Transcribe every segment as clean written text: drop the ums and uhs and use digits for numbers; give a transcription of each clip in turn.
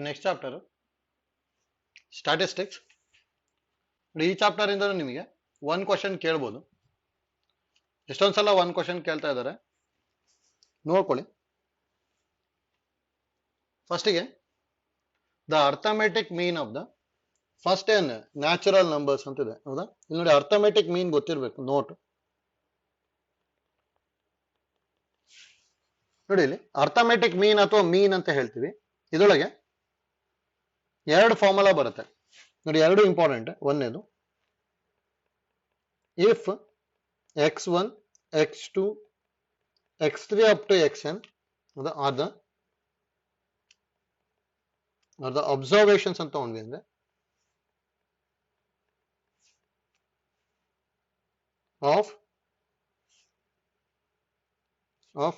Next chapter statistics. ಈ chapter ಇಂದ ನಿಮಗೆ ಒನ್ ಕ್ವಶನ್ ಕೇಳ್ಬೋದು. ಎಷ್ಟೊಂದು ಸಲ ಒನ್ ಕ್ವಶನ್ ಕೇಳ್ತಾ ಇದ್ದಾರೆ, ನೋಡ್ಕೊಳ್ಳಿ. ಫಸ್ಟಿಗೆ the arithmetic mean of the first ಏನ್ ನ್ಯಾಚುರಲ್ ನಂಬರ್ಸ್ ಅಂತಿದೆ, ಹೌದಾ? ಇಲ್ಲಿ ನೋಡಿ, ಅರ್ಥಮೆಟಿಕ್ ಮೀನ್ ಗೊತ್ತಿರಬೇಕು. ನೋಟ್ ನೋಡಿ, ಇಲ್ಲಿ ಅರ್ಥಮೆಟಿಕ್ ಮೀನ್ ಅಥವಾ ಮೀನ್ ಅಂತ ಹೇಳ್ತೀವಿ. ಇದರೊಳಗೆ ಎರಡು ಫಾರ್ಮುಲಾ ಬರುತ್ತೆ ನೋಡಿ, ಎರಡು ಇಂಪಾರ್ಟೆಂಟ್. ಒಂದೇದು if x1 x2 x3 up to xn are the observations ಅಂತ ತಗೊಂಡ್ವಿ ಅಂದ್ರೆ of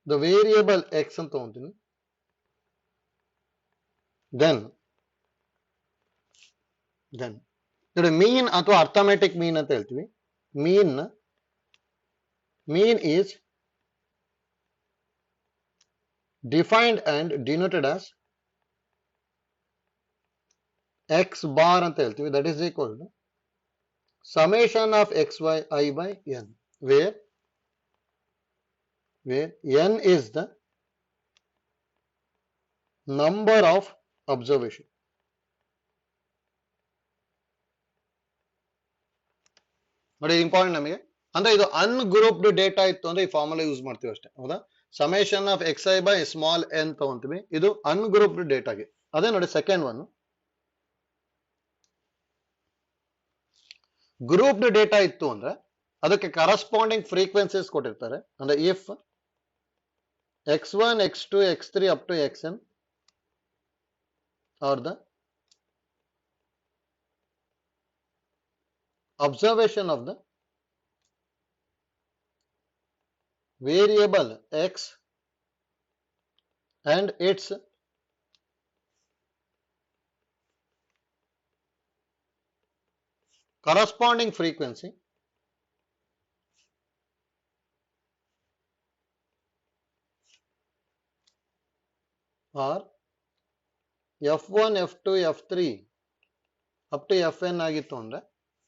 the variable x ಅಂತ ತಗೊಂತೀನಿ, then ನೋಡಿ ಮೀನ್ ಅಥವಾ ಅರ್ಥಮೆಟಿಕ್ ಮೀನ್ ಅಂತ ಹೇಳ್ತೀವಿ. mean is defined and denoted as x bar ಅಂತ ಹೇಳ್ತೀವಿ. that is equal to summation of xy I by n, where n is the number of observation. ನೋಡಿ, important ನಮಗೆ. ಅಂದ್ರೆ ಇದು ಅನ್ಗ್ರೂಪ್ಡ್ ಡೇಟಾ ಇತ್ತು ಅಂದ್ರೆ ಈ ಫಾರ್ಮುಲಾ ಯೂಸ್ ಮಾಡ್ತೀವಿ ಅಷ್ಟೇ, ಹೌದಾ? Summation of x I by small n ತಗೊಂತೀವಿ. ಇದು ಅನ್ಗ್ರೂಪ್ಡ್ ಡೇಟಾಗೆ. ಅದೇ ನೋಡಿ ಸೆಕೆಂಡ್ ಒನ್, ಗ್ರೂಪ್ಡ್ ಡೇಟಾ ಇತ್ತು ಅಂದ್ರೆ ಅದಕ್ಕೆ ಕರಸ್ಪಾಂಡಿಂಗ್ ಫ್ರೀಕ್ವೆನ್ಸೀಸ್ ಕೊಟ್ಟಿರ್ತಾರೆ. ಅಂದ್ರೆ if x1 x2 x3 up to xn are the observation of the variable x and its corresponding frequency are f1 f2 f3 up to fn ಆಗಿತ್ತು ಅಂದ್ರೆ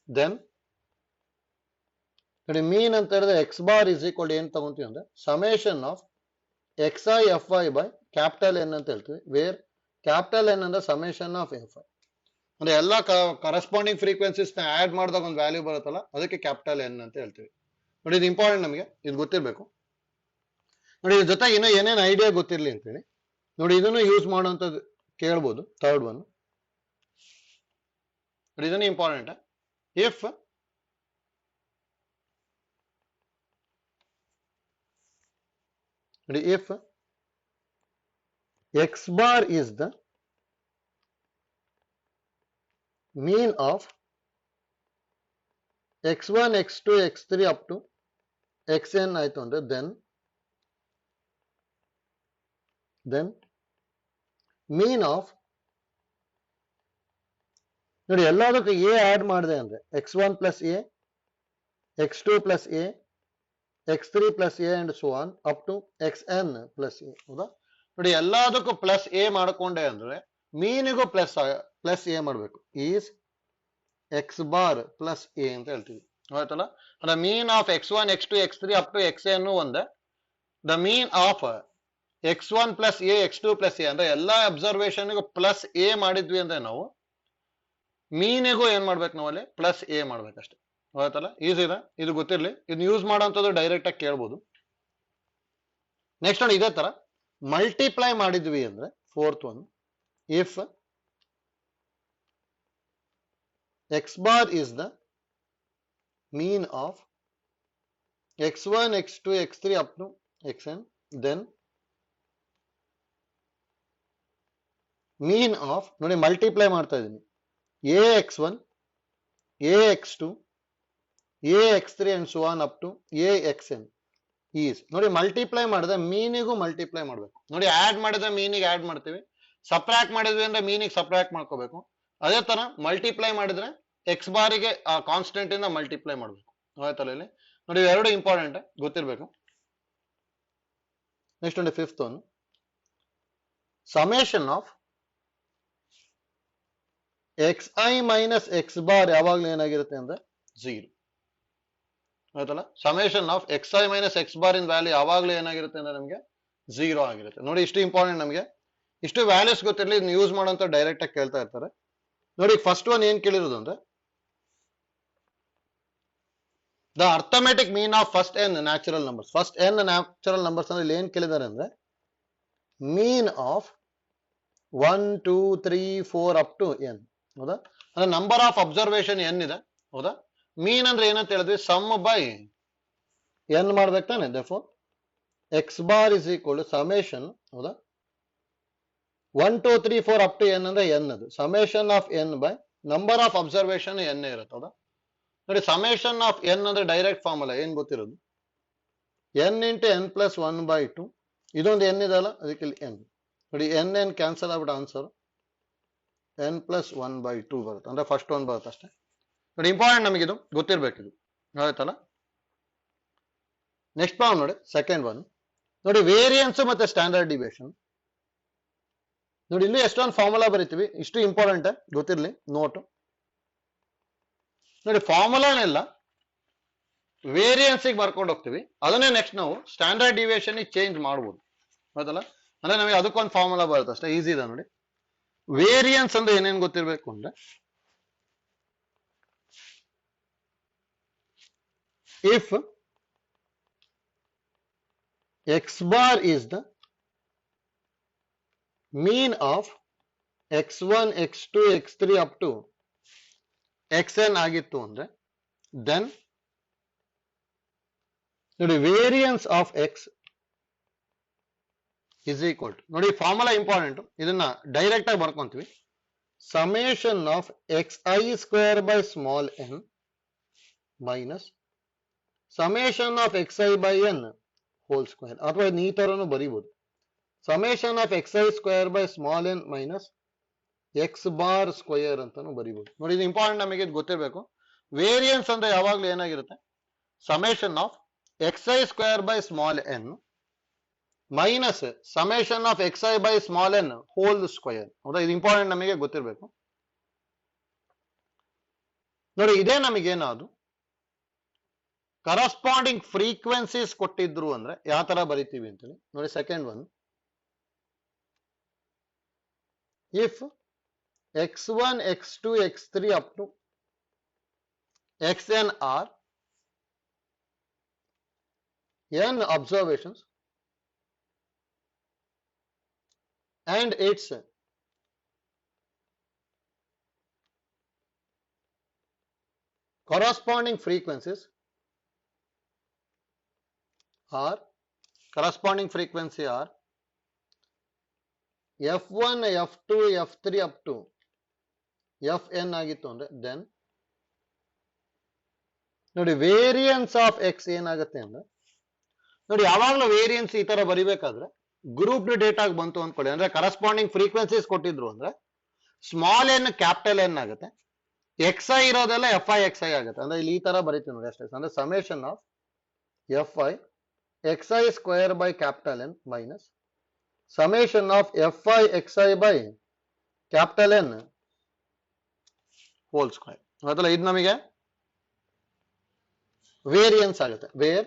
then ನೋಡಿ ಮೀನ್ ಅಂತ ಹೇಳಿದ್ರೆ ಎಕ್ಸ್ ಬಾರ್ ಇಸ್ ಈಕ್ವಲ್ ಏನ್ ತಗೊಂತೀವಿ ಅಂದ್ರೆ summation of x I F I by capital N ಅಂತ ಹೇಳ್ತೀವಿ. Wear capital N ಅಂದ್ರೆ ಸಮೇಶನ್ ಆಫ್ ಎಫ್ ಐ ಅಂದ್ರೆ ಎಲ್ಲ ಕರಸ್ಪಾಂಡಿಂಗ್ ಫ್ರೀಕ್ವೆನ್ಸೀಸ್ ನ ಆಡ್ ಮಾಡಿದಾಗ ಒಂದು ವ್ಯಾಲ್ಯೂ ಬರುತ್ತಲ್ಲ, ಅದಕ್ಕೆ ಕ್ಯಾಪಿಟಲ್ ಎನ್ ಅಂತ ಹೇಳ್ತೀವಿ. ನೋಡಿ, ಇದು ಇಂಪಾರ್ಟೆಂಟ್, ನಮಗೆ ಇದು ಗೊತ್ತಿರಬೇಕು. ನೋಡಿ, ಇದ್ರ ಜೊತೆ ಇನ್ನೂ ಏನೇನು ಐಡಿಯಾ ಗೊತ್ತಿರಲಿ ಅಂತೇಳಿ ನೋಡಿ, ಇದನ್ನು ಯೂಸ್ ಮಾಡುವಂಥದ್ದು ಕೇಳ್ಬೋದು. ಥರ್ಡ್ ಒನ್ ನೋಡಿ, ಇದನ್ನು important. If if x bar is the mean of x1 x2 x3 up to xn ಆಯ್ತು ಅಂದ್ರೆ then mean of ನೋಡಿ ಎಲ್ಲದಕ್ಕೂ a ಆಡ್ ಮಾಡಿದೆ ಅಂದ್ರೆ x1 plus a x2 plus a x3 plus a and so on up to xn plus a, ಹೌದಾ? ನೋಡಿ, ಎಲ್ಲದಕ್ಕೂ plus A ಮಾಡ್ಕೊಂಡೆ ಅಂದ್ರೆ ಮೀನಿಗೂ ಪ್ಲಸ್ ಎ ಮಾಡಬೇಕು. Is x bar plus A ಅಂತ ಹೇಳ್ತೀವಿ, ಆಯ್ತಲ್ಲ? ಅಂದ್ರೆ mean of x1 x2 x3 up to xn ಒಂದೇ. The mean of x1 plus A x2 plus A ಅಂದ್ರೆ ಎಲ್ಲಾ ಅಬ್ಸರ್ವೇಷನ್ಗೂ ಪ್ಲಸ್ ಎ ಮಾಡಿದ್ವಿ ಅಂದ್ರೆ ನಾವು ಮೀನಿಗೂ ಏನ್ ಮಾಡ್ಬೇಕು, ನಾವಲ್ಲಿ ಪ್ಲಸ್ ಎ ಮಾಡ್ಬೇಕಷ್ಟೇ, ಆಯ್ತಲ್ಲ? ಈಸಿ ಇದೆ, ಇದು ಗೊತ್ತಿರಲಿ. ಇದನ್ನ ಯೂಸ್ ಮಾಡೋಂಥದ್ದು ಡೈರೆಕ್ಟ್ ಆಗಿ ಕೇಳ್ಬೋದು. ನೆಕ್ಸ್ಟ್ ನೋಡಿ, ಇದೇ ತರ ಮಲ್ಟಿಪ್ಲೈ ಮಾಡಿದ್ವಿ ಅಂದ್ರೆ fourth one, if X bar is the mean of x1 x2 x3 up to xn, then mean of ನೋಡಿ ಮಲ್ಟಿಪ್ಲೈ ಮಾಡ್ತಾ ಇದೀನಿ ax1 ax2 ax3 and so on up to axn is ನೋಡಿ multiply ಮಾಡಿದ್ರೆ ಮೀನಿಗೂ multiply ಮಾಡ್ಬೇಕು. ನೋಡಿ, add ಮಾಡಿದ್ರೆ ಮೀನಿಗೆ add ಮಾಡ್ತೀವಿ, ಸಬ್ಟ್ರಾಕ್ಟ್ ಮಾಡಿದ್ವಿ ಅಂದ್ರೆ ಮೀನಿಗೆ ಸಬ್ಟ್ರಾಕ್ಟ್ ಮಾಡ್ಕೋಬೇಕು. ಅದೇ ತರ ಮಲ್ಟಿಪ್ಲೈ ಮಾಡಿದ್ರೆ ಎಕ್ಸ್ ಬಾರಿಗೆ ಆ ಕಾನ್ಸ್ಟೆಂಟ್ ಇಂದ ಮಲ್ಟಿಪ್ಲೈ ಮಾಡ್ಬೇಕು, ಆಯ್ತಲ್ಲ? ಇಲ್ಲಿ ನೋಡಿ, ಎರಡು ಇಂಪಾರ್ಟೆಂಟ್ ಗೊತ್ತಿರ್ಬೇಕು. ನೆಕ್ಸ್ಟ್ ನೋಡಿ, fifth one, summation of X i minus x bar ಯಾವಾಗ್ಲೂ ಏನಾಗಿರುತ್ತೆ ಅಂದ್ರೆ 0 ಆಯ್ತಲ್ಲ. Summation of x i minus x bar in value ಯಾವಾಗ್ಲೂ ಏನಾಗಿರುತ್ತೆ ಅಂದ್ರೆ ನಮಗೆ 0 ಆಗಿರುತ್ತೆ. ನೋಡಿ ಇಷ್ಟು ಇಂಪಾರ್ಟೆಂಟ್, ನಮಗೆ ಇಷ್ಟು ವ್ಯಾಲ್ಯೂಸ್ ಗೊತ್ತಿರಲಿ, ಇದನ್ನ ಯೂಸ್ ಮಾಡೋಂತ ಡೈರೆಕ್ಟ್ ಆಗಿ ಕೇಳ್ತಾ ಇರ್ತಾರೆ. ನೋಡಿ ಫಸ್ಟ್ ಒನ್ ಏನ್ ಕೇಳಿರೋದು ಅಂದ್ರೆ the arithmetic mean of first n natural numbers. First n natural numbers ಅಂದ್ರೆ ಇಲ್ಲಿ ಏನ್ ಕೇಳಿದ್ದಾರೆ ಅಂದ್ರೆ mean of 1 2 3 4 up to n. ಹೌದಾ, ಅಂದ್ರೆ ನಂಬರ್ ಆಫ್ ಅಬ್ಸರ್ವೇಷನ್ ಎನ್ ಇದೆ. ಹೌದಾ, ಮೀನ್ ಅಂದ್ರೆ ಏನಂತ ಹೇಳಿದ್ವಿ, ಸಮ್ ಬೈ ಎನ್ ಮಾಡ್ಬೇಕು ತಾನೆ. therefore x bar is equal to summation. ಹೌದಾ, 1 2 3 4 ಅಪ್ ಟು ಎನ್ ಅಂದ್ರೆ ಎನ್, ಅದು summation of n by number of observation n ಇರುತ್ತೆ. ಹೌದಾ, ನೋಡಿ ಸಮೇಶನ್ ಆಫ್ ಎನ್ ಅಂದ್ರೆ ಡೈರೆಕ್ಟ್ ಫಾರ್ಮುಲಾ ಏನ್ ಗೊತ್ತಿರೋದು, ಎನ್ ಇಂಟು ಎನ್ ಪ್ಲಸ್ 1/2. ಇದೊಂದು ಎನ್ ಇದಲ್ಲ, ಅದಕ್ಕೆ ಇಲ್ಲಿ ಎನ್. ನೋಡಿ ಎನ್ ಎನ್ ಕ್ಯಾನ್ಸಲ್ ಆಗ್ಬಿಟ್ಟು ಆನ್ಸರ್ ಎನ್ ಪ್ಲಸ್ 1/2 ಬರುತ್ತೆ, ಅಂದ್ರೆ ಫಸ್ಟ್ ಒನ್ ಬರುತ್ತೆ ಅಷ್ಟೇ. ನೋಡಿ ಇಂಪಾರ್ಟೆಂಟ್, ನಮಗೆ ಇದು ಗೊತ್ತಿರ್ಬೇಕಿದು, ಆಯ್ತಲ್ಲ. ನೆಕ್ಸ್ಟ್ ಪಾಯಿಂಟ್ ನೋಡಿ, ಸೆಕೆಂಡ್ ಒನ್ ನೋಡಿ, ವೇರಿಯನ್ಸ್ ಮತ್ತೆ ಸ್ಟ್ಯಾಂಡರ್ಡ್ ಡಿವಿಯೇಷನ್. ನೋಡಿ ಇಲ್ಲಿ ಎಷ್ಟೊಂದು ಫಾರ್ಮುಲಾ ಬರೀತೀವಿ, ಇಷ್ಟು ಇಂಪಾರ್ಟೆಂಟ್ ಗೊತ್ತಿರ್ಲಿ, ನೋಟ್. ನೋಡಿ ಫಾರ್ಮುಲಾನೆಲ್ಲ ವೇರಿಯನ್ಸ್ ಬರ್ಕೊಂಡು ಹೋಗ್ತೀವಿ, ಅದನ್ನೇ ನೆಕ್ಸ್ಟ್ ನಾವು ಸ್ಟ್ಯಾಂಡರ್ಡ್ ಡಿವಿಯೇಷನ್ ಚೇಂಜ್ ಮಾಡ್ಬೋದು, ಹೌದಲ್ಲ. ಅಂದ್ರೆ ನಮಗೆ ಅದಕ್ಕೊಂದು ಫಾರ್ಮುಲಾ ಬರುತ್ತೆ ಅಷ್ಟೇ, ಈಸಿ ಇದೆ ನೋಡಿ. ವೇರಿಯನ್ಸ್ ಅಂದ್ರೆ ಏನೇನು ಗೊತ್ತಿರ್ಬೇಕು ಅಂದ್ರೆ, if x bar is the mean of x1 x2 x3 up to xn ಆಗಿತ್ತು ಅಂದ್ರೆ then ನೋಡಿ variance of x is equal to, ನೋಡಿ ಫಾರ್ಮುಲಾ ಇಂಪಾರ್ಟೆಂಟ್, ಇದನ್ನ ಡೈರೆಕ್ಟ್ ಆಗಿ ಬರ್ಕೊಂತೀವಿ. Summation of xi square by small n minus summation of xi by n whole square, ಅಥವಾ ಈ ತರನು ಬರೀಬಹುದು. Summation of xi square by small n minus x bar square ಅಂತಾನು ಬರೀಬಹುದು. ನೋಡಿ ಇದು ಇಂಪಾರ್ಟೆಂಟ್, ನಮಗೆ ಇದು ಗೊತ್ತಿರಬೇಕು. ವೇರಿಯನ್ಸ್ ಅಂದ್ರೆ ಯಾವಾಗ್ಲೂ ಏನಾಗಿರುತ್ತೆ, summation of xi square by small n minus summation of xi by small n whole square. ಹೌದಾ, ಇದು ಇಂಪಾರ್ಟೆಂಟ್, ನಮಗೆ ಗೊತ್ತಿರಬೇಕು. ನೋಡಿ ಇದೇ ನಮಗೇನಾದ್ರು ಕರಸ್ಪಾಂಡಿಂಗ್ ಫ್ರೀಕ್ವೆನ್ಸೀಸ್ ಕೊಟ್ಟಿದ್ರು ಅಂದ್ರೆ ಯಾವ ತರ ಬರಿತೀವಿ ಅಂತೇಳಿ ನೋಡಿ. Second one, if x1 x2 x3 up to xn are n observations and its corresponding frequencies are f1 f2 f3 up to fn ಆಗಿತ್ತು ಅಂದ್ರೆ ದೆನ್ ನೋಡಿ ವೇರಿಯನ್ಸ್ ಆಫ್ ಎಕ್ಸ್ ಏನಾಗುತ್ತೆ ಅಂದ್ರೆ, ನೋಡಿ ಯಾವಾಗಲೂ ವೇರಿಯನ್ಸ್ ಈ ತರ ಬರಿಬೇಕಾದ್ರೆ ಗ್ರೂಪ್ ಡೇಟಾ ಬಂತು ಅಂದ್ಕೊಳ್ಳಿ, ಅಂದ್ರೆ ಕರಸ್ಪಾಂಡಿಂಗ್ ಫ್ರೀಕ್ವೆನ್ಸೀಸ್ ಕೊಟ್ಟಿದ್ರು ಅಂದ್ರೆ ಸ್ಮಾಲ್ ಎನ್ ಕ್ಯಾಪಿಟಲ್ ಎನ್ ಆಗುತ್ತೆ, ಎಕ್ಸ್ ಐ ಇರೋದೆಲ್ಲ ಎಫ್ ಐ ಎಕ್ಸ್ ಐ ಆಗುತ್ತೆ. ಅಂದ್ರೆ ಇಲ್ಲಿ ಈ ತರ ಬರೀತೀವಿ ನೋಡಿ ಅಷ್ಟೇ. ಅಂದ್ರೆ summation of F I X i square by capital N minus summation of F I X I by capital N whole square. ಅದಲ್ಲ ಇದು ನಮಗೆ ವೇರಿಯನ್ಸ್ ಆಗುತ್ತೆ, ವೇರ್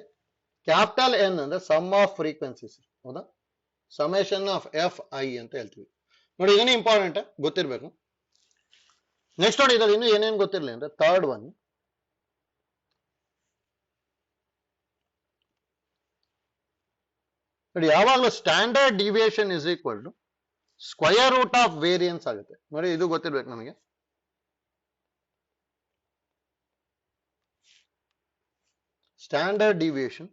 ಕ್ಯಾಪಿಟಲ್ ಎನ್ ಅಂದ್ರೆ ಸಮ್ ಆಫ್ ಫ್ರೀಕ್ವೆನ್ಸೀಸ್. ಹೌದಾ, ಸಮೇಶನ್ ಆಫ್ ಎಫ್ ಐ ಅಂತ ಹೇಳ್ತೀವಿ. ನೋಡಿ ಇದನ್ನೇ ಇಂಪಾರ್ಟೆಂಟ್, ಗೊತ್ತಿರ್ಬೇಕು. ನೆಕ್ಸ್ಟ್ ನೋಡಿ ಇದ್ರಲ್ಲಿ ಇನ್ನು ಏನೇನು ಗೊತ್ತಿರಲಿ ಅಂದ್ರೆ ಥರ್ಡ್ ಒನ್, ನೋಡಿ ಯಾವಾಗಲೂ standard deviation is equal to square root of variance ಆಗುತ್ತೆ. ನೋಡಿ ಇದು ಗೊತ್ತಿರ್ಬೇಕು ನಮಗೆ. Standard deviation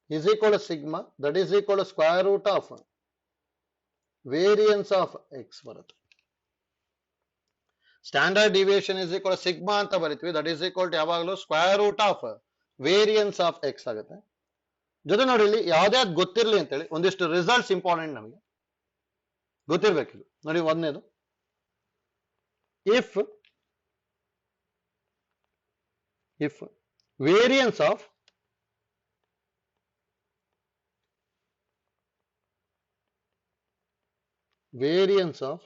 is equal to sigma, that is equal to square root of variance of x ಬರುತ್ತೆ. Standard deviation is equal to sigma ಅಂತ ಬರೀತೀವಿ, that is equal to ಯಾವಾಗಲೂ square root of variance of x ಆಗುತ್ತೆ. ಜೊತೆ ನೋಡಿ ಇಲ್ಲಿ ಯಾವ್ದಾದ್ ಗೊತ್ತಿರಲಿ ಅಂತೇಳಿ ಒಂದಿಷ್ಟು ರಿಸಲ್ಟ್ಸ್ ಇಂಪಾರ್ಟೆಂಟ್ ನಮಗೆ ಗೊತ್ತಿರ್ಬೇಕಿದು. ನೋಡಿ ಒಂದನೇದು, if variance of variance of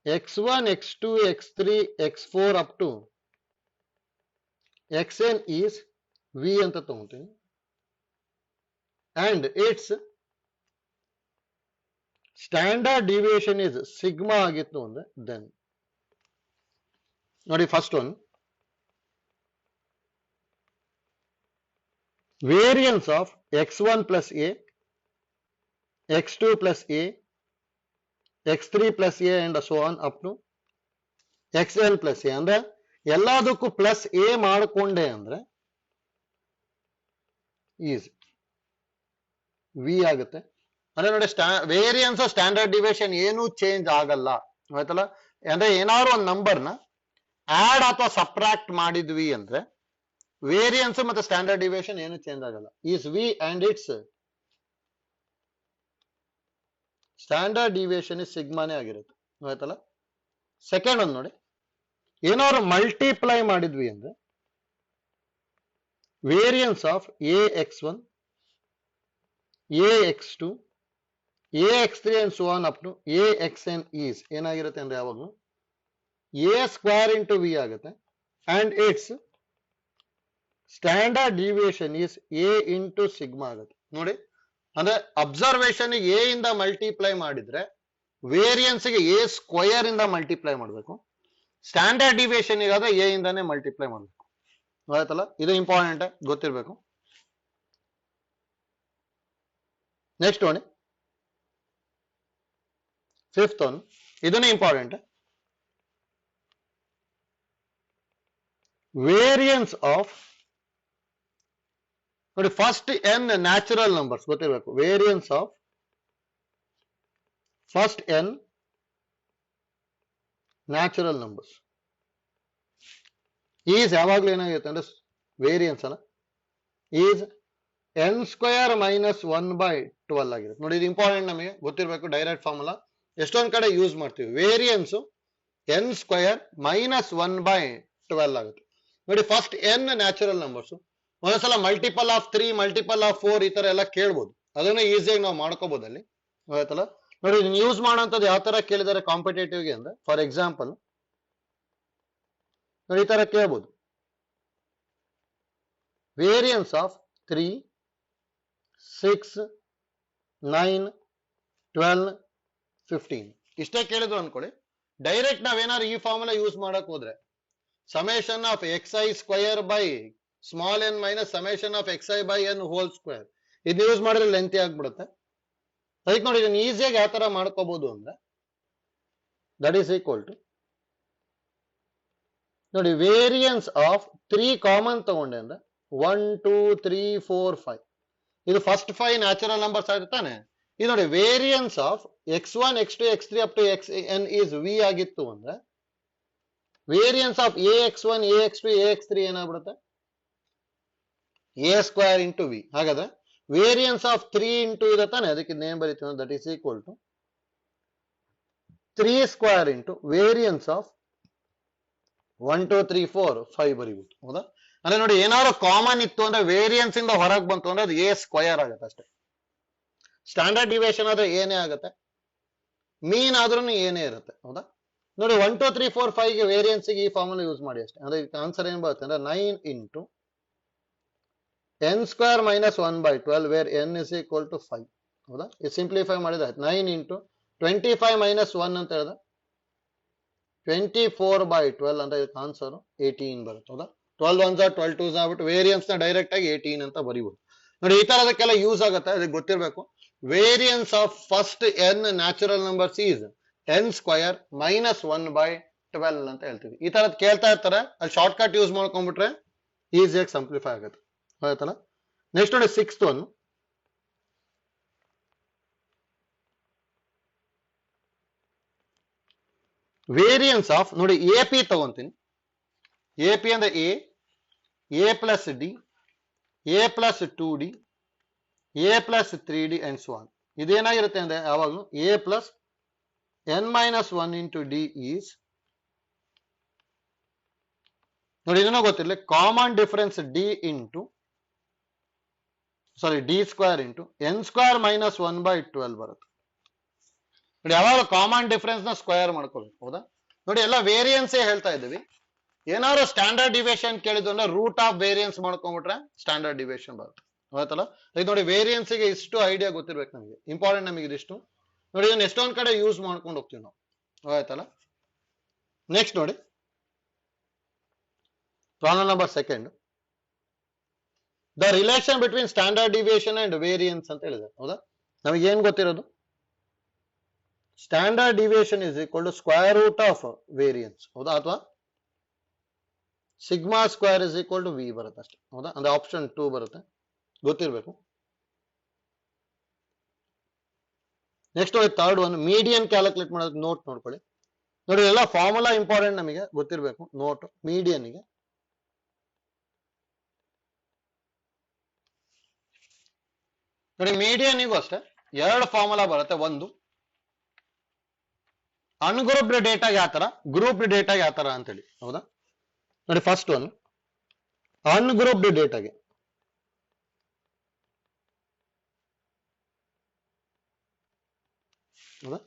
x1, x2, x3, x4 up to xn is v ಅಂತ ತಗೊಂತೀನಿ and its standard deviation is sigma ಆಗಿತ್ತು ಅಂದ್ರೆ then ನೋಡಿ first one variance of x1 plus a, x2 plus a, x3 plus a and so on up to xn plus a ಅಂದ್ರೆ ಎಲ್ಲದಕ್ಕೂ plus A ಮಾಡಿಕೊಂಡೆ ಅಂದ್ರೆ is V ಆಗುತ್ತೆ ಅಂದ್ರೆ ನೋಡಿ ವೇರಿಯನ್ಸ್ ಸ್ಟ್ಯಾಂಡರ್ಡ್ ಡಿವಿಯೇಷನ್ ಏನು ಚೇಂಜ್ ಆಗಲ್ಲ ಆಯ್ತಲ್ಲ ಅಂದ್ರೆ ಏನಾದ್ರು ಒಂದು ನಂಬರ್ನ ಆಡ್ ಅಥವಾ ಸಬ್ಟ್ರಾಕ್ಟ್ ಮಾಡಿದ್ವಿ ಅಂದ್ರೆ ವೇರಿಯನ್ಸ್ ಮತ್ತೆ ಸ್ಟ್ಯಾಂಡರ್ಡ್ ಡಿವಿಯೇಷನ್ ಏನು ಚೇಂಜ್ ಆಗಲ್ಲ is V and its standard deviation is ಸಿಗ್ಮಾನೇ ಆಗಿರುತ್ತೆ ಆಯ್ತಲ್ಲ ಸೆಕೆಂಡ್ ಒಂದು ನೋಡಿ ಏನಾದ್ರು ಮಲ್ಟಿಪ್ಲೈ ಮಾಡಿದ್ವಿ ಅಂದ್ರೆ variance of a x one a x two a x three and so on up to a x n is ಏನಾಗಿರುತ್ತೆ ಅಂದ್ರೆ ಯಾವಾಗಲೂ ಎ ಸ್ಕ್ವೇರ್ ಇಂಟು ವಿ ಆಗುತ್ತೆ and its standard deviation is a into sigma ಆಗುತ್ತೆ ನೋಡಿ ಅಂದ್ರೆ observation a ಇಂದ multiply ಮಾಡಿದ್ರೆ variance ಗೆ ಎ ಸ್ಕ್ವಯರ್ ಇಂದ ಮಲ್ಟಿಪ್ಲೈ ಮಾಡಬೇಕು ಸ್ಟ್ಯಾಂಡರ್ಡ್ ಡಿವಿಯೇಷನ್ ಇಗಾದ್ರೆ ಎ ಇಂದಾನೆ ಮಲ್ಟಿಪ್ಲೈ ಮಾಡಬೇಕು ಆಯ್ತಲ್ಲ ಇದು ಇಂಪಾರ್ಟೆಂಟ್ ಗೊತ್ತಿರಬೇಕು ನೆಕ್ಸ್ಟ್ ನೋಡಿ ಫಿಫ್ತ್ ಒನ್ ಇದನ್ನೇ ಇಂಪಾರ್ಟೆಂಟ್ ವೇರಿಯನ್ಸ್ ಆಫ್ ನೋಡಿ ಫಸ್ಟ್ ಎನ್ ನ್ಯಾಚುರಲ್ ನಂಬರ್ಸ್ ಗೊತ್ತಿರಬೇಕು variance of first n natural numbers is ಯಾವಾಗ್ಲೂ ಏನಾಗಿರುತ್ತೆ ಅಂದ್ರೆ ವೇರಿಯನ್ಸ್ ಅಲ್ಲ ಈಸ್ ಎನ್ ಸ್ಕ್ವೇರ್ ಮೈನಸ್ 1/12 ಆಗಿರುತ್ತೆ ನೋಡಿ ಇದು ಇಂಪಾರ್ಟೆಂಟ್ ನಮಗೆ ಗೊತ್ತಿರಬೇಕು ಡೈರೆಕ್ಟ್ ಫಾರ್ಮುಲಾ ಎಷ್ಟೊಂದ್ ಕಡೆ ಯೂಸ್ ಮಾಡ್ತೀವಿ ವೇರಿಯನ್ಸ್ ಎನ್ ಸ್ಕ್ವೇರ್ ಮೈನಸ್ 1/12 ಆಗುತ್ತೆ ನೋಡಿ ಫಸ್ಟ್ ಎನ್ ನ್ಯಾಚುರಲ್ ನಂಬರ್ಸ್ ಒಂದೊಂದ್ಸಲ ಮಲ್ಟಿಪಲ್ ಆಫ್ 3 ಮಲ್ಟಿಪಲ್ ಆಫ್ 4 ಈ ತರ ಎಲ್ಲ ಕೇಳ್ಬೋದು ಅದನ್ನ ಈಸಿಯಾಗಿ ನಾವು ಮಾಡ್ಕೋಬಹುದು ಅಲ್ಲಿ ಆಯ್ತಲ್ಲ ನೋಡಿ ಇದನ್ನ ಯೂಸ್ ಮಾಡೋಂಥದ್ದು ಯಾವ ತರ ಕೇಳಿದ್ದಾರೆ ಕಾಂಪಿಟೇಟಿವ್ ಗೆ ಅಂದ್ರೆ ಫಾರ್ ಎಕ್ಸಾಂಪಲ್ ನೋಡಿ ಈ ತರ ಕೇಳ್ಬೋದು ವೇರಿಯನ್ಸ್ ಆಫ್ 3 6 9 12 15 ಇಷ್ಟೇ ಕೇಳಿದ್ರು ಅನ್ಕೊಳ್ಳಿ ಡೈರೆಕ್ಟ್ ನಾವೇನಾದ್ರು ಈ ಫಾರ್ಮುಲಾ ಯೂಸ್ ಮಾಡಕ್ ಹೋದ್ರೆ summation of x I square by small N minus summation of x I by n whole square ಇದನ್ನ ಯೂಸ್ ಮಾಡಿದ್ರೆ ಲೆಂತಿ ಆಗ್ಬಿಡುತ್ತೆ ಅದಕ್ಕೆ ನೋಡಿ ಇದನ್ನ ಈಸಿಯಾಗಿ ಯಾವ ತರ ಮಾಡ್ಕೋಬಹುದು ಅಂದ್ರೆ ದಟ್ ಈಸ್ ಈಕ್ವಲ್ ಟು ನೋಡಿ ವೇರಿಯನ್ಸ್ ಆಫ್ 3 ಕಾಮನ್ ತಗೊಂಡೆ ಅಂದ್ರೆ 1 2 3 4 5 ಇದು ಫಸ್ಟ್ 5 ನ್ಯಾಚುರಲ್ ನಂಬರ್ಸ್ ಆಯ್ತು ತಾನೆ ಇದು ನೋಡಿ variance of x1 x2 x3 up to xn is V ಆಗಿತ್ತು ಅಂದ್ರೆ variance of ax1 ax2 ax3 ಏನಾಗ್ಬಿಡುತ್ತೆ ಎ ಸ್ಕ್ವೇರ್ ಇಂಟು ವಿ ಹಾಗಾದ್ರೆ ವೇರಿಯನ್ಸ್ ಆಫ್ 3 ಇಂಟು ಇದೆ ತಾನೆ ಅದಕ್ಕೆ ನೇಮ್ ಬರೀತೀವಿ that is equal to 3 square into variance of 1 2 3 4 5 ಬರೀಬಹುದು ಹೌದಾ ಅಂದ್ರೆ ನೋಡಿ ಏನಾದ್ರು ಕಾಮನ್ ಇತ್ತು ಅಂದ್ರೆ ವೇರಿಯನ್ಸ್ ಇಂದ ಹೊರಗೆ ಬಂತು ಅಂದ್ರೆ ಅದು ಎ ಸ್ಕ್ವಯರ್ ಆಗುತ್ತೆ ಅಷ್ಟೇ ಸ್ಟ್ಯಾಂಡರ್ಡ್ ಡಿವಿಯೇಷನ್ ಆದ್ರೆ ಏನೇ ಆಗುತ್ತೆ ಮೀನ್ ಆದ್ರೂ ಏನೇ ಇರುತ್ತೆ ಹೌದಾ ನೋಡಿ 1 2 3 4 5 ಗೆ ವೇರಿಯನ್ಸ್ ಗೆ ಈ ಫಾರ್ಮುಲಾ ಯೂಸ್ ಮಾಡಿ ಅಷ್ಟೇ ಅಂದ್ರೆ ಆನ್ಸರ್ ಏನ್ ಬರುತ್ತೆ ಅಂದ್ರೆ 9 into n square minus 1/12 where n is equal to 5 ಹೌದಾ ಇದು ಸಿಂಪ್ಲಿಫೈ ಮಾಡಿದ್ರೆ 9 ಇಂಟು 25 ಮೈನಸ್ 1 ಅಂತ ಹೇಳಿದ್ರೆ 24/12 ಅಂತ ಇದಕ್ಕೆ ಆನ್ಸರ್ 18 ಬರುತ್ತೆ ಹೌದಾ 12 1s 12 2s ಆಗ್ಬಿಟ್ಟು ವೇರಿಯನ್ಸ್ ನ ಡೈರೆಕ್ಟ್ ಆಗಿ 18 ಅಂತ ಬರೀಬಹುದು ನೋಡಿ ಈ ತರದಕ್ಕೆಲ್ಲ ಯೂಸ್ ಆಗುತ್ತೆ ಅದಕ್ಕೆ ಗೊತ್ತಿರಬೇಕು variance of first n natural numbers is n square minus 1/12 ಅಂತ ಹೇಳ್ತೀವಿ ಈ ತರದ್ ಕೇಳ್ತಾ ಇರ್ತಾರೆ ಅಲ್ಲಿ ಶಾರ್ಟ್ ಕಟ್ ಯೂಸ್ ಮಾಡ್ಕೊಂಡ್ಬಿಟ್ರೆ ಈಸಿಯಾಗಿ ಸಿಂಪ್ಲಿಫೈ ಆಗುತ್ತೆ ಆಯ್ತಲ್ಲ ನೆಕ್ಸ್ಟ್ ನೋಡಿ 6th ಒನ್ ವೇರಿಯನ್ಸ್ ಆಫ್ ನೋಡಿ ಎ ಪಿ ತಗೊಂತೀನಿ ಎ ಪಿ ಅಂದ್ರೆ a plus d a plus 2d a plus 3d and so on ಇದೇನಾಗಿರುತ್ತೆ ಅಂದ್ರೆ ಯಾವಾಗಲೂ a plus n minus 1 into d is ನೋಡಿ ಇದನ್ನ ಗೊತ್ತಿರಲಿ common difference d into sorry d square into n square minus 1/12 ಬರುತ್ತೆ ನೋಡಿ ಯಾವಾಗ ಕಾಮನ್ ಡಿಫರೆನ್ಸ್ ನ ಸ್ಕ್ವೇರ್ ಮಾಡ್ಕೊಳ್ಬೇಕು. ಹೌದಾ? ನೋಡಿ ಎಲ್ಲ ವೇರಿಯನ್ಸ್ ಹೇಳ್ತಾ ಇದ್ದೀವಿ. ಏನಾದ್ರು ಸ್ಟ್ಯಾಂಡರ್ಡ್ ಡಿವಿಯೇಷನ್ ಕೇಳಿದ್ರು ಅಂದ್ರೆ ರೂಟ್ ಆಫ್ ವೇರಿಯನ್ಸ್ ಮಾಡ್ಕೊಂಡ್ಬಿಟ್ರೆ ಸ್ಟ್ಯಾಂಡರ್ಡ್ ಡಿವಿಯೇಷನ್ ಬರುತ್ತೆ. ಆಯ್ತಲ್ಲ? ಈಗ ನೋಡಿ ವೇರಿಯನ್ಸ್ ಗೆ ಇಷ್ಟು ಐಡಿಯಾ ಗೊತ್ತಿರ್ಬೇಕು ನಮಗೆ, ಇಂಪಾರ್ಟೆಂಟ್ ನಮಗೆ ಇದಿಷ್ಟು. ನೋಡಿ ಇದನ್ನ ಎಷ್ಟೊಂದ್ ಕಡೆ ಯೂಸ್ ಮಾಡ್ಕೊಂಡು ಹೋಗ್ತೀವಿ ನಾವು. ಆಯ್ತಲ್ಲ? ನೆಕ್ಸ್ಟ್ ನೋಡಿ problem number second. The relation between standard deviation and variance ಅಂತ ಹೇಳಿದೆ. ಹೌದಾ? ನಮಗೆ ಏನ್ ಗೊತ್ತಿರೋದು? Standard deviation is equal to square root of variance. ಹೌದಾ? ಅಥವಾ sigma square is equal to V ಬರುತ್ತೆ ಅಷ್ಟೇ. ಹೌದಾ? ಅಂದ್ರೆ ಆಪ್ಷನ್ 2 ಬರುತ್ತೆ, ಗೊತ್ತಿರ್ಬೇಕು. ನೆಕ್ಸ್ಟ್ ನೋಡಿ ಥರ್ಡ್ ಒನ್, ಮೀಡಿಯನ್ ಕ್ಯಾಲ್ಕುಲೇಟ್ ಮಾಡೋದಕ್ಕೆ ನೋಟ್ ನೋಡ್ಕೊಳ್ಳಿ. ನೋಡಿ ಎಲ್ಲ ಫಾರ್ಮುಲಾ ಇಂಪಾರ್ಟೆಂಟ್ ನಮಗೆ ಗೊತ್ತಿರ್ಬೇಕು. ನೋಟ್ ಮೀಡಿಯನ್ ಗೆ ನೋಡಿ, ಮೀಡಿಯನ್ಗೂ ಅಷ್ಟೇ ಎರಡು ಫಾರ್ಮುಲಾ ಬರುತ್ತೆ. ಒಂದು ಅನ್ಗ್ರೂಪ್ಡ್ ಡೇಟಾಗೆ ಯಾವ ತರ, ಗ್ರೂಪ್ಡ್ ಡೇಟಾಗೆ ಯಾವ ತರ ಅಂತೇಳಿ. ಹೌದಾ? ನೋಡಿ ಫಸ್ಟ್ ಒನ್ ಅನ್ಗ್ರೂಪ್ಡ್ ಡೇಟಾಗೆ. ಹೌದಾ?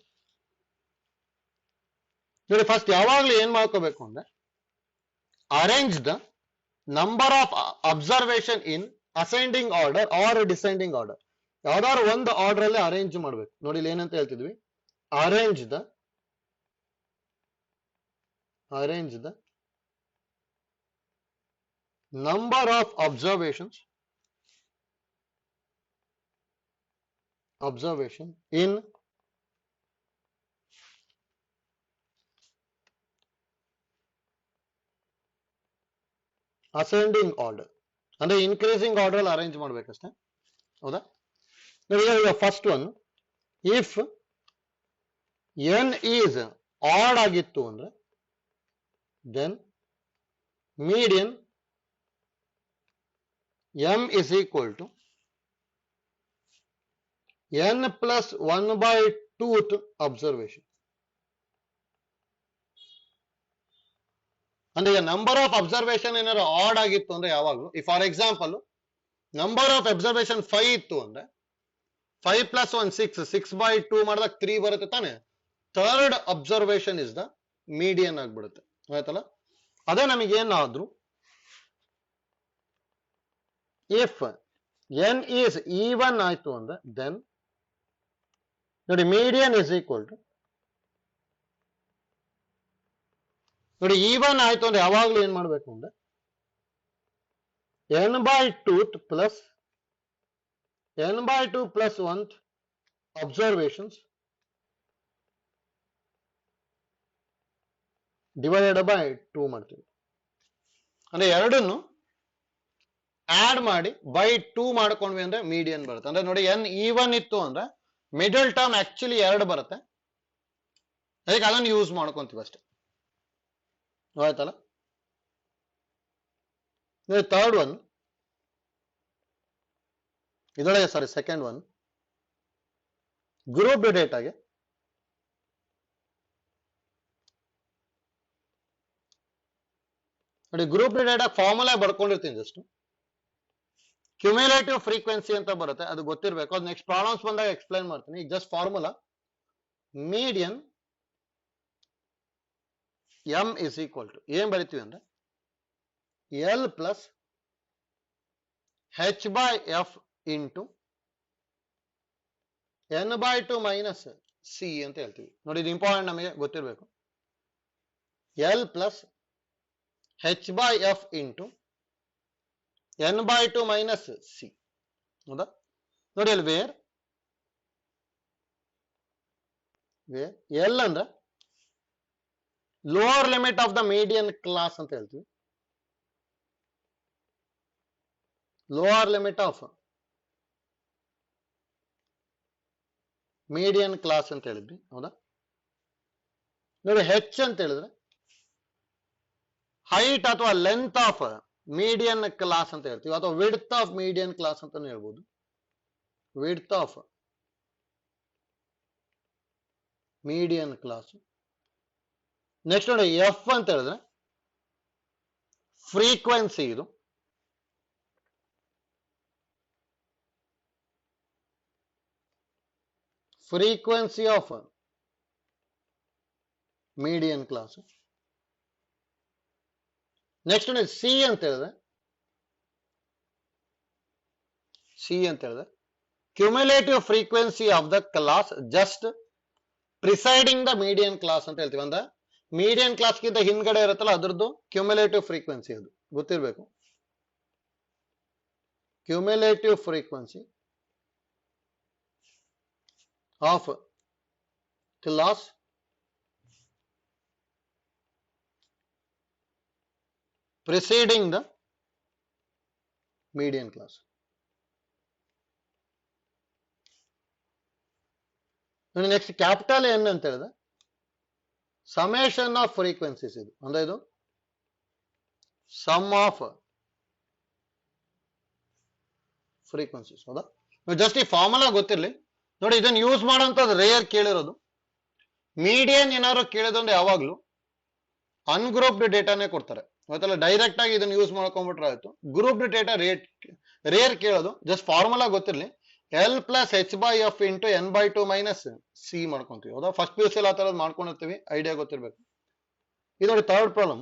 ನೋಡಿ ಫಸ್ಟ್ ಯಾವಾಗ್ಲೂ ಏನ್ ಮಾಡ್ಕೋಬೇಕು ಅಂದ್ರೆ, arrange the number of observation in ascending order or descending order. ಯಾವ್ದಾದ್ರು ಒಂದು ಆರ್ಡರ್ ಅಲ್ಲಿ ಅರೇಂಜ್ ಮಾಡ್ಬೇಕು. ನೋಡಿ ಇಲ್ಲಿ ಏನಂತ ಹೇಳ್ತಿದ್ವಿ, arrange the number of observation in ascending order. ಅಂದ್ರೆ ಇನ್ಕ್ರೀಸಿಂಗ್ ಆರ್ಡರ್ ಅಲ್ಲಿ ಅರೇಂಜ್ ಮಾಡ್ಬೇಕಷ್ಟೇ. ಹೌದಾ? First one, if n is odd ಆಗಿತ್ತು ಅಂದ್ರೆ then median M is equal to n plus 1/2 observation. ಅಂದ್ರೆ ಈಗ ನಂಬರ್ ಆಫ್ ಅಬ್ಸರ್ವೇಷನ್ ಏನಾದ್ರು ಆಡ್ ಆಗಿತ್ತು ಅಂದ್ರೆ ಯಾವಾಗಲೂ, for example number of observation 5 ಇತ್ತು ಅಂದ್ರೆ 5 + 1 6, 6/2 ಮಾಡಿದಾಗ 3 ಬರುತ್ತೆ ತಾನೆ. Third observation is the median ಆಗ್ಬಿಡುತ್ತೆ. ಆಯ್ತಲ್ಲ? ಅದೇ ನಮಗೇನಾದ್ರು ಇಫ್ ಎನ್ ಈಸ್ ಈವನ್ ಆಯ್ತು ಅಂದ್ರೆ ದೆನ್ ನೋಡಿ ಮೀಡಿಯನ್ ಇಸ್ ಈಕ್ವಲ್ ಟು, ನೋಡಿ ಈವನ್ ಆಯ್ತು ಅಂದ್ರೆ ಯಾವಾಗ್ಲೂ ಏನ್ ಮಾಡ್ಬೇಕು ಅಂದ್ರೆ n/2 plus n/2 plus 1 observations divided by 2 ಮಾಡ್ತೀವಿ. ಅಂದ್ರೆ ಎರಡನ್ನು ಆಡ್ ಮಾಡಿ ಬೈ 2 ಮಾಡ್ಕೊಂಡ್ವಿ ಅಂದ್ರೆ ಮೀಡಿಯನ್ ಬರುತ್ತೆ. ಅಂದ್ರೆ ನೋಡಿ ಎನ್ ಈವನ್ ಇತ್ತು ಅಂದ್ರೆ ಮಿಡಲ್ ಟರ್ಮ್ ಆಕ್ಚುಲಿ 2 ಬರುತ್ತೆ, ಅದಕ್ಕೆ ಅದನ್ನು ಯೂಸ್ ಮಾಡ್ಕೊಂತೀವಿ ಅಷ್ಟೇ. ಆಯ್ತಲ್ಲ? ಥರ್ಡ್ ಒನ್ ಇದರೊಳಗೆ, ಸಾರಿ ಸೆಕೆಂಡ್ ಒನ್, ಗ್ರೂಪ್ ಡೇಟಾಗೆ ನೋಡಿ, ಗ್ರೂಪ್ ಡೇಟಾ ಫಾರ್ಮುಲಾ ಬರ್ಕೊಂಡಿರ್ತೀನಿ ಜಸ್ಟ್. ಕ್ಯುಮ್ಯುಲೇಟಿವ್ ಫ್ರೀಕ್ವೆನ್ಸಿ ಅಂತ ಬರುತ್ತೆ, ಅದು ಗೊತ್ತಿರಬೇಕು. ಅದು ನೆಕ್ಸ್ಟ್ ಪ್ರಾಬ್ಲಮ್ಸ್ ಬಂದಾಗ ಎಕ್ಸ್ಪ್ಲೈನ್ ಮಾಡ್ತೀನಿ. ಈಗ just formula median M is equal to ಏನ್ ಬರಿತೀವಿ ಅಂದ್ರೆ L plus h/f into n/2 minus C ಅಂತ ಹೇಳ್ತೀವಿ. ನೋಡಿ ಇದು ಇಂಪಾರ್ಟೆಂಟ್, ನಮಗೆ ಗೊತ್ತಿರಬೇಕು. L plus h/f into n/2 minus C. ಹೌದಾ? ನೋಡಿ ಅಲ್ಲಿ ವೇರ್ ಎಲ್ ಅಂದ್ರೆ lower limit of the median class ಅಂತ ಹೇಳ್ತೀವಿ. Lower limit of median class ಅಂತ ಹೇಳಿದ್ವಿ. ಹೌದಾ? ನೋಡಿ ಹೆಚ್ ಅಂತ ಹೇಳಿದ್ರೆ ಹೈಟ್ ಅಥವಾ ಲೆಂತ್ ಆಫ್ ಮೀಡಿಯನ್ ಕ್ಲಾಸ್ ಅಂತ ಹೇಳ್ತೀವಿ, ಅಥವಾ ವಿಡ್ತ್ ಆಫ್ ಮೀಡಿಯನ್ ಕ್ಲಾಸ್ ಅಂತಾನು ಹೇಳ್ಬೋದು. Width of median class. Next ನೋಡಿ ಎಫ್ ಅಂತ ಹೇಳಿದ್ರೆ ಫ್ರೀಕ್ವೆನ್ಸಿ, ಇದು frequency of median class. Next C ಅಂತ ಹೇಳಿದ್ರೆ cumulative frequency of the class just presiding the median class ಅಂತ ಹೇಳ್ತೀವಿ. ಅಂದ್ರೆ ಮೀಡಿಯನ್ ಕ್ಲಾಸ್ ಗಿಂತ ಹಿಂದ್ಗಡೆ ಇರುತ್ತಲ್ಲ ಅದ್ರದ್ದು ಕ್ಯುಮ್ಯುಲೇಟಿವ್ ಫ್ರೀಕ್ವೆನ್ಸಿ, ಅದು ಗೊತ್ತಿರಬೇಕು. Cumulative frequency of class preceding the median class. Next capital N ಅಂತ ಹೇಳಿದ್ರೆ ಸಮೇಷನ್ ಆಫ್ ಫ್ರೀಕ್ವೆನ್ಸೀಸ್. ಇದು ಅಂದ್ರೆ ಇದು ಸಮ್ ಆಫ್ ಫ್ರೀಕ್ವೆನ್ಸೀಸ್. ಹೌದಾ? ಜಸ್ಟ್ ಈ ಫಾರ್ಮುಲಾ ಗೊತ್ತಿರಲಿ ನೋಡಿ. ಇದನ್ನು ಯೂಸ್ ಮಾಡೋಂಥದ್ದು ರೇರ್ ಕೇಳಿರೋದು. ಮೀಡಿಯನ್ ಏನಾದ್ರು ಕೇಳಿದ್ರೆ ಯಾವಾಗ್ಲೂ ಅನ್ಗ್ರೂಪ್ಡ್ ಡೇಟಾನೇ ಕೊಡ್ತಾರೆ. ಗೊತ್ತಲ್ಲ, ಡೈರೆಕ್ಟ್ ಆಗಿ ಇದನ್ನ ಯೂಸ್ ಮಾಡ್ಕೊಂಡ್ಬಿಟ್ರೆ ಆಯ್ತು. ಗ್ರೂಪ್ಡ್ ಡೇಟಾ ರೇರ್ ಕೇಳೋದು. ಜಸ್ಟ್ ಫಾರ್ಮುಲಾ ಗೊತ್ತಿರಲಿ. L plus H by F into N by two minus C ಮಾಡ್ಕೊಂತೀವಿ. ಹೌದಾ? ಫಸ್ಟ್ ಪಿ ಯು ಸಿ ಆ ತರದ್ ಮಾಡ್ಕೊಂಡಿರ್ತೀವಿ, ಐಡಿಯಾ ಗೊತ್ತಿರ್ಬೇಕು. ಇದು ನೋಡಿ third problem.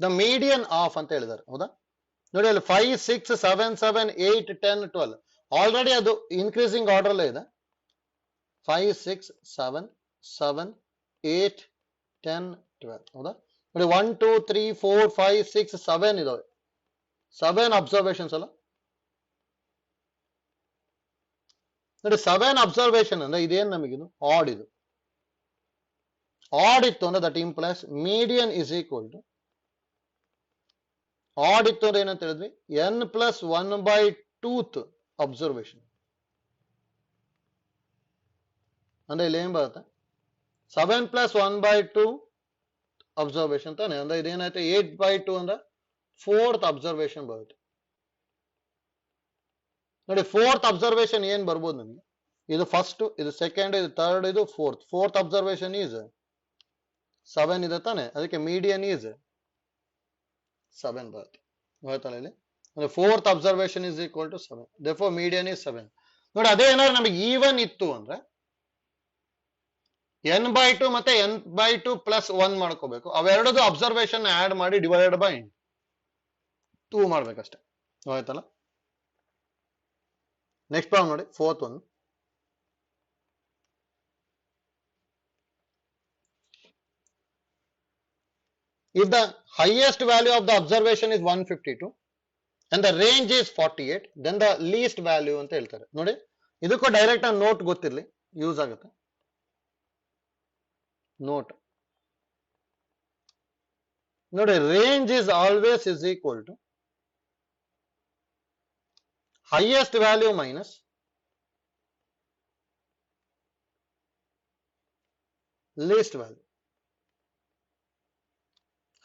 The median of ಅಂತ ಹೇಳಿದ್ದಾರೆ. ಹೌದಾ? ನೋಡಿ ಅಲ್ಲಿ 5, 6, 7, 7, 8, 10, 12 ಆಲ್ರೆಡಿ ಅದು ಇನ್ಕ್ರೀಸಿಂಗ್ ಆರ್ಡರ್ ಅಲ್ಲೇ ಇದೆ. 5, 6, 7, 7, 8, 10, 12. ಹೌದಾ? ನೋಡಿ 1, 2, 3, 4, 5, 6, 7 ಇದಾವೆ. 7 ಅಬ್ಸರ್ವೇಷನ್ಸ್ ಅಲ್ಲ. ನೋಡಿ 7 ಅಬ್ಸರ್ವೇಷನ್ ಅಂದ್ರೆ ಇದೇನು ನಮಗಿದು ಆಡ್. ಇದು ಆಡ್ ಇತ್ತು ಅಂದ್ರೆ that implies median is equal to odd ಇತ್ತು ಅಂದ್ರೆ ಏನಂತ ಹೇಳಿದ್ವಿ, n ಪ್ಲಸ್ 1/2th ಅಬ್ಸರ್ವೇಷನ್. ಅಂದ್ರೆ ಇಲ್ಲಿ ಏನ್ ಬರುತ್ತೆ, 7 ಪ್ಲಸ್ 1/2 ಅಬ್ಸರ್ವೇಷನ್ ತಾನೆ. ಅಂದ್ರೆ ಇದೇನಾಯ್ತು 8/2 ಅಂದ್ರೆ 4th ಅಬ್ಸರ್ವೇಷನ್ ಬರುತ್ತೆ. ನೋಡಿ 4th ಅಬ್ಸರ್ವೇಷನ್ ಏನ್ ಬರ್ಬೋದು ನಮಗೆ, ಇದು ಫಸ್ಟ್, ಇದು ಸೆಕೆಂಡ್, ಇದು ಥರ್ಡ್, ಇದು ಫೋರ್ತ್ ಅಬ್ಸರ್ವೇಷನ್ ಈಸ್ 7 ಇದೆ ತಾನೆ. ಅದಕ್ಕೆ ಮೀಡಿಯನ್ ಈಸ್ 7 ಬರುತ್ತೆ. ಗೊತ್ತಲ್ಲ ಇಲ್ಲಿ, ಅಂದ್ರೆ 4th observation is equal to 7. therefore median is 7. ನೋಡಿ ಅದೇ ಏನಾದ್ರು ನಮಗೆ ಈವನ್ ಇತ್ತು ಅಂದ್ರೆ n/2 ಮತ್ತೆ n/2 ಪ್ಲಸ್ 1 ಮಾಡ್ಕೋಬೇಕು. ಅವೆರಡದು ಅಬ್ಸರ್ವೇಷನ್ ಆಡ್ ಮಾಡಿ ಡಿವೈಡೆಡ್ ಬೈ 2 ಮಾಡ್ಬೇಕಷ್ಟೇ. ಆಯ್ತಲ್ಲ. ನೆಕ್ಸ್ಟ್ ಪ್ರಾಬ್ಲಮ್ ನೋಡಿ, fourth one. If the highest value of the observation is 152 and the range is 48, then the least value ಅಂತ ಹೇಳ್ತಾರೆ. ನೋಡಿ ಇದಕ್ಕೂ ಡೈರೆಕ್ಟ್ ಆಗಿ ನೋಟ್ ಗೊತ್ತಿರಲಿ, ಯೂಸ್ ಆಗುತ್ತೆ. ನೋಟ್ ನೋಡಿ, range is always is equal to highest value minus least value.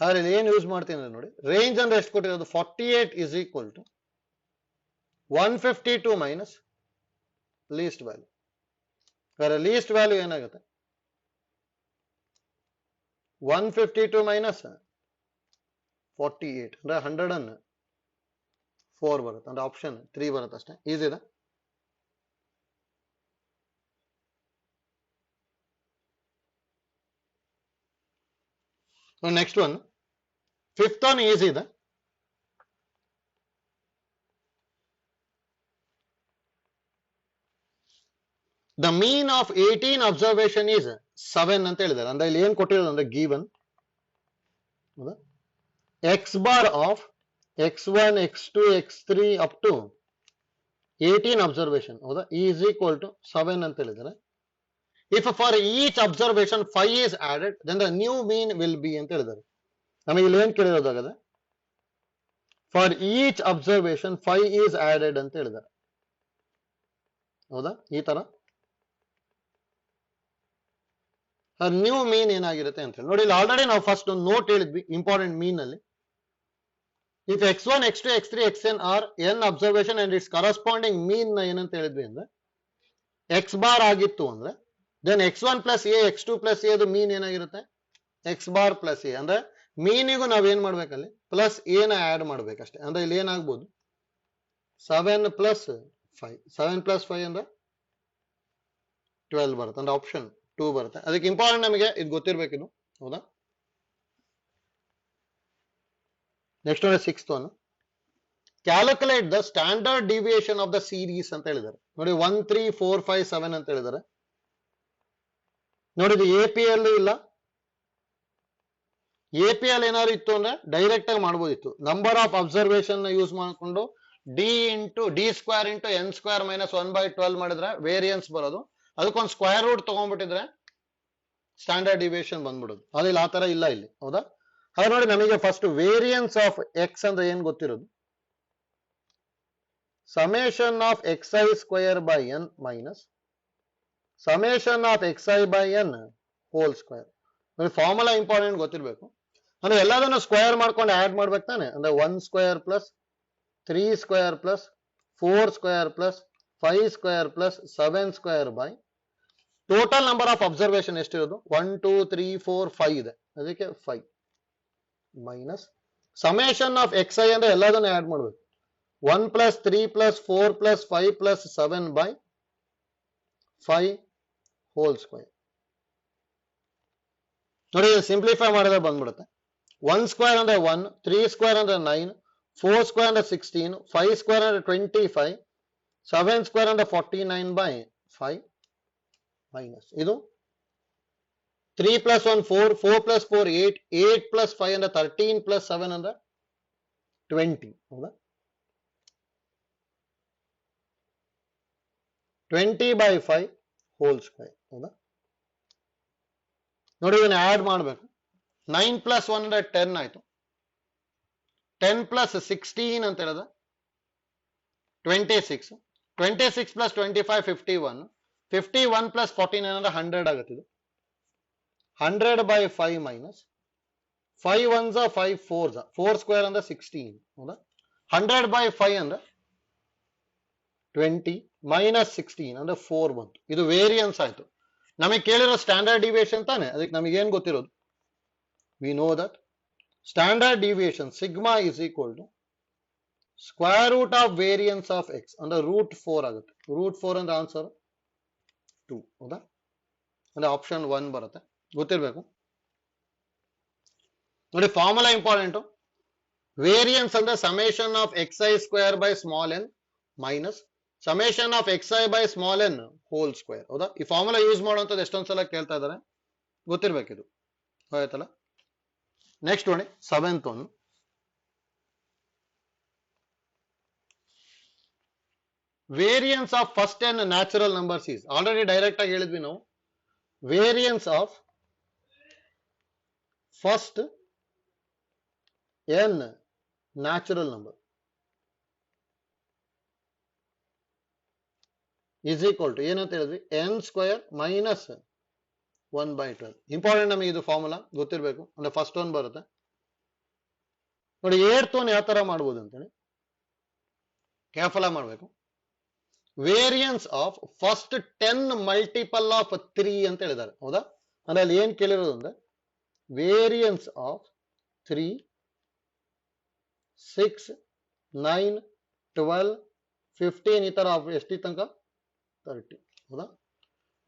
ಹಾಗಾದ್ರೆ ಏನ್ ಯೂಸ್ ಮಾಡ್ತೀನಿ ಅಂದ್ರೆ ನೋಡಿ, ರೇಂಜ್ ಅಂದ್ರೆ ಎಷ್ಟು ಕೊಟ್ಟಿರೋದು 48 is equal to 152 minus least value. ಹಾಗಾದ್ರೆ ಲೀಸ್ಟ್ ವ್ಯಾಲ್ಯೂ ಏನಾಗುತ್ತೆ 152 ಮೈನಸ್ 48 ಅಂದ್ರೆ 104 ಬರುತ್ತೆ. ಅಂದ್ರೆ ಆಪ್ಷನ್ 3 ಬರುತ್ತೆ ಅಷ್ಟೇ. ಈಸಿ ಇದೆ. Next one, fifth one easy ಇದೆ. The mean of 18 observation is 7 ಅಂತ ಹೇಳಿದ್ದಾರೆ. ಅಂದ್ರೆ ಇಲ್ಲಿ ಏನ್ ಕೊಟ್ಟಿರೋದು ಅಂದ್ರೆ given x bar of x1, x2, x3 up to 18 observation. ಹೌದಾ? ಈಸ್ ಈಕ್ವಲ್ ಟು 7 ಅಂತ ಹೇಳಿದ್ದಾರೆ. If for each observation 5 is added, then the new mean will be ಅಂತ ಹೇಳಿದ್ದಾರೆ. ನಮಗೆ ಇಲ್ಲಿ ಏನ್ ಕೇಳಿರೋದಾಗದೆ, for each observation 5 is added ಅಂತ ಹೇಳಿದ್ದಾರೆ. ಹೌದಾ? ಈ ತರ ನ್ಯೂ ಮೀನ್ ಏನಾಗಿರುತ್ತೆ ಅಂತ ಹೇಳಿ ನೋಡಿ. ಇಲ್ಲಿ ಆಲ್ರೆಡಿ ನಾವು ಫಸ್ಟ್ ಒಂದು ನೋಟ್ ಹೇಳಿದ್ವಿ ಇಂಪಾರ್ಟೆಂಟ್ ಮೀನ್ ಅಲ್ಲಿ. If x1, x2, x3, xn are n observation and its corresponding mean ಏನಂತ ಹೇಳಿದ್ವಿ ಅಂದ್ರೆ x ಬಾರ್ ಆಗಿತ್ತು ಅಂದ್ರೆ then x1 plus A, x2 plus a ಅದು ಮೀನ್ ಏನಾಗಿರುತ್ತೆ x ಬಾರ್ ಪ್ಲಸ್ ಎ. ಅಂದ್ರೆ ಮೀನಿಗೂ ನಾವ್ ಏನ್ ಮಾಡ್ಬೇಕಲ್ಲಿ ಪ್ಲಸ್ ಎ ನ ಆಡ್ ಮಾಡ್ಬೇಕಷ್ಟೇ. ಅಂದ್ರೆ ಇಲ್ಲಿ ಏನಾಗ್ಬೋದು 7 ಪ್ಲಸ್ 5. 7 ಪ್ಲಸ್ 5 ಅಂದ್ರೆ 12 ಬರುತ್ತೆ ಅಂದ್ರೆ ಆಪ್ಷನ್ 2 ಬರುತ್ತೆ. ಅದಕ್ಕೆ ಇಂಪಾರ್ಟೆಂಟ್ ನಮಗೆ ಇದು ಗೊತ್ತಿರಬೇಕಿದು, ಹೌದಾ? ನೆಕ್ಸ್ಟ್ ನೋಡಿ 6th one, calculate the standard deviation of the series ಅಂತ ಹೇಳಿದ್ದಾರೆ. ನೋಡಿ 1 3 4 5 7 ಅಂತ ಹೇಳಿದ್ದಾರೆ. ನೋಡಿ ಇದು APL ಇಲ್ಲ, APL ಏನಾದ್ರು ಇತ್ತು ಅಂದ್ರೆ ಡೈರೆಕ್ಟ್ ಆಗಿ ಮಾಡ್ಬೋದಿತ್ತು. ನಂಬರ್ ಆಫ್ ಅಬ್ಸರ್ವೇಷನ್ ಯೂಸ್ ಮಾಡಿಕೊಂಡು D square into n square minus 1/12 ಮಾಡಿದ್ರೆ ವೇರಿಯನ್ಸ್ ಬರೋದು. ಅದಕ್ಕೊಂದು ಸ್ಕ್ವೇರ್ ರೂಟ್ ತಗೊಂಡ್ಬಿಟ್ಟಿದ್ರೆ ಸ್ಟ್ಯಾಂಡರ್ಡ್ ಡಿವಿಯೇಷನ್ ಬಂದ್ಬಿಡೋದು. ಅದಿಲ್ಲ, ಆ ತರ ಇಲ್ಲ ಇಲ್ಲಿ, ಹೌದಾ? ಹಾಗೆ ನೋಡಿ ನಮಗೆ ಫಸ್ಟ್ ವೇರಿಯನ್ಸ್ ಆಫ್ ಎಕ್ಸ್ ಅಂದ್ರೆ ಏನ್ ಗೊತ್ತಿರೋದು, summation of xi square by n minus summation of xi by n whole square. ನೋಡಿ ಫಾರ್ಮುಲಾ ಇಂಪಾರ್ಟೆಂಟ್ ಗೊತ್ತಿರ್ಬೇಕು. ಅಂದ್ರೆ ಎಲ್ಲದನ್ನು ಸ್ಕ್ವೇರ್ ಮಾಡ್ಕೊಂಡು ಆಡ್ ಮಾಡ್ಬೇಕು ತಾನೆ. ಅಂದ್ರೆ 1 square plus 3 square plus 4 square plus 5 square plus 7 square by total number of observation ಎಷ್ಟಿರೋದು 1 2 3 4 5 ಇದೆ, ಅದಕ್ಕೆ 5 ಮೈನಸ್ ಸಮೇಷನ್ ಆಫ್ xi ಅಂದ್ರೆ ಎಲ್ಲದನ್ನು ಆಡ್ ಮಾಡ್ಬೇಕು. 1 plus 3 plus 4 plus 5 plus 7 by 5 hole square. ನೋಡಿ ಸಿಂಪ್ಲಿಫೈ ಮಾಡಿದ್ರೆ ಬಂದ್ಬಿಡುತ್ತೆ. 1 ಸ್ಕ್ವೇರ್ ಅಂದ್ರೆ 1, 3 ಸ್ಕ್ವೇರ್ ಅಂದ್ರೆ 9, 4 ಸ್ಕ್ವೇರ್ ಅಂದ್ರೆ 16, 5 ಸ್ಕ್ವೇರ್ ಅಂದ್ರೆ 25, 7 ಸ್ಕ್ವೇರ್ ಅಂದ್ರೆ 49 ಬೈ 5 ಮೈನಸ್ ಇದು 3 ಪ್ಲಸ್ 1 4, 4 ಪ್ಲಸ್ 4 8, 8 ಪ್ಲಸ್ 5 ಅಂದ್ರೆ 13 ಪ್ಲಸ್ 7 ಅಂದ್ರೆ 20, ಹೌದಾ? 20 ಬೈ 5 ಹೋಲ್ ಸ್ಕ್ವೇರ್, ಹೌದಾ? ನೋಡಿ ಇದನ್ನ ಆಡ್ ಮಾಡಬೇಕು. 9 ಪ್ಲಸ್ 1 ಅಂದ್ರೆ 10 ಆಯ್ತು. 10 ಪ್ಲಸ್ 16 ಅಂತ ಹೇಳಿದ್ರೆ 26, 26 ಪ್ಲಸ್ 25 51, 51 ಪ್ಲಸ್ 49 ಅಂದ್ರೆ 100 ಆಗುತ್ತೆ. ಇದು 100 by 5 minus 5 1s 5 4s, 4 square ಅಂದ್ರೆ 16, ಹೌದಾ? 100 ಬೈ 5 ಅಂದ್ರೆ 20 ಮೈನಸ್ 16 ಅಂದ್ರೆ 4 ಬಂತು. ಇದು ವೇರಿಯನ್ಸ್ ಆಯ್ತು. ನಮಗೆ ಕೇಳಿರೋ ಸ್ಟ್ಯಾಂಡರ್ಡ್ ಡಿವಿಯೇಷನ್ ತಾನೆ, ಅದಕ್ಕೆ ನಮಗೆ ಏನ್ ಗೊತ್ತಿರೋದು, we know that standard deviation sigma is equal to square root of variance of x ಅಂದ್ರೆ ರೂಟ್ 4 ಆಗುತ್ತೆ. ರೂಟ್ 4 ಅಂದ್ರೆ ಆನ್ಸರ್ 2, ಹೌದಾ? ಅಂದ್ರೆ ಆಪ್ಷನ್ 1 ಬರುತ್ತೆ, ಗೊತ್ತಿರ್ಬೇಕು. ನೋಡಿ ಫಾರ್ಮುಲಾ ಇಂಪಾರ್ಟೆಂಟ್. ವೇರಿಯನ್ಸ್ ಅಂದ್ರೆ summation of xi square by small n minus summation of xi by small n whole square, ಹೌದಾ? ಈ ಫಾರ್ಮುಲಾ ಯೂಸ್ ಮಾಡುವಂತದ್ದು ಎಷ್ಟೊಂದ್ಸಲ ಕೇಳ್ತಾ ಇದ್ದಾರೆ, ಗೊತ್ತಿರ್ಬೇಕಿದು, ಆಯ್ತಲ್ಲ? ನೆಕ್ಸ್ಟ್ ನೋಡಿ 7th one, variance of first n natural numbers is, already direct ಆಗಿ ಹೇಳಿದ್ವಿ ನಾವು, variance of first n natural number is equal to ಏನಂತ ಹೇಳಿದ್ವಿ, n ಸ್ಕ್ವೇರ್ ಮೈನಸ್ 1/12. ಇಂಪಾರ್ಟೆಂಟ್ ನಮಗೆ ಇದು ಫಾರ್ಮುಲಾ ಗೊತ್ತಿರಬೇಕು. ಅಂದ್ರೆ ಫಸ್ಟ್ ಒನ್ ಬರುತ್ತೆ. ನೋಡಿ 8th ಒನ್ ಯಾವ ತರ ಮಾಡ್ಬೋದು ಅಂತೇಳಿ ಕೇರ್ಫುಲ್ ಆಗಿ ಮಾಡ್ಬೇಕು. Variance of first 10 multiple of 3 ಅಂತ ಹೇಳಿದ್ದಾರೆ, ಹೌದಾ? ಅಂದ್ರೆ ಅಲ್ಲಿ ಏನ್ ಕೇಳಿರೋದು ಅಂದ್ರೆ ವೇರಿಯನ್ಸ್ ಆಫ್ 3 6 9 12 15 ಈ ತರ ಎಷ್ಟಿ ತನಕ 30, ಹೌದಾ?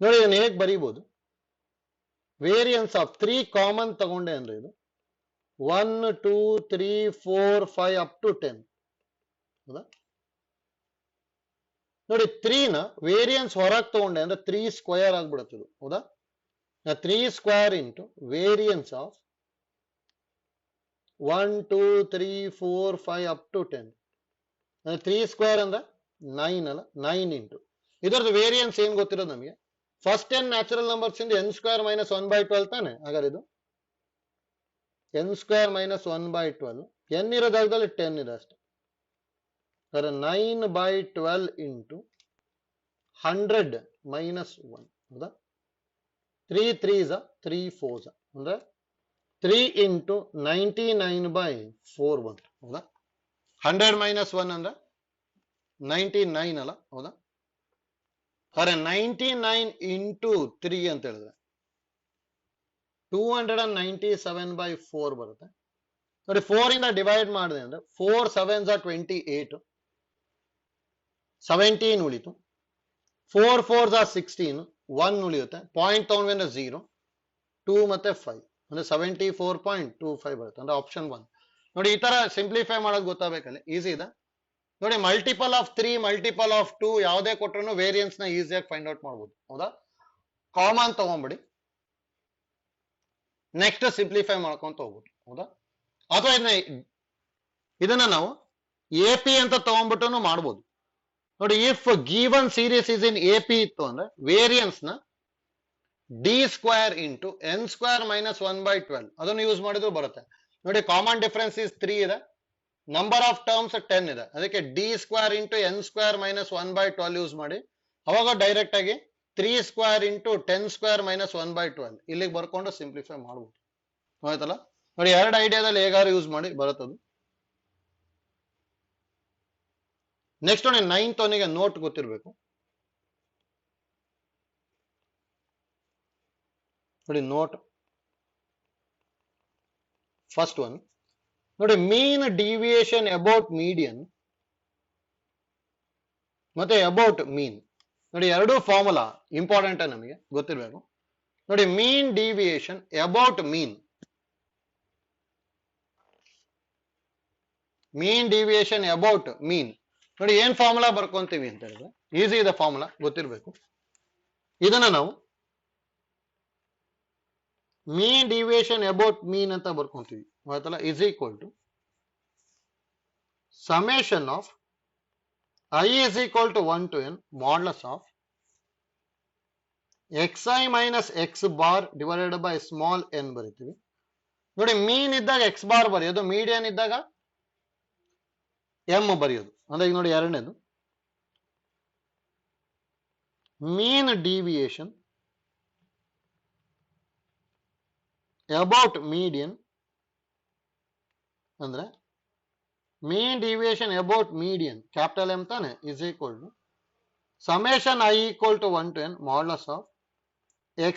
ನೋಡಿ ಇದನ್ನ ಹೇಗೆ ಬರೀಬಹುದು, ವೇರಿಯನ್ಸ್ ಆಫ್ 3 ಕಾಮನ್ ತಗೊಂಡೆ ಅಂದ್ರೆ ಇದು 1 2 3 4 5 ಅಪ್ ಟು 10, ಹೌದಾ? ನೋಡಿ 3 ನ ವೇರಿಯನ್ಸ್ ಹೊರಗೆ ತಗೊಂಡೆ ಅಂದ್ರೆ 3 ಸ್ಕ್ವೇರ್ ಆಗ್ಬಿಡುತ್ತೆ ಇದು, ಹೌದಾ? 3 square into variance of 1 2 3 4 5 up to 10 ಅಂದ್ರೆ 3 ಸ್ಕ್ವೇರ್ ಅಂದ್ರೆ 9 ಅಲ್ಲ, 9 ಇಂಟು ಇದರದ್ದು ವೇರಿಯನ್ಸ್ ಏನ್ ಗೊತ್ತಿರೋದು ನಮಗೆ, ಫಸ್ಟ್ n ನ್ಯಾಚುರಲ್ ನಂಬರ್ಸ್ ಇಂದ n ಸ್ಕ್ವೇರ್ ಮೈನಸ್ 1/12 ತಾನೆ. ಹಾಗಾದ್ರೆ ಇದು n ಸ್ಕ್ವೇರ್ ಮೈನಸ್ 1/12, n ಇರೋ ಜಾಗದಲ್ಲಿ 10 ಇದೆ ಅಷ್ಟೇ. 9/12 ಇಂಟು 100 ಮೈನಸ್ 1, ಹೌದಾ? 3 3s 3 4s ಅಂದ್ರೆ 3 ಇಂಟು 99/4 ಬಂತು, ಹೌದಾ? 100 ಮೈನಸ್ 1 ಅಂದ್ರೆ 99 ಅಲ್ಲ, ಹೌದಾ? 99 ಇಂಟು 3 ಅಂತ ಹೇಳಿದ್ರೆ 297/4 ಬರುತ್ತೆ. ನೋಡಿ 4 ಇಂದ ಡಿವೈಡ್ ಮಾಡಿದೆ ಅಂದ್ರೆ 4 7s 28, 17 ಉಳಿತು. 4 4s 16, 1 ಉಳಿಯುತ್ತೆ. ಪಾಯಿಂಟ್ ತಗೊಂಡ್ರೆ 0, 2 ಮತ್ತೆ 5 ಅಂದ್ರೆ 74.25 ಬರುತ್ತೆ. ಅಂದ್ರೆ ಆಪ್ಷನ್ 1 ನೋಡಿ. ಈ ತರ ಸಿಂಪ್ಲಿಫೈ ಮಾಡೋದು ಗೊತ್ತಾಗಬೇಕಲ್ಲಿ. ಈಸಿ ಇದೆ ನೋಡಿ. ಮಲ್ಟಿಪಲ್ ಆಫ್ 3, ಮಲ್ಟಿಪಲ್ ಆಫ್ 2 ಯಾವುದೇ ಕೊಟ್ಟರು ವೇರಿಯನ್ಸ್ ನ ಈಸಿಯಾಗಿ ಫೈಂಡ್ ಔಟ್ ಮಾಡಬಹುದು. ಹೌದಾ? ಕಾಮನ್ ತಗೊಂಡ್ಬಿಡಿ, ನೆಕ್ಸ್ಟ್ ಸಿಂಪ್ಲಿಫೈ ಮಾಡ್ಕೊಂತ ಹೋಗ್ಬೋದು. ಹೌದಾ? ಅಥವಾ ಇದನ್ನ ನಾವು ಎಪಿ ಅಂತ ತಗೊಂಡ್ಬಿಟ್ಟು ಮಾಡ್ಬೋದು ನೋಡಿ. If given series is in AP ಇತ್ತು ಅಂದ್ರೆ ವೇರಿಯನ್ಸ್ ನ D square into n square minus 1/12 ಅದನ್ನು ಯೂಸ್ ಮಾಡಿದ್ರು ಬರುತ್ತೆ ನೋಡಿ. ಕಾಮನ್ ಡಿಫರೆನ್ಸ್ ಇಸ್ 3 ಇದೆ, ನಂಬರ್ ಆಫ್ ಟರ್ಮ್ಸ್ 10 ಇದೆ. ಅದಕ್ಕೆ D square into n square minus 1/12 use ಮಾಡಿ ಅವಾಗ ಡೈರೆಕ್ಟ್ ಆಗಿ 3 ಸ್ಕ್ವೇರ್ ಇಂಟು 10 ಸ್ಕ್ವೇರ್ ಮೈನಸ್ 1/12 ಇಲ್ಲಿಗೆ ಬರ್ಕೊಂಡು ಸಿಂಪ್ಲಿಫೈ ಮಾಡ್ಬೋದು. ಆಯ್ತಲ್ಲ ನೋಡಿ. ಎರಡು ಐಡಿಯಾದಲ್ಲಿ ಹೇಗಾರು ಯೂಸ್ ಮಾಡಿ ಬರುತ್ತದು. ನೆಕ್ಸ್ಟ್ ನೋಡಿ 9th ಅವನಿಗೆ ನೋಟ್ ಗೊತ್ತಿರಬೇಕು ನೋಡಿ. ನೋಟ್ ಫಸ್ಟ್ ಒನ್ ನೋಡಿ. ಮೀನ್ ಡಿವಿಯೇಷನ್ ಅಬೌಟ್ ಮೀಡಿಯನ್ ಮತ್ತೆ ಅಬೌಟ್ ಮೀನ್ ನೋಡಿ. ಎರಡು ಫಾರ್ಮುಲಾ ಇಂಪಾರ್ಟೆಂಟ್ ನಮಗೆ ಗೊತ್ತಿರಬೇಕು ನೋಡಿ. Mean deviation about mean, mean deviation about mean ನೋಡಿ. ಏನ್ ಫಾರ್ಮುಲಾ ಬರ್ಕೊಂತೀವಿ ಅಂತ ಹೇಳಿದ್ರೆ ಈಸಿ ಇದೆ, ಫಾರ್ಮುಲಾ ಗೊತ್ತಿರಬೇಕು. ಇದನ್ನ ನಾವು ಮೀನ್ ಡಿವಿಯೇಷನ್ ಅಬೌಟ್ ಮೀನ್ ಅಂತ ಬರ್ಕೊಂತೀವಿ. ಆಯ್ತಲ್ಲ? Is equal to summation of I is equal to 1 to n modulus of xi minus x bar divided by small n ಬರೀತೀವಿ ನೋಡಿ. ಮೀನ್ ಇದ್ದಾಗ x ಬಾರ್ ಬರೆಯೋದು, ಮೀಡಿಯನ್ ಇದ್ದಾಗ m ಬರೆಯೋದು. ಅಂದ್ರೆ ಈಗ ನೋಡಿ ಎರಡನೇದು ಮೀನ್ ಡಿವಿಯೇಷನ್ ಅಬೌಟ್ ಮೀಡಿಯನ್ ಅಂದ್ರೆ mean deviation about median capital M ತಾನೆ is equal to summation i equal to 1 to n modulus of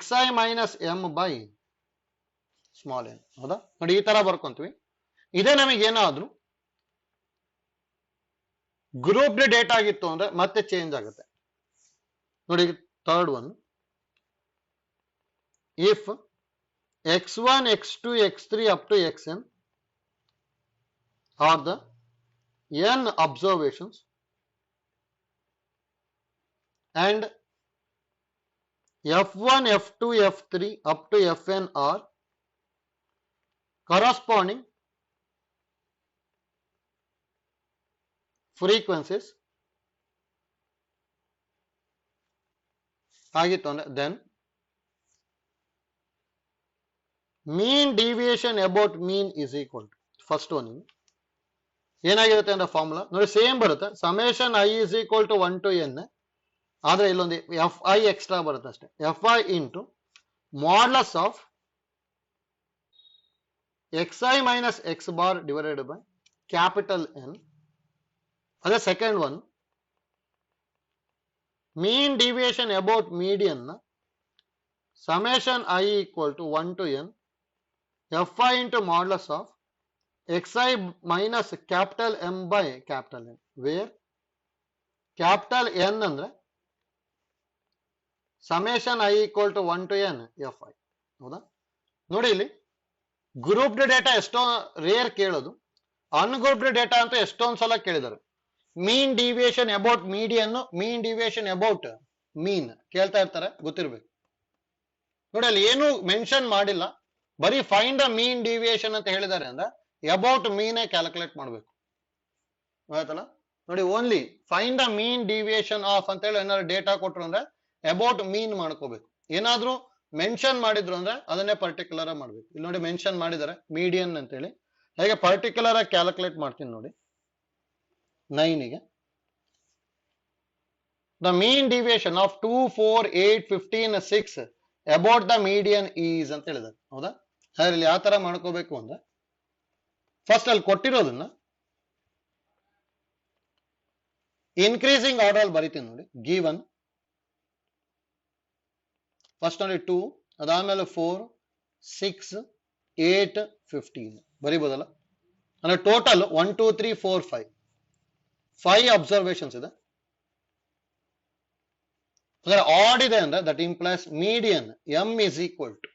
xi minus m by small n. ಹೌದಾ ನೋಡಿ? ಈ ತರ ಬರ್ಕೊಂತೀವಿ. ಇದೇ ನಮಗೆ ಏನಾದ್ರು ಗ್ರೂಪ್ ಡೇಟಾ ಆಗಿತ್ತು ಅಂದ್ರೆ ಮತ್ತೆ ಚೇಂಜ್ ಆಗುತ್ತೆ ನೋಡಿ. Third one if x1 x2 x3 up to xn are the n observations and f1 f2 f3 up to fn are corresponding frequencies ಆಗಿತ್ತು ಅಂದ್ರೆ then mean deviation about mean is equal to first one ಏನಾಗಿರುತ್ತೆ ಅಂದ್ರೆ formula ನೋಡಿ same ಬರುತ್ತೆ. Summation I is equal to 1 to n ಆದ್ರೆ ಇಲ್ಲೊಂದು F I extra ಬರುತ್ತೆ ಅಷ್ಟೇ. F i into modulus of x i minus x bar divided by capital N. ಅದೇ second one mean deviation about median summation i equal to 1 to n f i into modulus of xi minus capital M by capital N, where capital N ಅಂದ್ರೆ summation I equal to 1 to n fi. ಹೌದಾ ನೋಡಿ. ಇಲ್ಲಿ grouped data ಎಷ್ಟೋ rare ಕೇಳೋದು, ungrouped data ಅಂತ ಎಷ್ಟೊಂದು ಸಲ ಕೇಳಿದ್ದಾರೆ. Mean deviation about median, mean deviation about mean ಕೇಳ್ತಾ ಇರ್ತಾರೆ, ಗೊತ್ತಿರ್ಬೇಕು ನೋಡಿ. ಅಲ್ಲಿ ಏನು ಮೆನ್ಷನ್ ಮಾಡಿಲ್ಲ, ಬರೀ ಫೈಂಡ್ ಅ ಮೀನ್ ಡಿವಿಯೇಷನ್ ಅಂತ ಹೇಳಿದ್ದಾರೆ ಅಂದ್ರೆ ಅಬೌಟ್ ಮೀನೇ ಕ್ಯಾಲ್ಕುಲೇಟ್ ಮಾಡಬೇಕು. ಆಯ್ತಲ್ಲ ನೋಡಿ. Only find the mean deviation of ಅಂತ ಹೇಳಿ ಏನಾದ್ರು ಡೇಟಾ ಕೊಟ್ರು ಅಂದ್ರೆ ಅಬೌಟ್ ಮೀನ್ ಮಾಡ್ಕೋಬೇಕು. ಏನಾದ್ರು ಮೆನ್ಷನ್ ಮಾಡಿದ್ರು ಅಂದ್ರೆ ಅದನ್ನೇ ಪರ್ಟಿಕ್ಯುಲರ್ ಆಗಿ ಮಾಡ್ಬೇಕು. ಇಲ್ಲಿ ನೋಡಿ ಮೆನ್ಷನ್ ಮಾಡಿದ್ದಾರೆ ಮೀಡಿಯನ್ ಅಂತ ಹೇಳಿ, ಹೇಗೆ ಪರ್ಟಿಕ್ಯುಲರ್ ಆಗಿ ಕ್ಯಾಲ್ಕುಲೇಟ್ ಮಾಡ್ತೀನಿ ನೋಡಿ. 9ಗೆ the mean deviation of 2, 4, 8, 15, 6 about the median is ಅಂತ ಹೇಳಿದ್ದಾರೆ. ಹೌದಾ? ಇಲ್ಲಿ ಯಾವ ತರ ಮಾಡ್ಕೋಬೇಕು ಅಂದ್ರೆ ಫಸ್ಟ್ ಅಲ್ಲಿ ಕೊಟ್ಟಿರೋದನ್ನ ಇನ್ಕ್ರೀಸಿಂಗ್ ಆರ್ಡರ್ ಅಲ್ಲಿ ಬರಿತೀನಿ ನೋಡಿ. ಗಿವನ್ ಫಸ್ಟ್ ನೋಡಿ 2, ಅದಾದ್ಮೇಲೆ 4, 6, 8, 15 ಬರಿಬೋದಲ್ಲ. ಅಂದ್ರೆ ಟೋಟಲ್ 1, 2, 3, 4, 5 ಅಬ್ಸರ್ವೇಷನ್ಸ್ ಇದೆ. ಅಂದ್ರೆ ಆಡ್ ಇದೆ ಅಂದ್ರೆ that implies median M is equal to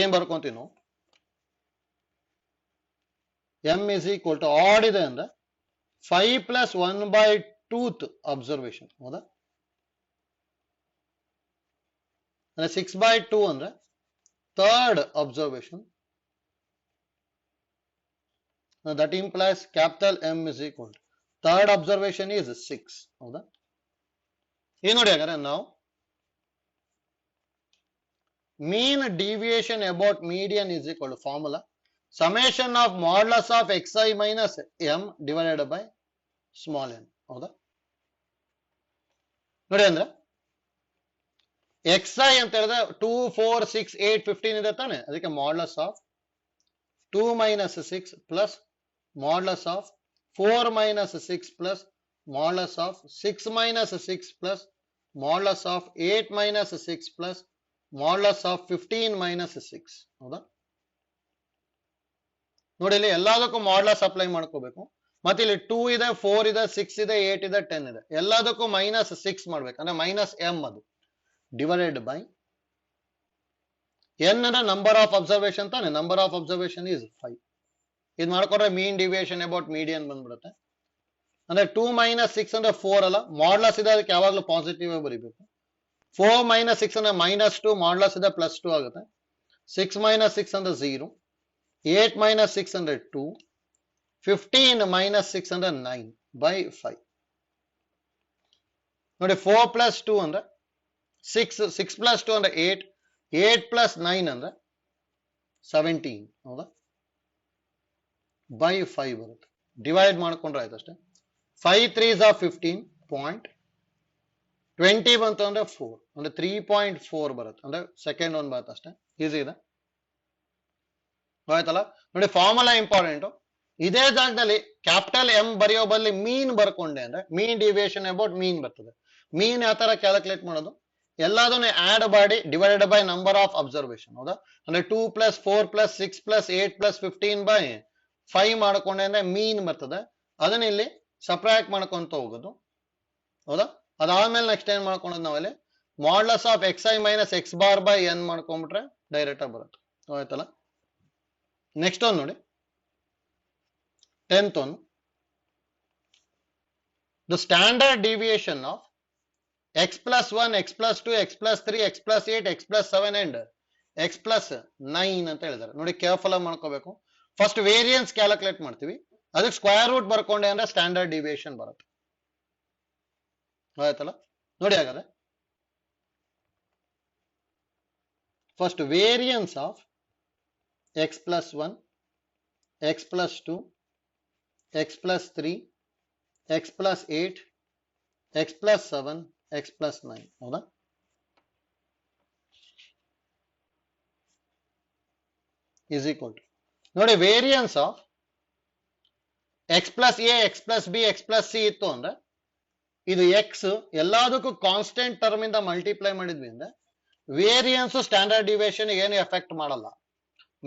ಏನ್ ಬರ್ಕೊಂತೀವಿ ನಾವು, M is equal to odd ಇದೆ ಅಂದ್ರೆ 5 ಪ್ಲಸ್ 1/2th ಅಬ್ಸರ್ವೇಷನ್. ಹೌದಾ? ಅಂದ್ರೆ 6/2 ಅಂದ್ರೆ third observation. That implies capital M is equal to third observation is 6. ಹೌದಾ? ಈಗ ನೋಡಿ ಹಾಗಾದ್ರೆ ನಾವು mean deviation about median is equal to formula summation of modulus of xi minus m divided by small n. ಹೌದಾ? ನೋಡಿ ಅಂದ್ರೆ xi ಅಂತ ಹೇಳಿದ್ರೆ 2 4 6 8 15 ಇದೆ ತಾನೆ, ಅದಕ್ಕೆ modulus of 2 minus 6 plus modulus of 4 minus 6 plus modulus of 6 minus 6 plus modulus of 8 minus 6 plus modulus of 15 minus 6. ಹೌದಾ? ನೋಡಿ ಇಲ್ಲಿ ಎಲ್ಲದಕ್ಕೂ ಮಾಡ್ಲಸ್ ಅಪ್ಲೈ ಮಾಡ್ಕೋಬೇಕು. ಮತ್ತೆ ಇಲ್ಲಿ 2 ಇದೆ, 4 ಇದೆ, 6 ಇದೆ, 8 ಇದೆ, 10 ಇದೆ, ಎಲ್ಲದಕ್ಕೂ ಮೈನಸ್ 6 ಮಾಡ್ಬೇಕು. ಅಂದ್ರೆ ಮೈನಸ್ ಎಂ ಅದು ಡಿವೈಡೆಡ್ ಬೈ ಎನ್ ಅಂದ್ರೆ ನಂಬರ್ ಆಫ್ ಅಬ್ಸರ್ವೇಷನ್ ತಾನೆ, ನಂಬರ್ ಆಫ್ ಅಬ್ಸರ್ವೇಷನ್ ಈಸ್ 5. ಇದು ಮಾಡ್ಕೊಂಡ್ರೆ ಮೀನ್ ಡಿವಿಯೇಷನ್ ಅಬೌಟ್ ಮೀಡಿಯನ್ ಬಂದ್ಬಿಡುತ್ತೆ. ಅಂದ್ರೆ 2 minus 6 ಅಂದ್ರೆ 4 ಅಲ್ಲ, ಮಾಡ್ಲಸ್ ಇದೆ, ಅದಕ್ಕೆ ಯಾವಾಗ್ಲೂ ಪಾಸಿಟಿವ್ ಬರೀಬೇಕು. 4 minus 6 ಅಂದ್ರೆ -2, ಮಾಡ್ಲಸ್ ಇದೆ +2 ಆಗುತ್ತೆ. 6 minus 6 ಅಂದ್ರೆ 0, 8 minus 6 ಅಂದ್ರೆ 2, 15 minus 6 ಅಂದ್ರೆ 9/5. ನೋಡಿ 4 plus 2 ಅಂದ್ರೆ 6, 6 plus 2 ಅಂದ್ರೆ 8, 8 plus 9 ಅಂದ್ರೆ 17. ಹೌದಾ? by 5 ಬರುತ್ತೆ. ಡಿವೈಡ್ ಮಾಡ್ಕೊಂಡ್ರೆ ಆಯ್ತು ಅಷ್ಟೇ. 5 3s are 15 ಪಾಯಿಂಟ್ 20 ಬಂತು ಅಂದ್ರೆ 4 ಅಂದ್ರೆ 3.4 ಬರುತ್ತೆ. ಅಂದ್ರೆ ಸೆಕೆಂಡ್ ಒನ್ ಬರುತ್ತೆ ಅಷ್ಟೇ. ಈಸಿ ಇದೆ, ಆಯ್ತಲ್ಲ? ನೋಡಿ ಫಾರ್ಮುಲಾ ಇಂಪಾರ್ಟೆಂಟ್. ಇದೇ ಜಾಗದಲ್ಲಿ ಕ್ಯಾಪಿಟಲ್ ಎಂ ಬರೆಯೋ ಬದಲಿ ಮೀನ್ ಬರ್ಕೊಂಡೆ ಅಂದ್ರೆ ಮೀನ್ ಡಿವಿಯೇಷನ್ ಅಬೌಟ್ ಮೀನ್ ಬರ್ತದೆ. ಮೀನ್ ಯಾವ ತರ ಕ್ಯಾಲ್ಕುಲೇಟ್ ಮಾಡೋದು, ಎಲ್ಲದನ್ನು ಆಡ್ ಮಾಡಿ divided by number of observation. ಹೌದಾ? ಅಂದ್ರೆ 2 + 4 + 6 + 8 + 15/5 ಮಾಡ್ಕೊಂಡೆ ಅಂದ್ರೆ ಮೀನ್ ಬರ್ತದೆ. ಅದನ್ನ ಇಲ್ಲಿ ಸಬ್ಟ್ರಾಕ್ಟ್ ಮಾಡ್ಕೊಂತ ಹೋಗೋದು. ಹೌದಾ? ಅದಾದ್ಮೇಲೆ ನೆಕ್ಸ್ಟ್ ಏನ್ ಮಾಡ್ಕೊಂಡ್ ನಾವಲ್ಲಿ modulus of xi minus x bar by n ಮಾಡ್ಕೊಂಡ್ಬಿಟ್ರೆ ಡೈರೆಕ್ಟ್ ಆಗಿ ಬರುತ್ತೆ. ಆಯ್ತಲ್ಲ? ನೆಕ್ಸ್ಟ್ ಒಂದು ನೋಡಿ 10th one, the standard deviation of x plus 1, x plus 2, x plus 3, x plus 8, x plus 7 and x plus 9 ಅಂತ ಹೇಳಿದ್ದಾರೆ. ನೋಡಿ ಕೇರ್ಫುಲ್ ಆಗಿ ಮಾಡ್ಕೋಬೇಕು. ಫಸ್ಟ್ ವೇರಿಯನ್ಸ್ ಕ್ಯಾಲ್ಕುಲೇಟ್ ಮಾಡ್ತೀವಿ, ಅದಕ್ಕೆ ಸ್ಕ್ವೇರ್ ರೂಟ್ ಬರ್ಕೊಂಡೆ ಅಂದ್ರೆ ಸ್ಟ್ಯಾಂಡರ್ಡ್ ಡಿವಿಯೇಷನ್ ಬರುತ್ತೆ. ಆಯ್ತಲ್ಲ? ನೋಡಿ ಹಾಗಾದ್ರೆ first variance of x plus 1, x plus 2, x plus 3, x plus 8, x plus 7, x plus 9. ಹೌದಾ? is equal to ನೋಡಿ variance of x plus a, x plus b, x plus c ಇತ್ತು ಅಂದ್ರೆ ಇದು x ಎಲ್ಲದಕ್ಕೂ ಕಾನ್ಸ್ಟೆಂಟ್ ಟರ್ಮ್ ಇಂದ multiply ಮಾಡಿದ್ವಿ ಅಂದ್ರೆ variance standard deviation ಏನು ಎಫೆಕ್ಟ್ ಮಾಡಲ್ಲ.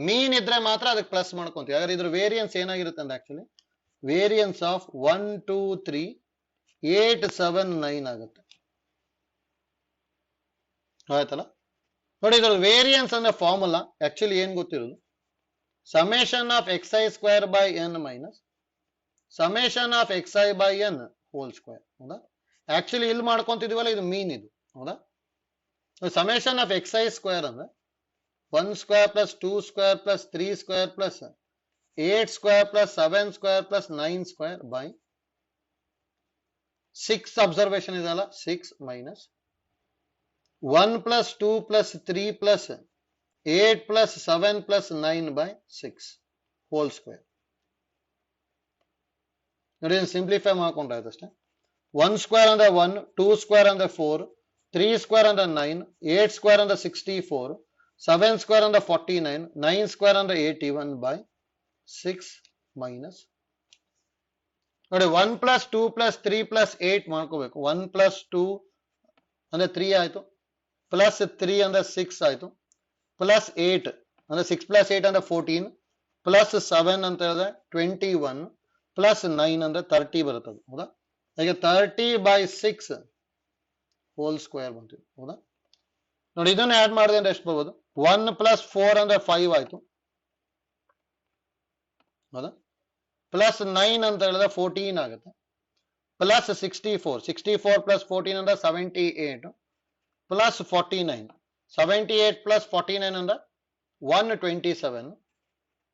ಮೀನ್ ಇದ್ರೆ ಮಾತ್ರ ಅದಕ್ಕೆ ಪ್ಲಸ್ ಮಾಡ್ಕೊಂತೀವಿ. ಹಾಗಾದ್ರೆ ಇದ್ರ ವೇರಿಯನ್ಸ್ ಏನಾಗಿರುತ್ತೆ ಅಂದ್ರೆ ಆಕ್ಚುಲಿ ವೇರಿಯನ್ಸ್ ಆಫ್ 1 2 3 8 7 9 ಆಗುತ್ತೆ. ಆಯ್ತಲ್ಲ? ನೋಡಿ ಇದ್ರ ವೇರಿಯನ್ಸ್ ಅಂದ್ರೆ ಫಾರ್ಮುಲಾ ಆಕ್ಚುಲಿ ಏನ್ ಗೊತ್ತಿರೋದು, summation of xi square by n minus summation of xi by n whole square. ಹೌದಾ? ಆಕ್ಚುಲಿ ಇಲ್ಲಿ ಮಾಡ್ಕೊಂತಿದೀವಲ್ಲ ಇದು ಮೀನ್ ಇದು. ಹೌದಾ? ಸಮೇಷನ್ ಆಫ್ xi ಸ್ಕ್ವೇರ್ ಅಂದ್ರೆ 1 square plus 2 square plus 3 square plus 8 square plus 7 square plus 9 square by 6 observation ಇದೆಲ್ಲ 6 minus 1 plus 2 plus 3 plus 8 plus 7 plus 9 by 6 whole square. ನೋಡಿ simplify ಮಾಡ್ಕೊಂಡ್ರೆ ಆಯ್ತು ಅಷ್ಟೇ. 1 ಸ್ಕ್ವೇರ್ ಅಂದ್ರೆ 1, 2 ಸ್ಕ್ವೇರ್ ಅಂದ್ರೆ 4, 3 ಸ್ಕ್ವೇರ್ ಅಂದ್ರೆ 9, 8 ಸ್ಕ್ವೇರ್ ಅಂದ್ರೆ 64, 7 ಸ್ಕ್ವೇರ್ ಅಂದ್ರೆ 49, 9 ಸ್ಕ್ವೇರ್ ಅಂದ್ರೆ 81 ಬೈ 6 ಮೈನಸ್ ನೋಡಿ 1 ಪ್ಲಸ್ 2 ಪ್ಲಸ್ 3 ಪ್ಲಸ್ 8 ಮಾಡ್ಕೋಬೇಕು. 1 ಪ್ಲಸ್ 2 ಅಂದ್ರೆ 3 ಆಯ್ತು, ಪ್ಲಸ್ 3 ಅಂದ್ರೆ 6 ಆಯ್ತು, ಪ್ಲಸ್ 8 ಅಂದ್ರೆ 6 ಪ್ಲಸ್ 8 ಅಂದ್ರೆ 14, ಪ್ಲಸ್ 7 ಅಂತ ಹೇಳಿದ್ರೆ 21, ಪ್ಲಸ್ 9 ಅಂದ್ರೆ 30 ಬರುತ್ತದೆ. ಹೌದಾ? ಹಾಗೆ 30/6 ಹೋಲ್ ಸ್ಕ್ವೇರ್ ಬಂತು ಹೌದಾ. ನೋಡಿ ಇದನ್ನ ಆಡ್ ಮಾಡಿದೆ ಅಂದ್ರೆ ಎಷ್ಟು ಬರ್ಬೋದು, 1 + 4 ಅಂದ್ರೆ 5 ಆಯ್ತು ಹೌದಾ, ಪ್ಲಸ್ 9 ಅಂತ ಹೇಳಿದ್ರೆ 14 ಆಗುತ್ತೆ, ಪ್ಲಸ್ 64 ಪ್ಲಸ್ 14 ಅಂದ್ರೆ 78 ಪ್ಲಸ್ 49 78 ಪ್ಲಸ್ 49 ಅಂದ್ರೆ 127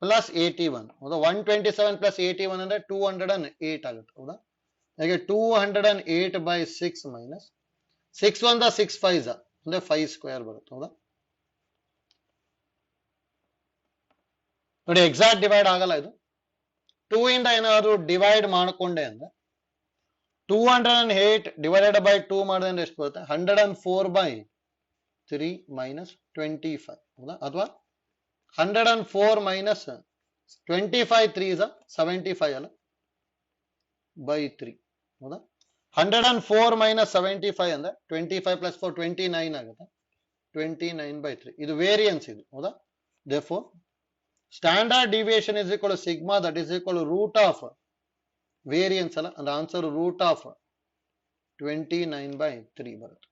ಪ್ಲಸ್ 81 ಹೌದಾ, 127 ಪ್ಲಸ್ 81 ಅಂದ್ರೆ 208 ಆಗುತ್ತೆ ಹೌದಾ. ಹಾಗೆ 208/6 ಮೈನಸ್ 6 1 6 5 ಅಂದ್ರೆ 5 ಸ್ಕ್ವೇರ್ ಬರುತ್ತೆ ಹೌದಾ. ನೋಡಿ ಎಕ್ಸಾಕ್ಟ್ ಡಿವೈಡ್ ಆಗಲ್ಲ ಇದು, 2 ಇಂದ ಏನಾದ್ರು ಡಿವೈಡ್ ಮಾಡ್ಕೊಂಡೆ ಅಂದ್ರೆ 208 ಡಿವೈಡೆಡ್ ಬೈ 2 ಮಾಡಿದ್ರೆ ಅಂದ್ರೆ ಎಷ್ಟು ಬರುತ್ತೆ, 104/3 ಮೈನಸ್ 25 ಹೌದಾ, ಅಥವಾ 104 ಮೈನಸ್ 25 3 is 75 ಅಲ್ಲ ಬೈ 3 ಹೌದಾ. 104 ಮೈನಸ್ 75 ಅಂದ್ರೆ 25 ಪ್ಲಸ್ 4 29 ಆಗುತ್ತೆ, 29/3 ಇದು ವೇರಿಯನ್ಸ್ ಇದು ಹೌದಾ. therefore standard deviation is equal to sigma, that is equal to root of variance ಅಲ್ಲ, ಅಂದ್ರೆ ಆನ್ಸರ್ ರೂಟ್ ಆಫ್ 29/3 ಬರುತ್ತೆ.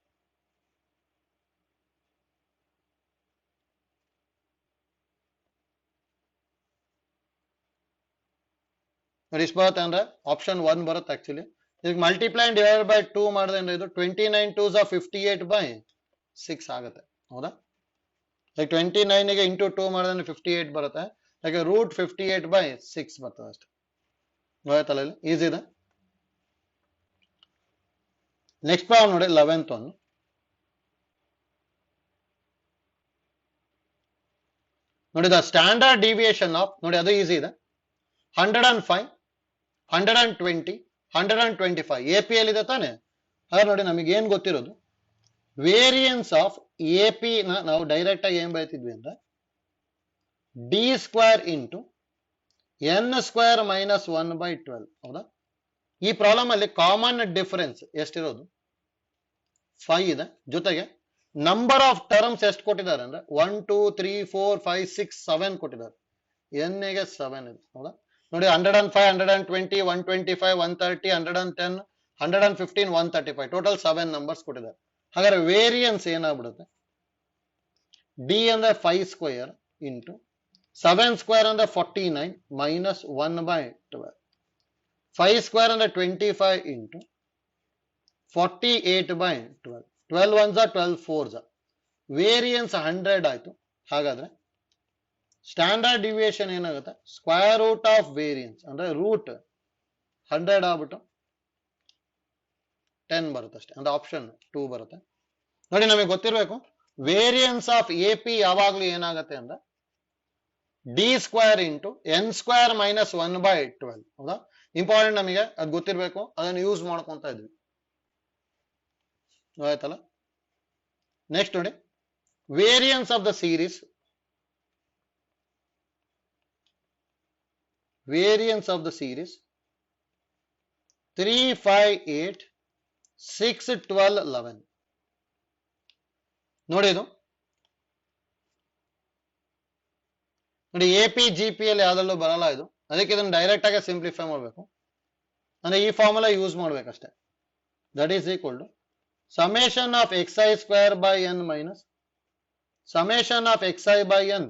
ಎಷ್ಟು ಬರುತ್ತೆ ಅಂದ್ರೆ ಆಪ್ಷನ್ 1 ಬರುತ್ತೆ ಆಕ್ಚುಲಿ. ಈಗ ಮಲ್ಟಿಪ್ಲೈ ಡಿವೈಡ್ ಬೈ 2 ಮಾಡಿದ್ರೆ ಅಂದ್ರೆ ಇದು 29 2s 58/6 ಆಗುತ್ತೆ ಹೌದಾ. ಈಗ 29 ಗೆ ಇಂಟು 2 ಮಾಡಿದ್ರೆ 58 ಬರುತ್ತೆ, ಹಾಗೆ ರೂಟ್ 58/6 ಬರ್ತದೆ ಅಷ್ಟೇ ಗೊತ್ತಾಯ್ತಲ್ಲ, ಇಲ್ಲಿ ಈಸಿ ಇದೆ. ನೆಕ್ಸ್ಟ್ ಪ್ರಾಬ್ಲಮ್ ನೋಡಿ 11th ಒಂದು. ನೋಡಿ ದ ಸ್ಟ್ಯಾಂಡರ್ಡ್ ಡಿವಿಯೇಷನ್ ಆಫ್, ನೋಡಿ ಅದು ಈಸಿ ಇದೆ, 105 120 125 APL ಇದೆ ತಾನೆ. ಹಾಗಾದ್ರೆ ನೋಡಿ ನಮಗೆ ಏನ್ ಗೊತ್ತಿರೋದು, ವೇರಿಯನ್ಸ್ ಆಫ್ AP ನ ನಾವು ಡೈರೆಕ್ಟ್ ಆಗಿ ಏನ್ ಬರೀತಿದ್ವಿ ಅಂದ್ರೆ d² ಇಂಟು n² ಮೈನಸ್ 1/12 ಹೌದಾ. ಈ ಪ್ರಾಬ್ಲಮ್ ಅಲ್ಲಿ ಕಾಮನ್ ಡಿಫರೆನ್ಸ್ ಎಷ್ಟಿರೋದು 5 ಇದೆ, ಜೊತೆಗೆ ನಂಬರ್ ಆಫ್ ಟರ್ಮ್ಸ್ ಎಷ್ಟು ಕೊಟ್ಟಿದ್ದಾರೆ ಅಂದ್ರೆ 1 2 3 4 5 6 7 ಕೊಟ್ಟಿದ್ದಾರೆ, n ಗೆ 7 ಇದೆ ಹೌದಾ. ನೋಡಿ 105 120 125 130 110 115 135 ಟೋಟಲ್ 7 ನಂಬರ್ಸ್ ಕೊಟ್ಟಿದ್ದಾರೆ. ಹಾಗಾದ್ರೆ ವೇರಿಯನ್ಸ್ ಏನಾಗ್ಬಿಡುತ್ತೆ, ಡಿ ಅಂದ್ರೆ 5 ಸ್ಕ್ವೇರ್ ಇಂಟು 7 ಸ್ಕ್ವೇರ್ ಅಂದ್ರೆ 49 ಮೈನಸ್ 1/12, 5 ಸ್ಕ್ವೇರ್ ಅಂದ್ರೆ 25 ಇಂಟು 48/12, 12 1s 12 4s, ವೇರಿಯನ್ಸ್ 100 ಆಯ್ತು. ಹಾಗಾದ್ರೆ ಸ್ಟ್ಯಾಂಡರ್ಡ್ ಡಿವಿಯೇಷನ್ ಏನಾಗುತ್ತೆ, ಸ್ಕ್ವೇರ್ ರೂಟ್ ಆಫ್ ವೇರಿಯನ್ಸ್ ಅಂದ್ರೆ ರೂಟ್ 100 ಆಗ್ಬಿಟ್ಟು 10 ಬರುತ್ತೆ ಅಷ್ಟೇ, ಅಂದ್ರೆ ಆಪ್ಷನ್ 2 ಬರುತ್ತೆ. ನೋಡಿ ನಮಗೆ ಗೊತ್ತಿರಬೇಕು ವೇರಿಯನ್ಸ್ ಆಫ್ AP ಯಾವಾಗ್ಲೂ ಏನಾಗುತ್ತೆ ಅಂದ್ರೆ d² ಇಂಟು n² ಮೈನಸ್ 1/12 ಹೌದಾ. ಇಂಪಾರ್ಟೆಂಟ್ ನಮಗೆ ಅದು ಗೊತ್ತಿರಬೇಕು, ಅದನ್ನು ಯೂಸ್ ಮಾಡ್ಕೊಂತ ಇದ್ವಿ ಆಯ್ತಲ್ಲ. ನೆಕ್ಸ್ಟ್ ನೋಡಿ variance of the series, variance of the series 3 5 8 6 12 11 ನೋಡಿ ಇದು ನೋಡಿ APGPL ಯಾವ್ದಲ್ಲೂ ಬರಲ್ಲ ಇದು, ಅದಕ್ಕೆ ಇದನ್ನು ಡೈರೆಕ್ಟ್ ಆಗಿ ಸಿಂಪ್ಲಿಫೈ ಮಾಡಬೇಕು, ಅಂದ್ರೆ ಈ ಫಾರ್ಮುಲಾ ಯೂಸ್ ಮಾಡ್ಬೇಕಷ್ಟೇ. That is equal to summation of xi² by n minus summation of xi by n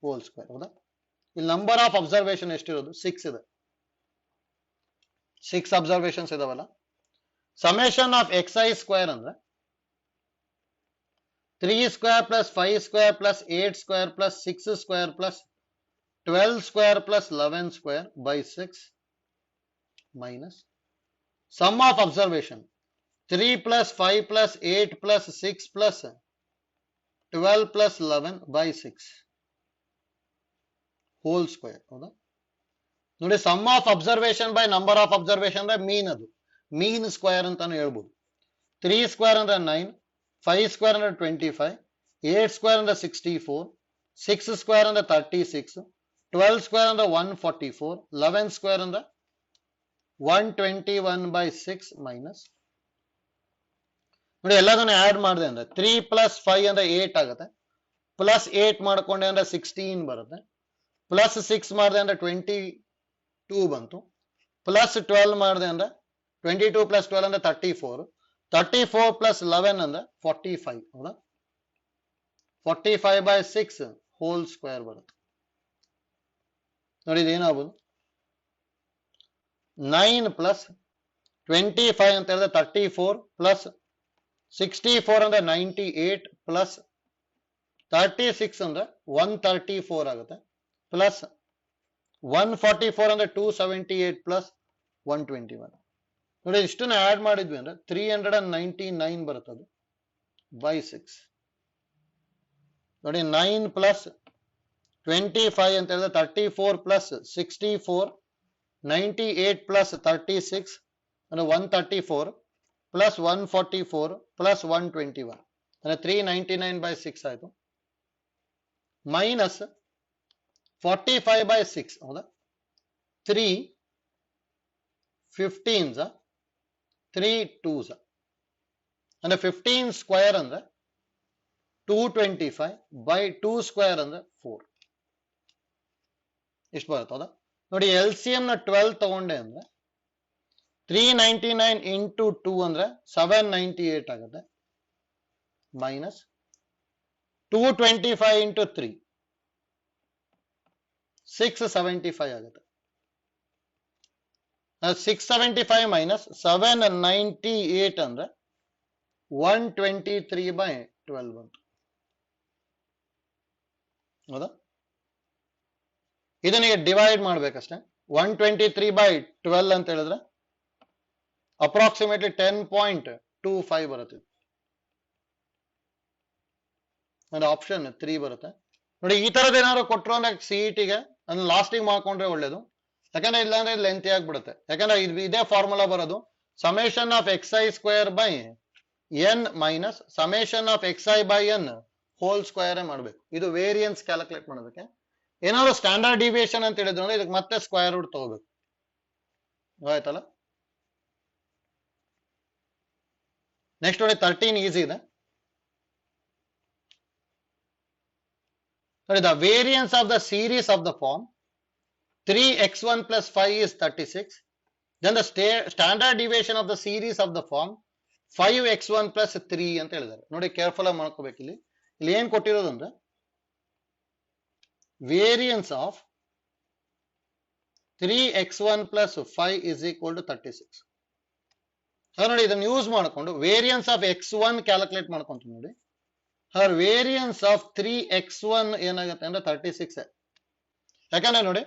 whole square ಹೌದಾ. ಇಲ್ಲಿ ನಂಬರ್ ಆಫ್ ಅಬ್ಸರ್ವೇಷನ್ ಎಷ್ಟಿರೋದು 6 ಇದೆ, 6 ಅಬ್ಸರ್ವೇಷನ್ಸ್ ಇದಾವಲ್ಲ. ಸಮೇಷನ್ ಆಫ್ xi² ಅಂದ್ರೆ 3² plus 5² plus 8² plus 6² plus 12² plus 11² by 6 minus sum of observation 3 plus 5 plus 8 plus 6 plus 12 plus 11 by 6 whole square ಹೌದಾ. ನೋಡಿ sum of observation by number of observation ಅಂದ್ರೆ mean, ಅದು mean square ಅಂತಾನು ಹೇಳ್ಬೋದು. 3² ಅಂದ್ರೆ 9, 5² ಅಂದ್ರೆ 25, 8² ಅಂದ್ರೆ 64, 6² ಅಂದ್ರೆ 36, 12² ಅಂದ್ರೆ 144, 11² ಅಂದ್ರೆ 121/6 ಮೈನಸ್ ನೋಡಿ ಎಲ್ಲದನ್ನು ಆಡ್ ಮಾಡಿದೆ ಅಂದ್ರೆ 3 ಪ್ಲಸ್ 5 ಅಂದ್ರೆ 8 ಆಗುತ್ತೆ, ಪ್ಲಸ್ 8 ಮಾಡ್ಕೊಂಡೆ ಅಂದ್ರೆ 16 ಬರುತ್ತೆ, ಪ್ಲಸ್ 6 ಮಾಡಿದೆ ಅಂದ್ರೆ 22 ಬಂತು, ಪ್ಲಸ್ 12 ಮಾಡಿದೆ ಅಂದ್ರೆ 22 plus 12 ಅಂದ್ರೆ 34, 34 plus 11 ಅಂದ್ರೆ 45 ಹೌದಾ, 45 by 6 ಹೋಲ್ ಸ್ಕ್ವೇರ್ ಬರುತ್ತೆ. ನೋಡಿ ಇದೇನಾಗ್ಬೋದು, 9 plus 25 ಅಂತ ಹೇಳಿದ್ರೆ 34 plus 64 ಅಂದ್ರೆ 98 plus 36 ಅಂದ್ರೆ 134 ಆಗುತ್ತೆ, ಪ್ಲಸ್ 144 ಅಂದ್ರೆ 278 ಪ್ಲಸ್ 121. ನೋಡಿ ಇಷ್ಟನ್ನ ಆಡ್ ಮಾಡಿದ್ವಿ ಅಂದ್ರೆ 399 ಬರುತ್ತೆ, ಅದು ಬೈ 6. ನೋಡಿ 9 ಪ್ಲಸ್ 25 ಅಂತ ಹೇಳಿದ್ರೆ 34 ಪ್ಲಸ್ 64, 98 ಪ್ಲಸ್ 36 ಅಂದ್ರೆ 134 ಪ್ಲಸ್ 144 ಪ್ಲಸ್ 121 ಅಂದ್ರೆ 399 ಬೈ 6 ಆಯ್ತು, ಮೈನಸ್ 45 by 6 ಹೌದಾ, 3 15s 3 2s ಅಂದ್ರೆ 15 ಸ್ಕ್ವೇರ್ ಅಂದ್ರೆ 225 by 2 ಸ್ಕ್ವೇರ್ ಅಂದ್ರೆ 4 ಇಷ್ಟು ಬರುತ್ತೆ ಹೌದಾ. ನೋಡಿ ಎಲ್ ಸಿ ಎಂ ನ 12 ತಗೊಂಡೆ ಅಂದ್ರೆ 399 ಇಂಟು 2 ಅಂದ್ರೆ 798 ಆಗುತ್ತೆ, ಮೈನಸ್ 225 ಇಂಟು 3 675 ಆಗುತ್ತೆ, 675 ಮೈನಸ್ 798 ಅಂದ್ರೆ 123 by 12 ಬಂತು ಹೌದಾ. ಇದನ್ನ ಡಿವೈಡ್ ಮಾಡ್ಬೇಕಷ್ಟೇ, 123 by 12 ಅಂತ ಹೇಳಿದ್ರೆ ಅಪ್ರಾಕ್ಸಿಮೇಟ್ಲಿ 10.25 ಬರುತ್ತೆ, ಆಪ್ಷನ್ 3 ಬರುತ್ತೆ. ನೋಡಿ ಈ ತರದ್ ಏನಾದ್ರು ಕೊಟ್ಟರು ಅಂದ್ರೆ ಸಿಇಟಿಗೆ ಅದನ್ನ ಲಾಸ್ಟಿಗೆ ಮಾಡ್ಕೊಂಡ್ರೆ ಒಳ್ಳೇದು, ಯಾಕಂದ್ರೆ ಇಲ್ಲಾಂದ್ರೆ ಲೆಂತಿ ಆಗ್ಬಿಡುತ್ತೆ. ಯಾಕಂದ್ರೆ ಇದೇ ಫಾರ್ಮುಲಾ ಬರೋದು, summation of x i square by N minus summation of x I by n whole square ಮಾಡ್ಬೇಕು. ಇದು ವೇರಿಯನ್ಸ್ ಕ್ಯಾಲ್ಕುಲೇಟ್ ಮಾಡೋದಕ್ಕೆ. ಏನಾದ್ರು ಸ್ಟ್ಯಾಂಡರ್ಡ್ ಡಿವಿಯೇಷನ್ ಅಂತ ಹೇಳಿದ್ರು ಅಂದ್ರೆ ಇದಕ್ಕೆ ಮತ್ತೆ ಸ್ಕ್ವೇರ್ ರೂಟ್ ತಗೋಬೇಕು, ಆಯ್ತಲ್ಲ. ನೆಕ್ಸ್ಟ್ ನೋಡಿ 13 ಈಸಿ ಇದೆ. The variance of the series of the form 3x1 plus 5 is 36. Then the standard deviation of the series of the form 5x1 plus 3 ಅಂತ ಹೇಳಿದ್ದಾರೆ. ನೋಡಿ ಕೇರ್ಫುಲ್ ಆಗಿ ಮಾಡ್ಕೋಬೇಕು. ಇಲ್ಲಿ ಏನ್ ಕೊಟ್ಟಿರೋದು ಅಂದ್ರೆ variance of 3x1 plus 5 is equal to 36. ನೋಡಿ ಇದನ್ನು ಯೂಸ್ ಮಾಡ್ಕೊಂಡು ವೇರಿಯನ್ಸ್ ಆಫ್ x1 ಕ್ಯಾಲ್ಕುಲೇಟ್ ಮಾಡ್ಕೊಂತೀವಿ. ನೋಡಿ ಹರ್ ವೇರಿಯನ್ಸ್ ಆಫ್ 3x1 ಏನಾಗುತ್ತೆ ಅಂದ್ರೆ 36. ಯಾಕಂದ್ರೆ ನೋಡಿ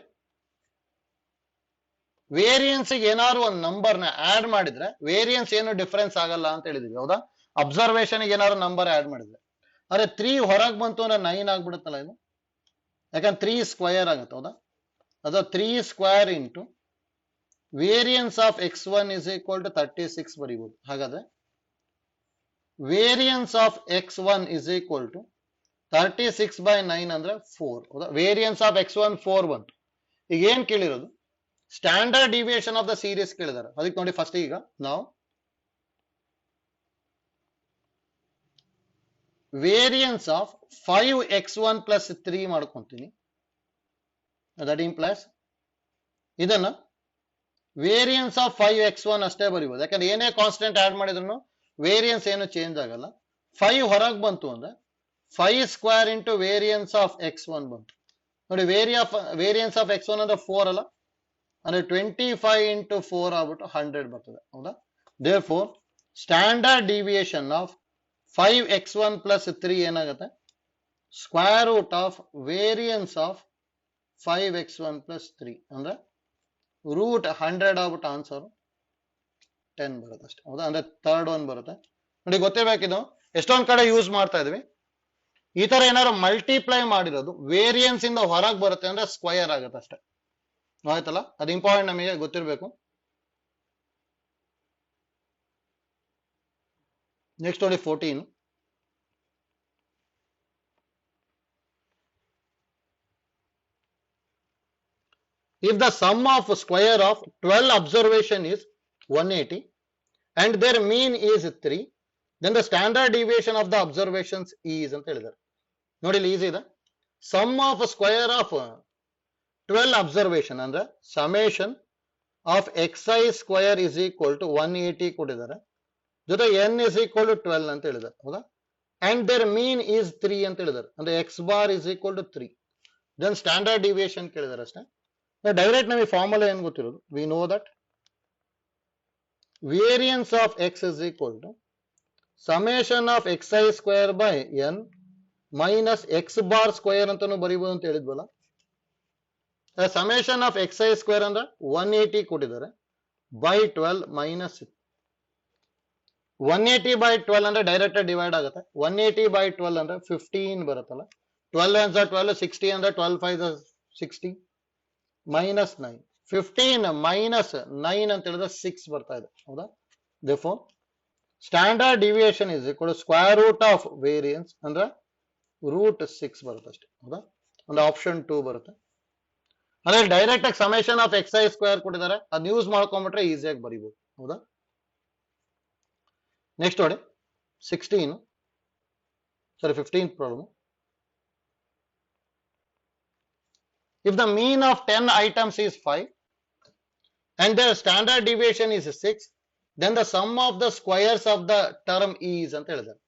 ವೇರಿಯನ್ಸ್ ಏನಾದ್ರು ಒಂದು ನಂಬರ್ ನ ಆಡ್ ಮಾಡಿದ್ರೆ ವೇರಿಯನ್ಸ್ ಏನು ಡಿಫರೆನ್ಸ್ ಆಗಲ್ಲ ಅಂತ ಹೇಳಿದ್ವಿ ಹೌದಾ. ಅಬ್ಸರ್ವೇಷನ್ ಏನಾದ್ರು ನಂಬರ್ ಆಡ್ ಮಾಡಿದ್ರೆ ಅರೆ 3 ಹೊರಗೆ ಬಂತು ಅಂದ್ರೆ 9 ಆಗ್ಬಿಡುತ್ತಲ್ಲ ಇದು, ಯಾಕಂದ್ರೆ 3 ಸ್ಕ್ವೇರ್ ಆಗುತ್ತೆ ಹೌದಾ. ಅದು 3 square into variance of x1 is equal to 36 ಬರೀಬಹುದು. ಹಾಗಾದ್ರೆ variance of x1 is equal to 36 by 9 ಅಂದ್ರೆ 4 ಹೌದಾ. ವೇರಿಯನ್ಸ್ ಆಫ್ x1 4 ಬಂತು. ಈಗ ಏನ್ ಕೇಳಿರೋದು standard deviation of the series ಕೇಳಿದಾರೆ. ಅದಕ್ಕೆ ನೋಡಿ ಫಸ್ಟ್ ಈಗ ನಾವು ವೇರಿಯನ್ಸ್ ಆಫ್ 5x1 plus 3 ಮಾಡ್ಕೊಂತೀನಿ. ದಟ್ ಇಂಪ್ಲೈಸ್ ಇದನ್ನ ವೇರಿಯನ್ಸ್ ಆಫ್ 5x1 ಅಷ್ಟೇ ಬರೀಬಹುದು, ಯಾಕಂದ್ರೆ ಏನೇ ಕಾನ್ಸ್ಟೆಂಟ್ ಆಡ್ ಮಾಡಿದ್ರು ವೇರಿಯನ್ಸ್ ಏನು ಚೇಂಜ್ ಆಗಲ್ಲ. 5 ಹೊರಗೆ ಬಂತು ಅಂದ್ರೆ 5 square into variance of x1 ಬಂತು. ನೋಡಿ ವೇರಿಯನ್ಸ್ ಆಫ್ x1 ಅಂದ್ರೆ 4 ಅಲ್ಲ, ಅಂದ್ರೆ 25 ಇಂಟು 4 ಆಗ್ಬಿಟ್ಟು 100 ಬರ್ತದೆ ಹೌದಾ. Therefore standard deviation of 5x1 plus 3 ಏನಾಗುತ್ತೆ square root of variance of 5x1 plus 3 ಅಂದ್ರೆ ರೂಟ್ 100 ಆಗ್ಬಿಟ್ಟು ಆನ್ಸರ್ 10 ಬರುತ್ತೆ ಅಷ್ಟೇ ಹೌದಾ. ಅಂದ್ರೆ ಥರ್ಡ್ ಒನ್ ಬರುತ್ತೆ. ನೋಡಿ ಗೊತ್ತಿರ್ಬೇಕಿದು ಎಷ್ಟೊಂದ್ ಕಡೆ ಯೂಸ್ ಮಾಡ್ತಾ ಇದ್ವಿ. ಈ ತರ ಏನಾದ್ರು ಮಲ್ಟಿಪ್ಲೈ ಮಾಡಿರೋದು ವೇರಿಯನ್ಸ್ ಇಂದ ಹೊರಗೆ ಬರುತ್ತೆ ಅಂದ್ರೆ ಸ್ಕ್ವಯರ್ ಆಗುತ್ತೆ ಅಷ್ಟೇ, ಆಯ್ತಲ್ಲ. ಅದು ಇಂಪಾರ್ಟೆಂಟ್ ನಮಗೆ ಗೊತ್ತಿರ್ಬೇಕು. ನೆಕ್ಸ್ಟ್ ನೋಡಿ 14. If the sum of square of 12 observation is 180 and their mean is 3, then the standard deviation of the observations is ಅಂತ ಹೇಳಿದ್ದಾರೆ. ನೋಡಿ ಇಲ್ಲಿ ಈಸಿ ಇದೆ. Sum of square of 12 observation ಅಂದ್ರೆ summation of xi square is equal to 180 ಕೊಟ್ಟಿದ್ದಾರೆ, ಜೊತೆ n is equal to 12 ಅಂತ ಹೇಳಿದ್ದಾರೆ, ಹೌದಾ? ಅಂಡ್ ದೇರ್ ಮೀನ್ ಈಸ್ 3 ಅಂತ ಹೇಳಿದ್ದಾರೆ, ಅಂದ್ರೆ x bar is equal to 3. Then standard deviation ಕೇಳಿದ್ದಾರೆ ಅಷ್ಟೇ. ಡೈರೆಕ್ಟ್ ನಮಗೆ ಫಾರ್ಮುಲಾ ಏನ್ ಗೊತ್ತಿರೋದು, we know that variance of x is equal to summation of xi square by n minus x bar square ಅಂತಾನು ಬರೀಬಹುದು ಅಂತ ಹೇಳಿದ್ವಲ್ಲ. ಸಮೇಷನ್ ಆಫ್ xi ಸ್ಕ್ವೇರ್ ಅಂದ್ರೆ 180 ಕೊಟ್ಟಿದ್ದಾರೆ ಬೈ 12 ಮೈನಸ್ 180 ಬೈ 12 ಅಂದ್ರೆ ಡೈರೆಕ್ಟ್ ಡಿವೈಡ್ ಆಗುತ್ತೆ. 180 ಬೈ 12 ಅಂದ್ರೆ 15 ಬರುತ್ತಲ್ಲ. 12 1s are 12, 60 ಅಂದ್ರೆ 12 5s are 60 ಮೈನಸ್ 9. 15 ಮೈನಸ್ 9 ಅಂತ ಹೇಳಿದ್ರೆ 6 ಬರ್ತಾ ಇದೆ, ಹೌದಾ? therefore standard deviation is equal to square root of variance ಅಂದ್ರೆ ರೂಟ್ 6 ಬರುತ್ತೆ ಅಷ್ಟೇ, ಹೌದಾ? ಅಂದ್ರೆ ಆಪ್ಷನ್ 2 ಬರುತ್ತೆ. ಅಂದ್ರೆ ಡೈರೆಕ್ಟ್ ಆಗಿ ಸಮೇಷನ್ ಆಫ್ xi ಸ್ಕ್ವೇರ್ ಕೊಟ್ಟಿದ್ದಾರೆ, ಅದನ್ನ ಯೂಸ್ ಮಾಡ್ಕೊಂಡ್ಬಿಟ್ರೆ ಈಸಿಯಾಗಿ ಬರೀಬಹುದು, ಹೌದಾ? ನೆಕ್ಸ್ಟ್ ನೋಡಿ 15th problem. If the mean of 10 items is 5 and their standard deviation is 6, then the sum of the squares of the term is ಅಂತ ಹೇಳಿದ್ದಾರೆ.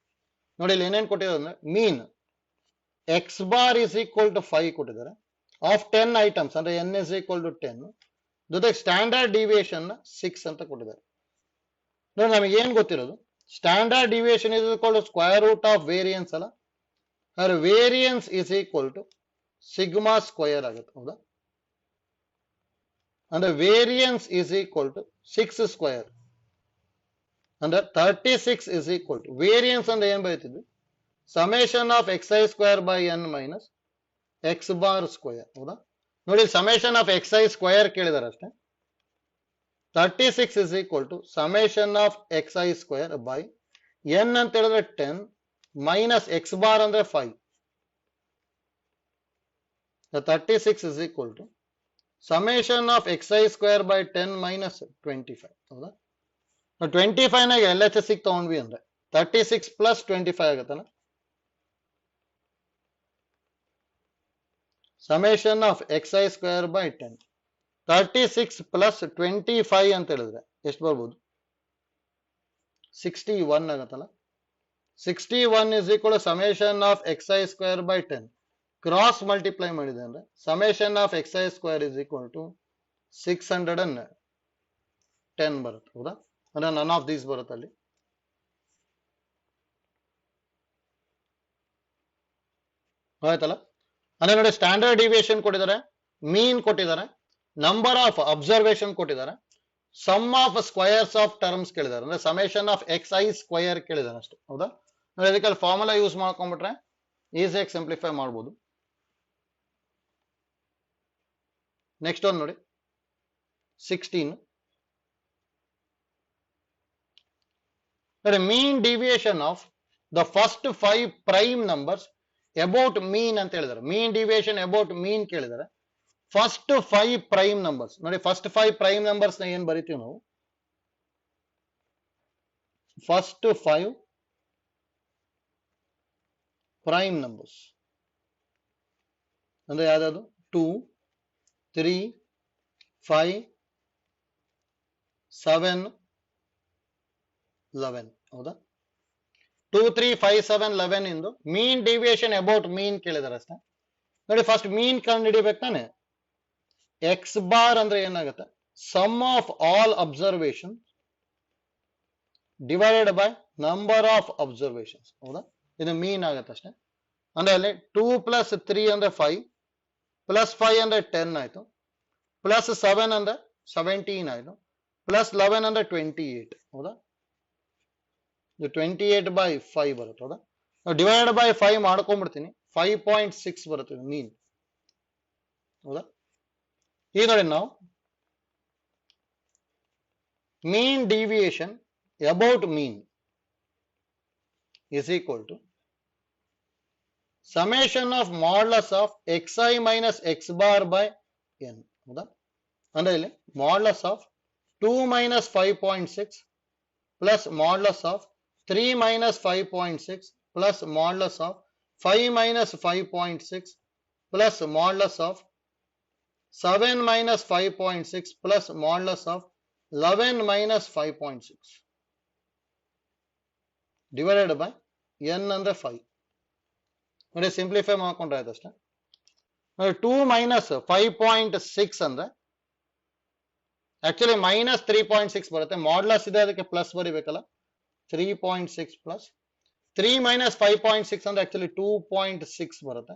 ನೋಡಿ ಇಲ್ಲಿ ಏನೇನು ಕೊಟ್ಟಿದ್ದಾರೆ ಅಂದ್ರೆ ಮೀನ್ x bar is equal to 5 ಕೊಟ್ಟಿದ್ದಾರೆ ಆಫ್ 10 ಐಟಮ್ಸ್ ಅಂದ್ರೆ n is equal to 10, ಜೊತೆಗೆ ಸ್ಟ್ಯಾಂಡರ್ಡ್ ಡಿವಿಯೇಷನ್ 6 ಅಂತ ಕೊಟ್ಟಿದ್ದಾರೆ. ನೋಡಿ ನಮಗೆ ಏನ್ ಗೊತ್ತಿರೋದು, standard deviation is equal to square root of variance ಅಲ್ಲ, variance is equal to sigma square ಆಗುತ್ತೆ, ಹೌದಾ? ಅಂದ್ರೆ variance is equal to 6 square ಅಂದ್ರೆ 36 ಇಸ್ ಈಕ್ವಲ್ ಟು ವೇರಿಯನ್ಸ್ ಅಂದ್ರೆ ಏನ್ ಬರೀತಿದ್ವಿ, summation of xi square by n minus x bar square, ಹೌದಾ? ನೋಡಿ ಸಮೇಷನ್ ಆಫ್ xi ಸ್ಕ್ವಯರ್ ಕೇಳಿದಾರೆ ಅಷ್ಟೇ. 36 is equal to summation of xi square by n ಅಂತ ಹೇಳಿದ್ರೆ 10 ಮೈನಸ್ ಎಕ್ಸ್ ಬಾರ್ ಅಂದ್ರೆ 5. 36 is equal to summation of xi square by 10 minus 25, ಹೌದಾ? 25 ನಾಗ LHS ತಗೊಂಡ್ವಿ ಅಂದ್ರೆ 36 ಪ್ಲಸ್ 25 ಆಗುತ್ತಲ್ಲ. Summation of xi square by 10 36 plus 25 ಅಂತ ಹೇಳಿದ್ರೆ ಎಷ್ಟು ಬರ್ಬೋದು, 61 ಆಗುತ್ತಲ್ಲ. 61 is equal to summation of xi square by 10 cross multiply ಮಾಡಿದೆ ಅಂದ್ರೆ summation of xi square is equal to 610 ಬರುತ್ತೆ, ಹೌದಾ? ಅಂದ್ರೆ ನನ್ ಆಫ್ ದೀಸ್ ಬರುತ್ತೆ ಅಲ್ಲಿ. ಆಯ್ತಲ್ಲ. ಅಂದ್ರೆ ನೋಡಿ ಸ್ಟ್ಯಾಂಡರ್ಡ್ ಡಿವಿಯೇಷನ್ ಕೊಟ್ಟಿದ್ದಾರೆ, ಮೀನ್ ಕೊಟ್ಟಿದ್ದಾರೆ, ನಂಬರ್ ಆಫ್ ಅಬ್ಸರ್ವೇಷನ್ ಕೊಟ್ಟಿದ್ದಾರೆ, sum of squares of terms ಕೇಳಿದ್ದಾರೆ, ಅಂದ್ರೆ ಸಮೇಷನ್ ಆಫ್ xi ಸ್ಕ್ವಯರ್ ಕೇಳಿದ್ದಾರೆ ಅಷ್ಟೇ, ಹೌದಾ? ನೋಡಿ ಅದಕ್ಕೆ ಫಾರ್ಮುಲಾ ಯೂಸ್ ಮಾಡ್ಕೊಂಡ್ಬಿಟ್ರೆ ಈಸಿಯಾಗಿ ಸಿಂಪ್ಲಿಫೈ ಮಾಡ್ಬೋದು. ನೆಕ್ಸ್ಟ್ ಒಂದು ನೋಡಿ 16. Mean deviation of the first 5 prime numbers about mean ಅಂತ ಹೇಳಿದ್ದಾರೆ. ಮೀನ್ ಡಿವಿಯೇಷನ್ ಅಬೌಟ್ ಮೀನ್ ಕೇಳಿದ್ದಾರೆ. ಫಸ್ಟ್ 5 ಪ್ರೈಮ್ ನಂಬರ್ಸ್ ನೋಡಿ, ಫಸ್ಟ್ 5 ಪ್ರೈಮ್ ನಂಬರ್ಸ್ ನ ಏನ್ ಬರಿತೀವಿ ನಾವು, ಫಸ್ಟ್ 5 ಪ್ರೈಮ್ ನಂಬರ್ಸ್ ಅಂದ್ರೆ ಯಾವ್ದು, 2 3 5 7 11, ಹೌದಾ? 2 3 5 7 11 ಇಂದು ಮೀನ್ ಡಿವಿಯೇಷನ್ ಅಬೌಟ್ ಮೀನ್ ಕೇಳಿದಾರೆ ಅಷ್ಟೇ. ನೋಡಿ ಫಸ್ಟ್ ಮೀನ್ ಕಂಡು ಹಿಡಿಬೇಕು ತಾನೆ. ಎಕ್ಸ್ ಬಾರ್ ಅಂದ್ರೆ ಏನಾಗುತ್ತೆ, sum of all observation divided by number of observations, ಹೌದಾ? ಇದು ಮೀನ್ ಆಗುತ್ತೆ ಅಷ್ಟೇ. ಅಂದ್ರೆ ಅಲ್ಲಿ 2 ಪ್ಲಸ್ 3 ಅಂದ್ರೆ 5 ಪ್ಲಸ್ 5 ಅಂದ್ರೆ 10 ಆಯ್ತು, ಪ್ಲಸ್ 7 ಅಂದ್ರೆ 17 ಆಯ್ತು, ಪ್ಲಸ್ 11 ಅಂದ್ರೆ 28, ಹೌದಾ? 28 ಬೈ 5 ಬರುತ್ತೆ, ಹೌದಾ? ಡಿವೈಡ್ ಬೈ 5 ಮಾಡ್ಕೊಂಡ್ಬಿಡ್ತೀನಿ, 5.6 ಬರುತ್ತೆ ಮೀನ್, ಹೌದಾ? ಈಗ ನೋಡಿ ನಾವು mean deviation about mean is equal to summation of modulus of xi minus x bar by n, ಹೌದಾ? ಅಂದ್ರೆ ಇಲ್ಲಿ modulus of 2 minus 5.6 plus modulus of 3 minus 5.6 plus modulus of 5 minus 5.6 plus modulus of 7 minus 5.6 plus modulus of 11 minus 5.6 divided by n ಅಂದ್ರೆ 5 ನೋಡಿ simplify ಮಾಡ್ಕೊಂಡ್ರೆ ಆಯ್ತು ಅಷ್ಟೇ. 2 minus 5.6 ಅಂದ್ರೆ actually minus 3.6 ಬರುತ್ತೆ, ಮಾಡ್ಲಸ್ ಇದೆ ಅದಕ್ಕೆ ಪ್ಲಸ್ ಬರಿಬೇಕಲ್ಲ, 3.6 plus 3 minus 5.6 ಅಂದ್ರೆ ಆಕ್ಚುಲಿ 2.6 ಬರುತ್ತೆ,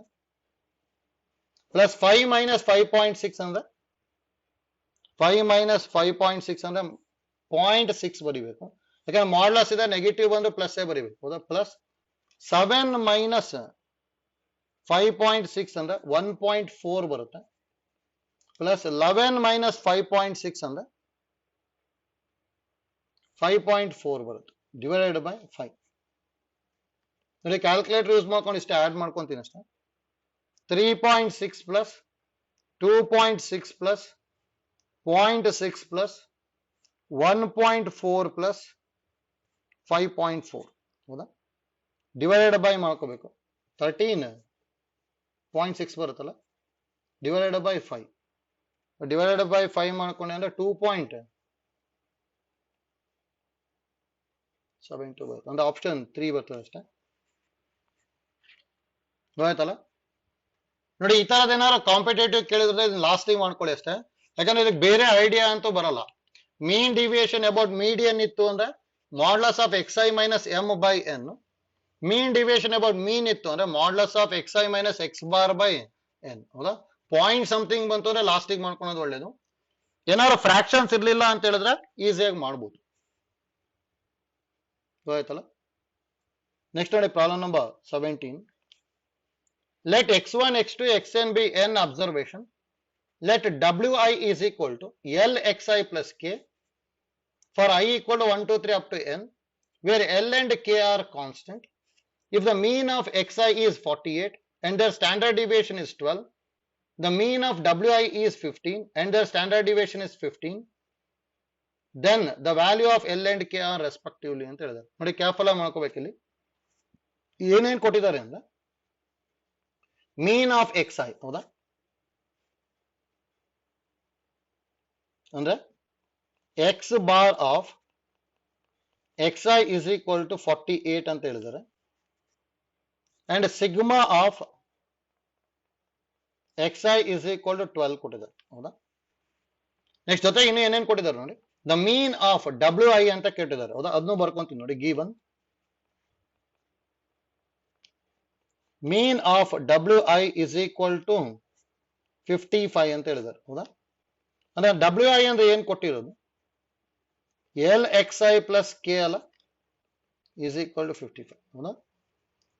ಪ್ಲಸ್ 5 minus 5.6 ಅಂದ್ರೆ 5 minus 5.6 ಅಂದ್ರೆ 0.6 ಬರಿಬೇಕು, ಯಾಕಂದ್ರೆ ಮಾಡ್ಲಸ್ ಇದೆ, ನೆಗೆಟಿವ್ ಬಂದು ಪ್ಲಸ್ ಬರಿಬೇಕು ಹೌದಾ. ಪ್ಲಸ್ 7 minus 5.6 ಅಂದ್ರೆ 1.4 ಬರುತ್ತೆ, ಪ್ಲಸ್ 11 minus 5.6 ಅಂದ್ರೆ 5.4 ಬರುತ್ತೆ, ಡಿವೈಡೆಡ್ ಬೈ 5. ನೋಡಿ ಕ್ಯಾಲ್ಕುಲೇಟರ್ ಯೂಸ್ ಮಾಡ್ಕೊಂಡು ಇಷ್ಟೇ ಆಡ್ ಮಾಡ್ಕೊಂತೀನಿ ಅಷ್ಟೇ. 3.6 ಪ್ಲಸ್ 2.6 ಪ್ಲಸ್ 0.6 ಪ್ಲಸ್ 1.4 ಪ್ಲಸ್ 5.4 ಹೌದಾ, ಡಿವೈಡೆಡ್ ಬೈ ಮಾಡ್ಕೋಬೇಕು. 13.6 ಬರುತ್ತಲ್ಲ, ಡಿವೈಡೆಡ್ ಬೈ 5, ಡಿವೈಡೆಡ್ ಬೈ 5 ಮಾಡ್ಕೊಂಡೆ ಅಂದ್ರೆ 2.72 ಬರುತ್ತೆ, ಅಂದ್ರೆ ಆಪ್ಷನ್ 3 ಬರ್ತದೆ ಅಷ್ಟೇ. ಗೊತ್ತಾಯ್ತಲ್ಲ. ನೋಡಿ ಈ ತರದ್ ಏನಾದ್ರು ಕಾಂಪಿಟೇಟಿವ್ ಕೇಳಿದ್ರೆ ಲಾಸ್ಟಿಗೆ ಮಾಡ್ಕೊಳ್ಳಿ ಅಷ್ಟೇ, ಯಾಕಂದ್ರೆ ಇದಕ್ಕೆ ಬೇರೆ ಐಡಿಯಾ ಅಂತೂ ಬರಲ್ಲ. ಮೀನ್ ಡಿವಿಯೇಷನ್ ಅಬೌಟ್ ಮೀಡಿಯನ್ ಇತ್ತು ಅಂದ್ರೆ modulus of xi minus m by n, mean deviation about mean ಇತ್ತು ಅಂದ್ರೆ modulus of xi minus x bar by n ಹೌದಾ. ಪಾಯಿಂಟ್ ಸಮಥಿಂಗ್ ಬಂತು ಅಂದ್ರೆ ಲಾಸ್ಟಿಗೆ ಮಾಡ್ಕೊಳೋದು ಒಳ್ಳೇದು. ಏನಾದ್ರು ಫ್ರಾಕ್ಷನ್ಸ್ ಇರ್ಲಿಲ್ಲ ಅಂತ ಹೇಳಿದ್ರೆ ಈಸಿಯಾಗಿ ಮಾಡ್ಬೋದು. ಗೊತ್ತಾಯ್ತಲ್ಲ. ನೆಕ್ಸ್ಟ್ ನೋಡಿ problem number 17. Let x1, x2, xn be n observation. Let wi is equal to lxi plus k for I equal to 1, 2, 3 up to n, where l and k are constant. If the mean of xi is 48 and their standard deviation is 12, the mean of wi is 15 and their standard deviation is 15, then the value of l and k are respectively ಅಂತ ಹೇಳಿದ್ದಾರೆ. ನೋಡಿ careful ಆಗಿ ಮಾಡ್ಕೋಬೇಕಿಲ್ಲಿ ಏನೇನ್ ಕೊಟ್ಟಿದ್ದಾರೆ ಅಂದ್ರೆ mean of xi ಹೌದಾ, ಅಂದ್ರೆ x bar of xi is equal to 48 ಅಂತ ಹೇಳಿದ್ದಾರೆ, and sigma of xi is equal to 12 ಕೊಟ್ಟಿದ್ದಾರೆ ಹೌದಾ. ನೆಕ್ಸ್ಟ್ ಜೊತೆ ಇನ್ನು ಏನೇನ್ ಕೊಟ್ಟಿದ್ದಾರೆ ನೋಡಿ, ದ ಮೀನ್ ಆಫ್ wi ಅಂತ ಕೇಳಿದ್ದಾರೆ ಹೌದಾ, ಅದನ್ನು ಬರ್ಕೊಂತೀನಿ ನೋಡಿ. Given mean of wi is equal to 55 ಅಂತ ಹೇಳಿದ್ದಾರೆ ಹೌದಾ. ಅಂದ್ರೆ wi ಅಂದ್ರೆ ಏನ್ ಕೊಟ್ಟಿರೋದು, lxi ಪ್ಲಸ್ k ಅಲ್ಲ, is equal to 55 ಹೌದಾ.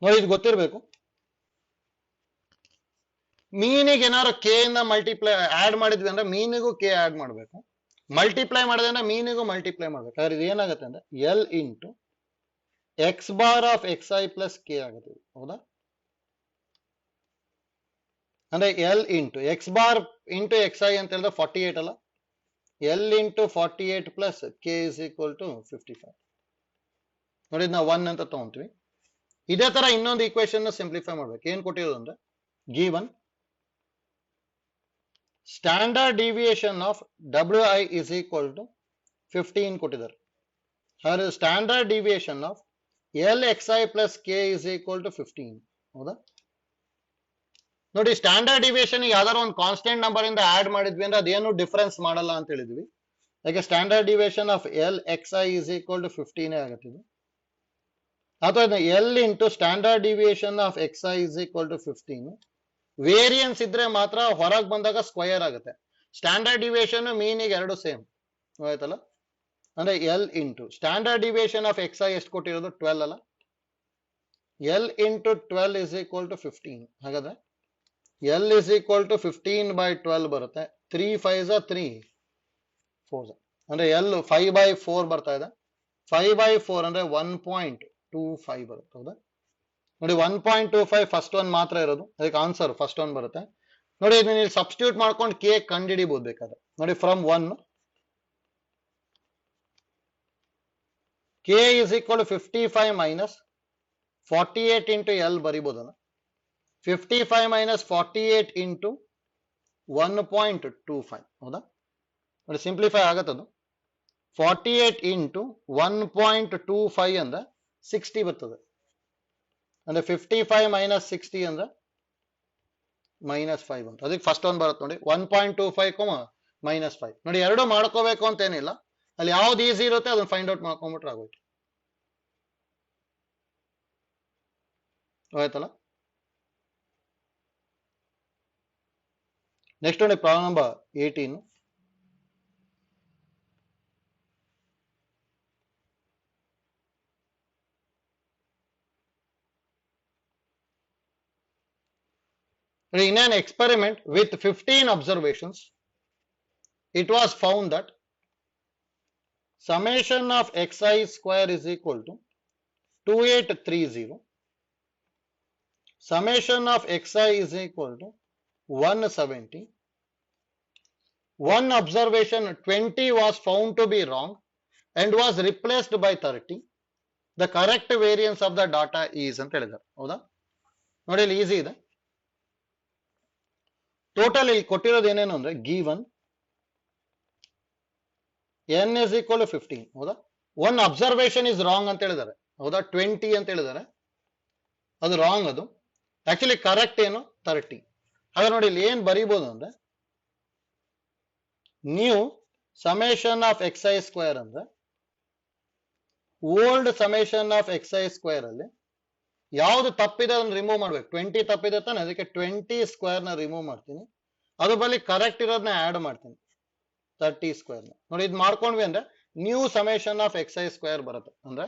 ನೋಡಿ ಇದು ಗೊತ್ತಿರಬೇಕು. ಮೀನಿಗೆ ಏನಾದ್ರು ಕೆ ಇಂದ ಮಲ್ಟಿಪ್ಲೈ ಆಡ್ ಮಾಡಿದ್ವಿ ಅಂದ್ರೆ ಮೀನಿಗೂ ಕೆ ಆಡ್ ಮಾಡಬೇಕು, ಮಲ್ಟಿಪ್ಲೈ ಮಾಡಿದ್ರೆ ಅಂದ್ರೆ ಮೀನಿಗೂ ಮಲ್ಟಿಪ್ಲೈ ಮಾಡ್ಬೇಕು. ಹಾಗಾದ್ರೆ ಇದು ಏನಾಗುತ್ತೆ ಅಂದ್ರೆ L into x bar of xi plus K ಆಗುತ್ತೆ ಹೌದಾ. ಅಂದ್ರೆ L into x bar into xi ಅಂತ ಹೇಳಿದ್ರೆ 48 ಅಲ್ಲ, L into 48 plus K is equal to 55. ನೋಡಿ ನಾವು 1 ಅಂತ ತಗೊಂತೀವಿ. ಇದೇ ತರ ಇನ್ನೊಂದು ಈಕ್ವೇಶನ್ ಸಿಂಪ್ಲಿಫೈ ಮಾಡ್ಬೇಕು. ಏನ್ ಕೊಟ್ಟಿರೋದು ಅಂದ್ರೆ given standard deviation of wi is equal to 15 ಕೊಟ್ಟಿದ್ದಾರೆ. ಹಾಗಾದ್ರೆ standard deviation of lxi plus k is equal to 15 ಹೌದಾ. ನೋಡಿ ಸ್ಟ್ಯಾಂಡರ್ಡ್ ಡಿವಿಯೇಷನ್ ಯಾವ್ದಾದ್ರು ಒಂದು ಕಾನ್ಸ್ಟೆಂಟ್ ನಂಬರ್ ಇಂದ ಆಡ್ ಮಾಡಿದ್ವಿ ಅಂದ್ರೆ ಅದೇನು ಡಿಫರೆನ್ಸ್ ಮಾಡಲ್ಲ ಅಂತ ಹೇಳಿದ್ವಿ. ಯಾಕೆ standard deviation of lxi is equal to 15 ಆಗುತ್ತೆ ಇದು. ಅಥವಾ L into standard deviation of xi is equal to 15, variance ಇದ್ರೆ ಮಾತ್ರ ಹೊರಗೆ ಬಂದಾಗ ಸ್ಕ್ವಯರ್ ಆಗುತ್ತೆ. ಸ್ಟ್ಯಾಂಡರ್ಡ್ ಡಿವಿಯೇಷನ್ ಮೀನಿಗೆ ಎರಡು ಸೇಮ್ ಆಯ್ತಲ್ಲ. ಅಂದ್ರೆ L into standard deviation of xi ಎಷ್ಟು ಕೊಟ್ಟಿರೋದು 12 ಅಲ್ಲ, L into 12 is equal to 15. ಹಾಗಾದ್ರೆ L is equal to 15 by 12 ಬರುತ್ತೆ. 3 5s are 3 4s ಅಂದ್ರೆ L 5 by 4 ಬರ್ತಾ ಇದೆ. 5 by 4 ಅಂದ್ರೆ 1.25 ಬರುತ್ತೆ ಹೌದಾ. ನೋಡಿ 1.25 ಫಸ್ಟ್ ಒನ್ ಮಾತ್ರ ಇರೋದು, ಅದಕ್ಕೆ ಆನ್ಸರ್ ಫಸ್ಟ್ ಒನ್ ಬರುತ್ತೆ. ನೋಡಿ ಇದನ್ನ ನೀವು ಸಬ್ಸ್ಟಿಟ್ಯೂಟ್ ಮಾಡ್ಕೊಂಡು ಕೆ ಕಂಡುಹಿಡಿಬಹುದು ಬೇಕಾದ್ರೆ. ನೋಡಿ from 1 k is equal to 55 minus 48 into L ಬರಿಬಹುದಲ್ಲ. 55 minus 48 into 1.25 ಹೌದಾ ನೋಡಿ ಸಿಂಪ್ಲಿಫೈ ಆಗತ್ತದು 48 ಇಂಟು 1.25 ಅಂದ್ರೆ 60 ಬರ್ತದೆ ಅಂದ್ರೆ 55 ಮೈನಸ್ 60 ಅಂದ್ರೆ -5 ಅಂತ ಅದಕ್ಕೆ ಫಸ್ಟ್ ಒಂದು ಬರುತ್ತೆ ನೋಡಿ 1.25 -5 ನೋಡಿ ಎರಡು ಮಾಡ್ಕೋಬೇಕು ಅಂತ ಏನಿಲ್ಲ ಅಲ್ಲಿ ಯಾವ್ದು ಈಸಿ ಇರುತ್ತೆ ಅದನ್ನ ಫೈಂಡ್ ಔಟ್ ಮಾಡ್ಕೊಂಡ್ಬಿಟ್ರೆ ಆಗೋಯ್ತು ಆಯ್ತಲ್ಲ ನೆಕ್ಸ್ಟ್ ನೋಡಿ problem number 18 in an experiment with 15 observations it was found that summation of xi square is equal to 2830 summation of xi is equal to 170 one observation 20 was found to be wrong and was replaced by 30 the correct variance of the data is ಅಂತ ಹೇಳಿದ್ದಾರೆ ಹೌದಾ ನೋಡಿ ಇಲ್ಲಿ easy ಇದೆ total ಇಲ್ಲಿ ಕೊಟ್ಟಿರೋದು ಏನೇನು ಅಂದ್ರೆ given n is equal to 15 ಹೌದಾ ಒನ್ ಅಬ್ಸರ್ವೇಷನ್ ಇಸ್ ರಾಂಗ್ ಅಂತ ಹೇಳಿದ್ದಾರೆ ಹೌದಾ 20 ಅಂತ ಹೇಳಿದ್ದಾರೆ ಅದು ರಾಂಗ್ ಅದು ಆಕ್ಚುಲಿ ಕರೆಕ್ಟ್ ಏನು 30 ಹಾಗೆ ನೋಡಿ ಇಲ್ಲಿ ಏನ್ ಬರೀಬಹುದು ಅಂದ್ರೆ new summation of xi square ಅಂದ್ರೆ old summation of xi square ಅಲ್ಲಿ ಯಾವ್ದು ತಪ್ಪಿದೆ ಅದನ್ನ ರಿಮೂವ್ ಮಾಡ್ಬೇಕು 20 ತಪ್ಪಿದೆ ತಾನೆ ಅದಕ್ಕೆ 20 ಸ್ಕ್ವೇರ್ ನ ರಿಮೂವ್ ಮಾಡ್ತೀನಿ ಅದು ಬಳಿ ಕರೆಕ್ಟ್ ಇರೋದನ್ನ ಆಡ್ ಮಾಡ್ತೀನಿ 30 ಸ್ಕ್ವೇರ್ ನ ನೋಡಿ ಇದು ಮಾಡ್ಕೊಂಡ್ವಿ ಅಂದ್ರೆ new summation of xi square ಬರುತ್ತೆ ಅಂದ್ರೆ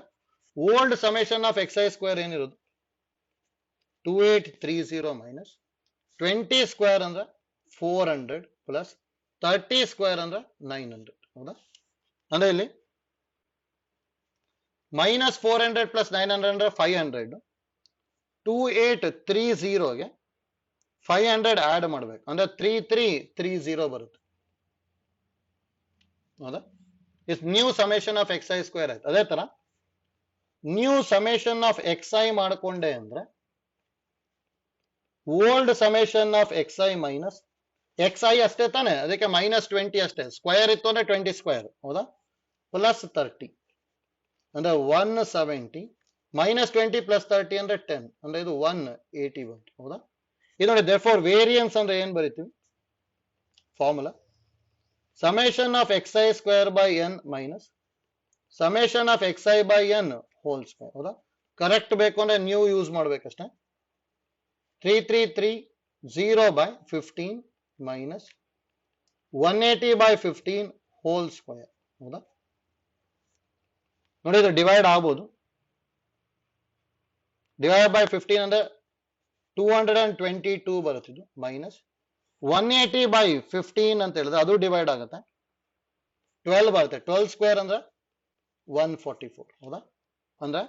old summation of xi square ಏನಿರೋದು 2830 ಮೈನಸ್ 20 ಸ್ಕ್ವೇರ್ ಅಂದ್ರೆ 400 ಪ್ಲಸ್ 30 ಸ್ಕ್ವೇರ್ ಅಂದ್ರೆ 900 ಹೌದಾ ಅಂದ್ರೆ ಇಲ್ಲಿ ಮೈನಸ್ 400 ಪ್ಲಸ್ 900 ಅಂದ್ರೆ 500 2830 ಗೆ 500 ಆಡ್ ಮಾಡ್ಬೇಕು ಅಂದ್ರೆ 3330 ಬರುತ್ತೆ ಹೌದಾ is new summation of xi square ಆಯ್ತು ಅದೇ ತರ ನ್ಯೂ ಸಮೇಷನ್ ಆಫ್ xi ಮಾಡ್ಕೊಂಡೆ ಅಂದ್ರೆ old summation of xi minus xi ಅಷ್ಟೇ ತಾನೆ ಅದಕ್ಕೆ -20 ಅಷ್ಟೇ ಸ್ಕ್ವೇರ್ ಇತ್ತು ಅಂದ್ರೆ 20 ಸ್ಕ್ವೇರ್ ಹೌದಾ ಪ್ಲಸ್ 30 ಅಂದ್ರೆ 170 -20 ಪ್ಲಸ್ 30 ಅಂದ್ರೆ 10 ಅಂದ್ರೆ ಇದು 180 ಬಂತು ಹೌದಾ ಇದು ನೋಡಿ therefore ವೇರಿಯನ್ಸ್ ಅಂದ್ರೆ ಏನ್ ಬರೀತೀವಿ formula summation of xi square by n minus summation of xi by n whole square ಹೌದಾ ಕರೆಕ್ಟ್ ಬೇಕು ಅಂದ್ರೆ ನ್ಯೂ ಯೂಸ್ ಮಾಡ್ಬೇಕಷ್ಟೇ 3330 by 15 minus 180 by 15 whole square ಹೌದಾ ನೋಡಿ ಇದು ಡಿವೈಡ್ ಆಗ್ಬೋದು ಡಿವೈಡ್ ಬೈ 15 ಅಂದ್ರೆ 222 ಬರುತ್ತಿದ್ದು ಮೈನಸ್ 180 ಬೈ 15 ಅಂತ ಹೇಳಿದ್ರೆ ಅದು ಡಿವೈಡ್ ಆಗುತ್ತೆ 12 ಬರುತ್ತೆ 12 ಸ್ಕ್ವೇರ್ ಅಂದ್ರೆ 144 ಹೌದಾ ಅಂದ್ರೆ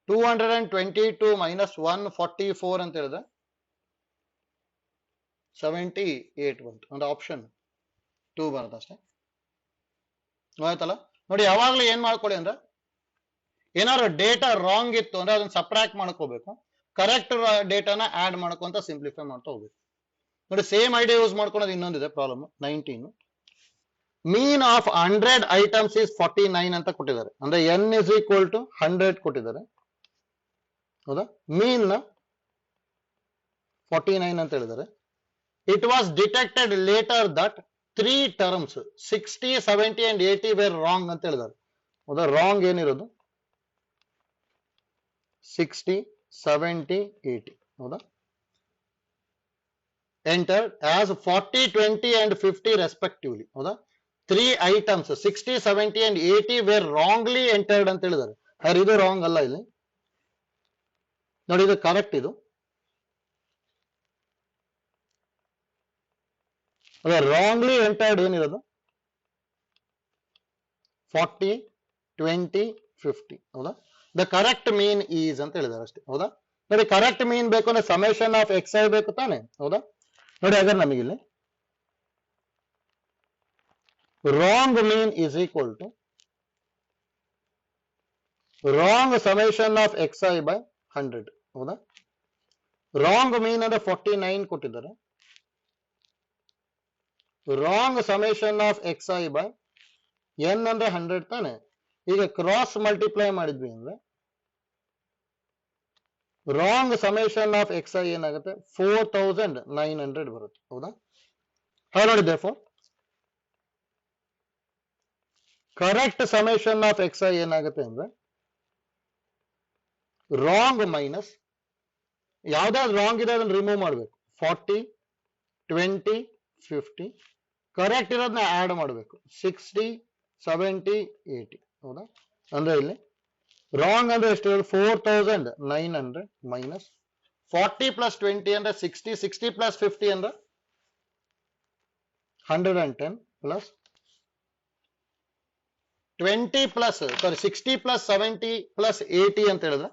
222 ಮೈನಸ್ 144 ಅಂತ ಹೇಳಿದ್ರೆ 78 ಬಂತು ಅಂದ್ರೆ ಆಪ್ಷನ್ 2 ಬರುತ್ತೆ ಅಷ್ಟೇ ಆಯ್ತಲ್ಲ ನೋಡಿ ಯಾವಾಗ್ಲೂ ಏನ್ ಮಾಡ್ಕೊಳ್ಳಿ ಅಂದ್ರೆ ಏನಾದ್ರು ಡೇಟಾ ರಾಂಗ್ ಇತ್ತು ಅಂದ್ರೆ ಅದನ್ನ ಸಬ್ಟ್ರಾಕ್ಟ್ ಮಾಡ್ಕೋಬೇಕು ಕರೆಕ್ಟ್ ಡೇಟಾನ ಆಡ್ ಮಾಡ್ಕೊಂತ ಸಿಂಪ್ಲಿಫೈ ಮಾಡ್ತಾ ಹೋಗ್ಬೇಕು ನೋಡಿ ಸೇಮ್ ಐಡಿಯಾ ಯೂಸ್ ಮಾಡ್ಕೊಳ್ಳೋದು ಇನ್ನೊಂದಿದೆ problem 19 mean of 100 items is 49 ಅಂತ ಕೊಟ್ಟಿದ್ದಾರೆ ಅಂದ್ರೆ n ಇಸ್ ಈಕ್ವಲ್ ಟು 100 ಕೊಟ್ಟಿದ್ದಾರೆ ಹೌದಾ ಮೀನ್ 49 ಅಂತ ಹೇಳಿದ್ದಾರೆ it was detected later that 3 terms 60 70 and 80 were wrong ಅಂತ ಹೇಳಿದ್ದಾರೆ ಹೌದಾ ರಾಂಗ್ ಏನಿರೋದು 60 70 80 ಹೌದಾ entered as 40 20 and 50 respectively ಹೌದಾ 3 items 60 70 and 80 were wrongly entered ಅಂತ ಹೇಳಿದ್ದಾರೆ ಹಾಗಾದ್ರೆ ಇದು ರಾಂಗ್ ಅಲ್ಲ ಇಲ್ಲಿ ನೋಡಿ ಇದು ಕರೆಕ್ಟ್ ಇದು ರಾಂಗ್ಲಿ ಎಂಟರ್ಡ್ ಏನಿರೋದು 40 20 50 ಹೌದಾ ದ ಕರೆಕ್ಟ್ ಮೀನ್ ಈಸ್ ಅಂತ ಹೇಳಿದ್ದಾರೆ ಅಷ್ಟೇ ಹೌದಾ ನೋಡಿ ಕರೆಕ್ಟ್ ಮೀನ್ ಬೇಕು ಅಂದ್ರೆ ಸಮೇಷನ್ ಆಫ್ xi ಬೇಕು ತಾನೆ ಹೌದಾ ನೋಡಿ ಹಾಗಾದ್ರೆ ನಮಗೆ ಇಲ್ಲಿ wrong mean is equal to wrong summation of xi by 100 ಹೌದಾ ರಾಂಗ್ ಮೀನ್ ಅಂದ್ರೆ 49 ಕೊಟ್ಟಿದ್ದಾರೆ wrong summation of x I by n ಅಂದ್ರೆ 100 ತಾನೆ. ಈಗ ಕ್ರಾಸ್ ಮಲ್ಟಿಪ್ಲೈ ಮಾಡಿದ್ವಿ ಅಂದ್ರೆ wrong summation of x I ಏನಾಗುತ್ತೆ 4900 ಬರುತ್ತೆ. ಹೌದಾ? ನೋಡಿದ್ದೆ for correct summation of x I ಏನಾಗುತ್ತೆ ಅಂದ್ರೆ ರಾಂಗ್ ಮೈನಸ್ ಯಾವ್ದಾದ್ರು ರಾಂಗ್ ಇದೆ ಅದನ್ನ ರಿಮೂವ್ ಮಾಡಬೇಕು. 40 20 50 ಕರೆಕ್ಟ್ ಇರೋದನ್ನ ಆಡ್ ಮಾಡಬೇಕು. 60 70 80. ಹೌದಾ? ಅಂದ್ರೆ ಇಲ್ಲಿ ರಾಂಗ್ ಅಂದ್ರೆ ಎಷ್ಟು? 4900 ಮೈನಸ್ 40 ಪ್ಲಸ್ 20 ಅಂದ್ರೆ 60 60 ಪ್ಲಸ್ 50 ಅಂದ್ರೆ 110 ಪ್ಲಸ್ 20 ಪ್ಲಸ್ 60 ಪ್ಲಸ್ 70 ಪ್ಲಸ್ 80 ಅಂತ ಹೇಳಿದ್ರೆ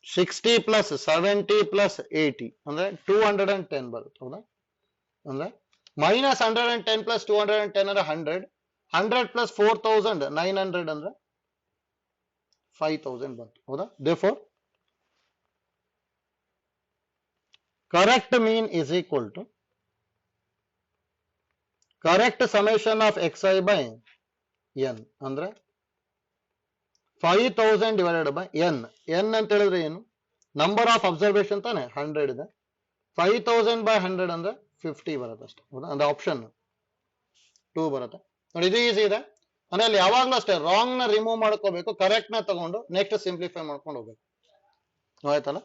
60 ಪ್ಲಸ್ 70 ಪ್ಲಸ್ 80 ಅಂದ್ರೆ 210 ಬರುತ್ತೆ. ಹೌದಾ? ಅಂದ್ರೆ ಮೈನಸ್ 110 ಪ್ಲಸ್ 210 ಅಂದ್ರೆ 100 100 ಪ್ಲಸ್ 4900 ಅಂದ್ರೆ 5000 ಬಂತು. ಹೌದಾ? therefore correct mean is equal to correct summation of xi by n ಅಂದ್ರೆ 5000 divided by n. n ಅಂತ ಹೇಳಿದ್ರೆ ಏನು? ನಂಬರ್ ಆಫ್ ಅಬ್ಸರ್ವೇಷನ್ ತಾನೆ 100 ಇದೆ. 5000 by 100 ಅಂದ್ರೆ 50 ಬರುತ್ತೆ ಅಷ್ಟೇ. ಹೌದಾ? ಅಂದ್ರೆ ಆಪ್ಷನ್ 2 ಬರುತ್ತೆ ನೋಡಿ. ಇದು ಈಸಿ ಇದೆ. ಅಂದ್ರೆ ಅಲ್ಲಿ ಯಾವಾಗ್ಲೂ ಅಷ್ಟೇ ರಾಂಗ್ ನ ರಿಮೂವ್ ಮಾಡ್ಕೋಬೇಕು, ಕರೆಕ್ಟ್ ನ ತಗೊಂಡು ನೆಕ್ಸ್ಟ್ ಸಿಂಪ್ಲಿಫೈ ಮಾಡ್ಕೊಂಡು ಹೋಗ್ಬೇಕು. ಆಯ್ತಲ್ಲ?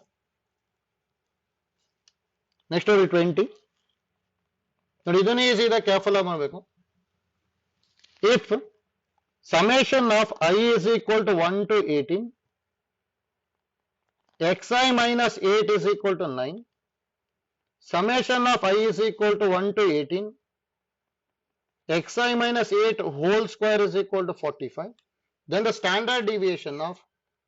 ನೆಕ್ಸ್ಟ್ 20 ನೋಡಿ. ಇದನ್ನೇ ಈಸಿ ಇದೆ, ಕೇರ್ಫುಲ್ ಆಗಿ ಮಾಡಬೇಕು. If summation of I is equal to 1 to 18, xi minus 8 is equal to 9, summation of I is equal to 1 to 18, xi minus 8 whole square is equal to 45, then the standard deviation of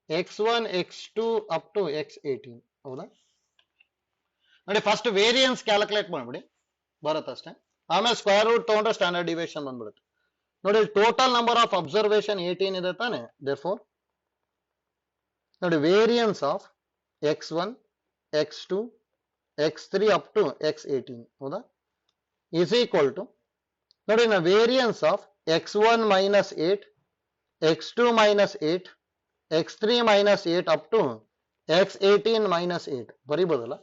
x1 x2 up to x18. ಹೌದಾ? ನೋಡಿ, first variance calculate ಮಾಡ್ಬಿಡಿ, ಬರುತ್ತೆ ಅಷ್ಟೇ. ಆಮೇಲೆ square root ತಗೊಂಡ್ರೆ standard deviation ಬಂದ್ಬಿಡುತ್ತೆ. ನೋಡಿ, total number of observation 18 ಇದೆ ತಾನೆ. therefore ನೋಡಿ, variance of x1 x2 x3 up to x18. ಹೌದಾ? ಈಸ್ ಈಕ್ವಲ್ ಟು ನೋಡಿ ನಾ variance of x1 minus 8 x2 minus 8 x3 minus 8 up to x18 minus 8 ಬರೀಬೋದಲ್ಲ.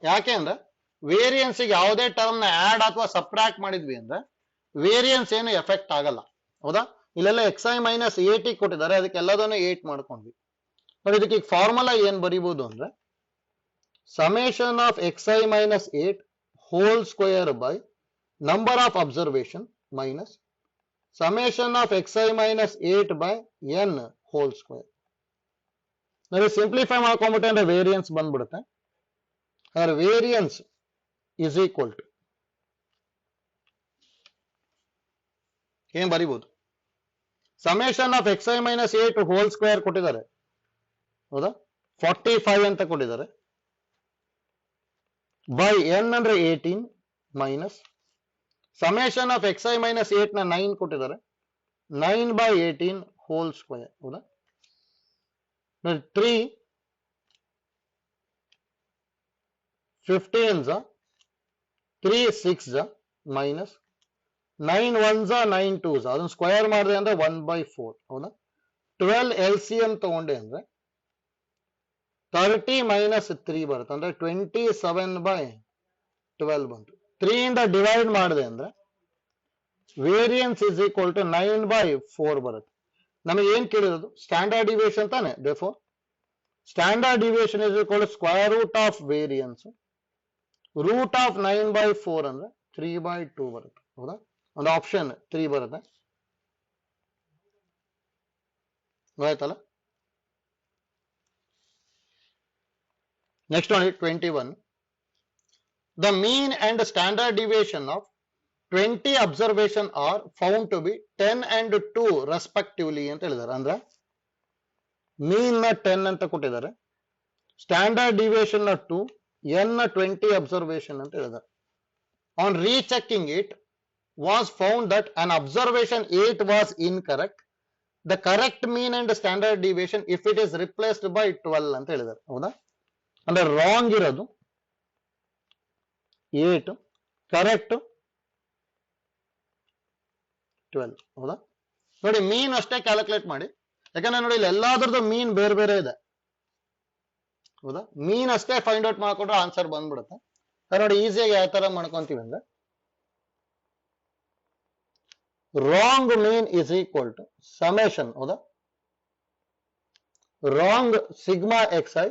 ಯಾಕೆ ಅಂದ್ರೆ ವೇರಿಯನ್ಸ್ ಯಾವುದೇ ಟರ್ಮ್ ನ ಆಡ್ ಅಥವಾ ಸಬ್ಟ್ರಾಕ್ಟ್ ಮಾಡಿದ್ವಿ ಅಂದ್ರೆ ವೇರಿಯನ್ಸ್ ಏನು ಎಫೆಕ್ಟ್ ಆಗಲ್ಲ. ಹೌದಾ? ಇಲ್ಲೆಲ್ಲ xi ಮೈನಸ್ 8 ಕೊಟ್ಟಿದ್ದಾರೆ, ಅದಕ್ಕೆ ಎಲ್ಲದನ್ನು 8 ಮಾಡ್ಕೊಂಡ್ವಿ. ನೋಡಿ, ಇದಕ್ಕೆ ಫಾರ್ಮುಲಾ ಏನ್ ಬರೀಬಹುದು ಅಂದ್ರೆ summation of xi minus 8 whole square by number of observation minus summation of xi minus 8 by n whole square. ನೋಡಿ, ಸಿಂಪ್ಲಿಫೈ ಮಾಡ್ಕೊಂಡ್ಬಿಟ್ಟೆ ಅಂದ್ರೆ ವೇರಿಯನ್ಸ್ ಬಂದ್ಬಿಡುತ್ತೆ. ಅಂದ್ರೆ ವೇರಿಯನ್ಸ್ ಇಸ್ ಈಕ್ವಲ್ ಟು ಏನ್ ಬರೀಬಹುದು? Summation of xi minus 8 whole square ಕೊಟ್ಟಿದ್ದಾರೆ. ಹೌದಾ? 45 ಅಂತ ಕೊಟ್ಟಿದ್ದಾರೆ. ಬೈ n ಅಂದ್ರೆ 18 minus summation of xi minus 8 ನ 9 ಕೊಟ್ಟಿದ್ದಾರೆ. 9 ಬೈ 18 ಹೋಲ್ ಸ್ಕ್ವೇರ್. ಹೌದಾ? 3 15 3 6 ಮೈನಸ್ 9 1 9 2 ಅದನ್ನ ಸ್ಕ್ವೇರ್ ಮಾಡಿದೆ ಅಂದ್ರೆ 1/4. ಹೌದಾ? 12 LCM ತಗೊಂಡೆ ಅಂದ್ರೆ 30 ಮೈನಸ್ 3 ಬರುತ್ತೆ, ಅಂದ್ರೆ 27/12 ಬಂತು. 3 ಇಂದ ಡಿವೈಡ್ ಮಾಡಿದೆ ಅಂದ್ರೆ ವೇರಿಯನ್ಸ್ ಇಸ್ ಈಕ್ವಲ್ ಟು 9/4 ಬರುತ್ತೆ. ನಮಗೆ ಏನ್ ಕೇಳಿರೋದು? ಸ್ಟ್ಯಾಂಡರ್ಡ್ ಡಿವಿಯೇಷನ್ ತಾನೆ. therefore standard deviation is equal to square root of variance root of 9/4 ಅಂದ್ರೆ 3/2 ಬರುತ್ತೆ. ಹೌದಾ? ಒಂದು ಆಪ್ಷನ್ 3 ಬರುತ್ತೆ. ಆಯ್ತಲ್ಲ? ನೆಕ್ಸ್ಟ್ ನೋಡಿ 21. The mean and standard deviation of 20 observation are found to be 10 and 2 respectively ಅಂತ ಹೇಳಿದ್ದಾರೆ. ಅಂದ್ರೆ ಮೀನ್ ನ 10 ಅಂತ ಕೊಟ್ಟಿದ್ದಾರೆ, ಸ್ಟ್ಯಾಂಡರ್ಡ್ ಡಿವಿಯೇಷನ್ ನ 2, n ನ 20 ಅಬ್ಸರ್ವೇಷನ್ ಅಂತ ಹೇಳಿದ್ದಾರೆ. On rechecking it was found that an observation 8 was incorrect. The correct mean and standard deviation if it is replaced by 12 ಅಂತ ಹೇಳಿದ್ದಾರೆ. ಹೌದಾ? ಅಂದ್ರೆ ರಾಂಗ್ ಇರೋದು 8, ಕರೆಕ್ಟ್ 12 ಹೌದಾ. ನೋಡಿ ಮೀನ್ ಅಷ್ಟೇ ಕ್ಯಾಲ್ಕುಲೇಟ್ ಮಾಡಿ, ಯಾಕಂದ್ರೆ ನೋಡಿ ಇಲ್ಲಿ ಎಲ್ಲಾದ್ರದ್ದು ಮೀನ್ ಬೇರೆ ಬೇರೆ ಇದೆ ಹೌದಾ. ಮೀನ್ ಅಷ್ಟೇ ಫೈಂಡ್ ಔಟ್ ಮಾಡ್ಕೊಂಡ್ರೆ ಆನ್ಸರ್ ಬಂದ್ಬಿಡುತ್ತೆ. ನೋಡಿ ಈಸಿಯಾಗಿ ಯಾವ ತರ ಮಾಡ್ಕೊಂತೀವಿ ಅಂದ್ರೆ wrong mean is equal to summation ಹೌದಾ, wrong sigma x I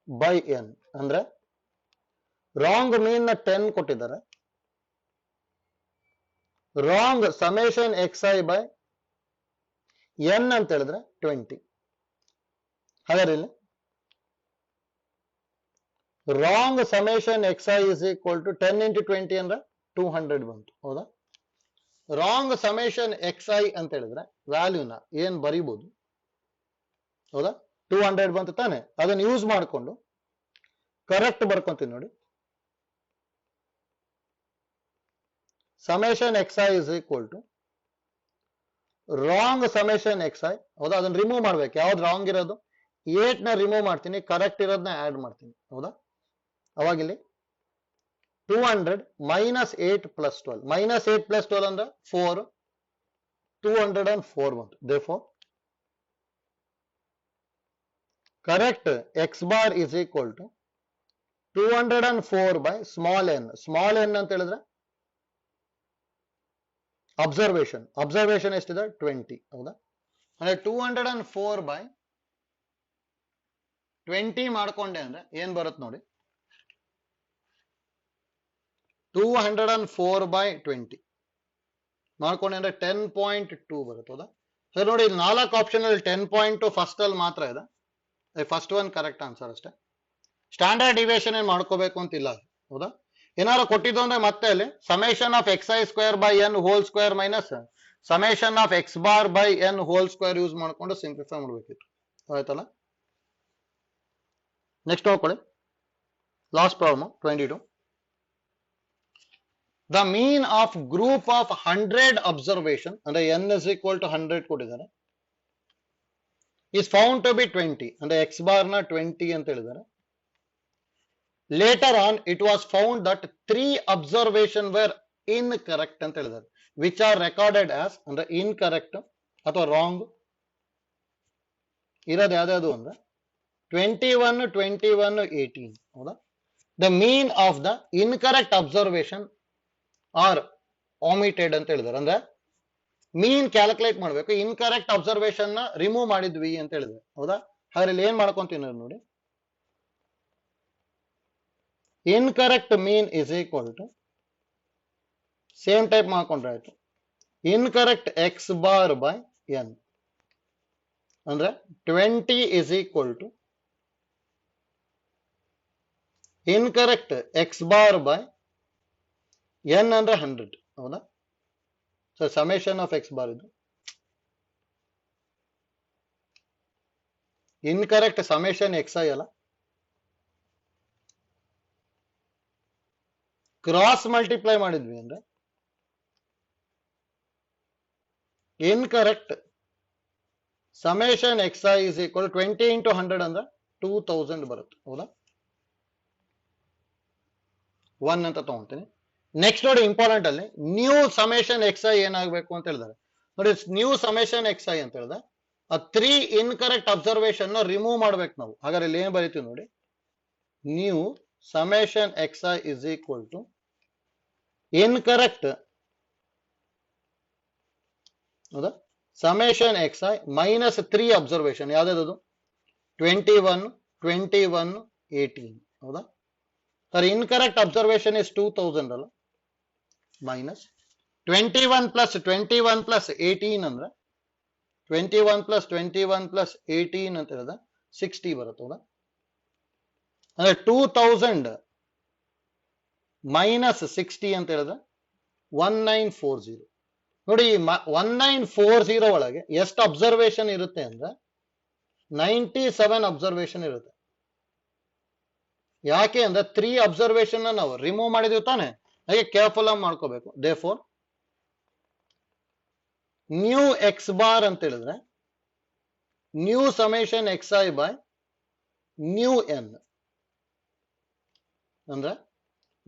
by n. ಅಂದ್ರೆ ರಾಂಗ್ ಮೀನ್ ನ 10 ಕೊಟ್ಟಿದ್ದಾರೆ, wrong summation x I by n ಅಂತ ಹೇಳಿದ್ರೆ 20. ಹಾಗಾದ್ರೆ ಇಲ್ಲಿ wrong summation x I is equal to 10 into 20 ಅಂದ್ರೆ 200 ಬಂತು ಹೌದಾ. ರಾಂಗ್ ಸಮೇಶನ್ ಎಕ್ಸ್ ಐ ಅಂತ ಹೇಳಿದ್ರೆ ವ್ಯಾಲ್ಯೂನ ಏನ್ ಬರೀಬಹುದು ಹೌದಾ, 200 ಬಂತು ತಾನೆ. ಅದನ್ನ ಯೂಸ್ ಮಾಡಿಕೊಂಡು ಕರೆಕ್ಟ್ ಬರ್ಕೊಂತೀನಿ ನೋಡಿ. Summation x I is equal to wrong summation x I ಹೌದಾ, ಅದನ್ನ ರಿಮೂವ್ ಮಾಡ್ಬೇಕು. ಯಾವ್ದು ರಾಂಗ್ ಇರೋದು 8 ನ ರಿಮೂವ್ ಮಾಡ್ತೀನಿ, ಕರೆಕ್ಟ್ ಇರೋದನ್ನ ಆಡ್ ಮಾಡ್ತೀನಿ ಹೌದಾ. ಅವಾಗಿಲ್ಲಿ 200 minus 8 plus 12, minus 8 plus 12 ಅಂದ್ರೆ 4, 204 ಬಂತು. therefore correct x bar is equal to 204 by small n. small n ಅಂತ ಹೇಳಿದ್ರೆ ಅಬ್ಸರ್ವೇಷನ್ ಎಷ್ಟಿದೆ 20 ಹೌದಾ. ಅಂದ್ರೆ 204 by 20 ಮಾಡ್ಕೊಂಡೆ ಅಂದ್ರೆ ಏನ್ ಬರುತ್ತೆ ನೋಡಿ, 204 by 20 ಮಾಡ್ಕೊಂಡೆ ಅಂದ್ರೆ 10.2 ಬರುತ್ತೆ ಹೌದಾ. ಸರ್ ನೋಡಿ ಇಲ್ಲಿ 4 ಆಪ್ಷನ್ ಅಲ್ಲಿ 10.2 ಫಸ್ಟ್ ಅಲ್ಲಿ ಮಾತ್ರ ಇದೆ, ಫಸ್ಟ್ ಒನ್ ಕರೆಕ್ಟ್ ಆನ್ಸರ್ ಅಷ್ಟೇ. ಸ್ಟ್ಯಾಂಡರ್ಡ್ ಡಿವಿಯೇಷನ್ ಏನ್ ಮಾಡ್ಕೋಬೇಕು ಅಂತಿಲ್ಲ ಹೌದಾ. ಏನಾದ್ರು ಕೊಟ್ಟಿದ್ದು ಅಂದ್ರೆ ಮತ್ತೆ ಅಲ್ಲಿ summation of x i square by n whole square minus summation of x bar by n whole square use ಮಾಡ್ಕೊಂಡು ಸಿಂಪ್ಲಿಫೈ ಮಾಡ್ಬೇಕಿತ್ತು ಆಯ್ತಲ್ಲ. ನೆಕ್ಸ್ಟ್ ಹೋಗ್ಕೊಳ್ಳಿ, last problem 22. The mean of group of 100 observation ಅಂದ್ರೆ n is equal to 100 ಕೊಟ್ಟಿದ್ದಾರೆ, is found to be 20 ಅಂದ್ರೆ x bar ನ 20 ಅಂತ ಹೇಳಿದ್ದಾರೆ. Later on it was found that 3 observation were incorrect ಅಂತ ಹೇಳಿದ್ದಾರೆ, which are recorded as ಅಂದ್ರೆ incorrect ಅಥವಾ wrong ಇರೋದು ಯಾವ್ದು ಅಂದ್ರೆ 21, 21, 18 ಹೌದಾ. The mean of the incorrect observation are omitted ಅಂತ ಹೇಳಿದಾರೆ. ಅಂದ್ರೆ ಮೀನ್ ಕ್ಯಾಲ್ಕುಲೇಟ್ ಮಾಡ್ಬೇಕು, ಇನ್ಕರೆಕ್ಟ್ ಅಬ್ಸರ್ವೇಷನ್ ನ ರಿಮೂವ್ ಮಾಡಿದ್ವಿ ಅಂತ ಹೇಳಿದ್ರೆ ಹೌದಾ. ಹಾಗಾದ್ರೆ ಏನ್ ಮಾಡ್ಕೊಂತೀನಿ ನೋಡಿ, incorrect mean is equal to same type ಮಾಡ್ಕೊಂಡ್ರೆ ಆಯ್ತು, incorrect x bar by n ಅಂದ್ರೆ 20 is equal to incorrect x bar by n ಅಂದ್ರೆ 100 ಹೌದಾ. So summation of x bar ಇದು ಇನ್ಕರೆಕ್ಟ್ ಸಮೇಶನ್ ಎಕ್ಸ್ ಐ ಅಲ್ಲ, ಕ್ರಾಸ್ ಮಲ್ಟಿಪ್ಲೈ ಮಾಡಿದ್ವಿ ಅಂದ್ರೆ incorrect summation x I is equal 20 into 100 ಅಂದ್ರೆ 2000 ಬರುತ್ತೆ ಹೌದಾ. 1 ಅಂತ ತಗೊಂತೀನಿ. ನೆಕ್ಸ್ಟ್ ನೋಡಿ ಇಂಪಾರ್ಟೆಂಟ್ ಅಲ್ಲಿ ನ್ಯೂ ಸಮೇಶನ್ ಎಕ್ಸ್ ಐ ಏನಾಗಬೇಕು ಅಂತ ಹೇಳಿದಾರೆ ನೋಡಿ. ನ್ಯೂ ಸಮೇಶನ್ ಎಕ್ಸ್ ಐ ಅಂತ ಹೇಳಿದ್ರೆ ಆ 3 ಇನ್ಕರೆಕ್ಟ್ ಅಬ್ಸರ್ವೇಷನ್ ನ ರಿಮೂವ್ ಮಾಡ್ಬೇಕು ನಾವು. ಹಾಗಾದ್ರೆ ಇಲ್ಲಿ ಏನ್ ಬರೀತೀವಿ ನೋಡಿ, new summation x I is equal to incorrect ಹೌದಾ summation x i minus 3 observation ಯಾವ್ದು 21, 21, 18 ಹೌದಾ. ಸರ್ ಇನ್ಕರೆಕ್ಟ್ ಅಬ್ಸರ್ವೇಷನ್ ಇಸ್ 2000 ಅಲ್ಲ, ಮೈನಸ್ 21 plus 21 plus 18 ಅಂದ್ರೆ 21 plus 21 plus 18 ಅಂತ ಹೇಳಿದ್ರೆ 60 ಬರುತ್ತೆ ಹೌದಾ. ಅಂದ್ರೆ 2000 ಮೈನಸ್ 60 ಅಂತ ಹೇಳಿದ್ರೆ 1940. ನೋಡಿ 1940 ಒಳಗೆ ಎಷ್ಟು ಅಬ್ಸರ್ವೇಷನ್ ಇರುತ್ತೆ ಅಂದ್ರೆ 97 ಅಬ್ಸರ್ವೇಷನ್ ಇರುತ್ತೆ. ಯಾಕೆ ಅಂದ್ರೆ 3 ಅಬ್ಸರ್ವೇಷನ್ ನಾವು ರಿಮೂವ್ ಮಾಡಿದೀವಿ ತಾನೆ, ಹಾಗೆ ಕೇರ್ಫುಲ್ ಆಗಿ ಮಾಡ್ಕೋಬೇಕು. ದೇರ್ಫೋರ್ ನ್ಯೂ ಎಕ್ಸ್ ಬಾರ್ ಅಂತ ಹೇಳಿದ್ರೆ new summation x I by new N ಅಂದ್ರೆ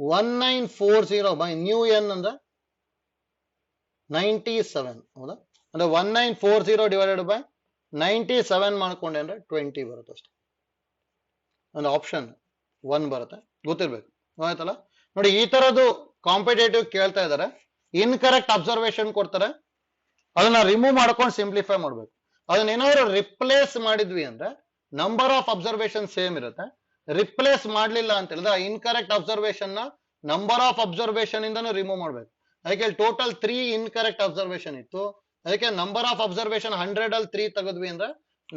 1940 by ನ್ಯೂ n ಅಂದ್ರೆ 97 ಹೌದಾ, ಅಂದ್ರೆ 1940 ಡಿವೈಡೆಡ್ ಬೈ 97 ಮಾಡ್ಕೊಂಡೆ ಅಂದ್ರೆ 20 ಬರುತ್ತೆ ಅಷ್ಟೇ. ಅಂದ್ರೆ ಆಪ್ಷನ್ 1 ಬರುತ್ತೆ, ಗೊತ್ತಿರ್ಬೇಕು. ಆಯ್ತಲ್ಲ ನೋಡಿ, ಈ ತರದ್ದು ಕಾಂಪಿಟೇಟಿವ್ ಕೇಳ್ತಾ ಇದಾರೆ, ಇನ್ಕರೆಕ್ಟ್ ಅಬ್ಸರ್ವೇಷನ್ ಕೊಡ್ತಾರೆ, ಅದನ್ನ ರಿಮೂವ್ ಮಾಡ್ಕೊಂಡು ಸಿಂಪ್ಲಿಫೈ ಮಾಡ್ಬೇಕು. ಅದನ್ನ ಏನಾದ್ರು ರಿಪ್ಲೇಸ್ ಮಾಡಿದ್ವಿ ಅಂದ್ರೆ ನಂಬರ್ ಆಫ್ ಅಬ್ಸರ್ವೇಷನ್ ಸೇಮ್ ಇರುತ್ತೆ. ರಿಪ್ಲೇಸ್ ಮಾಡ್ಲಿಲ್ಲ ಅಂತ ಹೇಳಿದ್ರೆ ಇನ್ಕರೆಕ್ಟ್ ಅಬ್ಸರ್ವೇಷನ್ ನ ನಂಬರ್ ಆಫ್ ಅಬ್ಸರ್ವೇಷನ್ ಇಂದನೂ ರಿಮೂವ್ ಮಾಡ್ಬೇಕು. ಅದಕ್ಕೆ ಟೋಟಲ್ 3 ಇನ್ಕರೆಕ್ಟ್ ಅಬ್ಸರ್ವೇಷನ್ ಇತ್ತು, ಅದಕ್ಕೆ ನಂಬರ್ ಆಫ್ ಅಬ್ಸರ್ವೇಷನ್ 100 ಅಲ್ಲಿ 3 ತೆಗೆದ್ವಿ ಅಂದ್ರೆ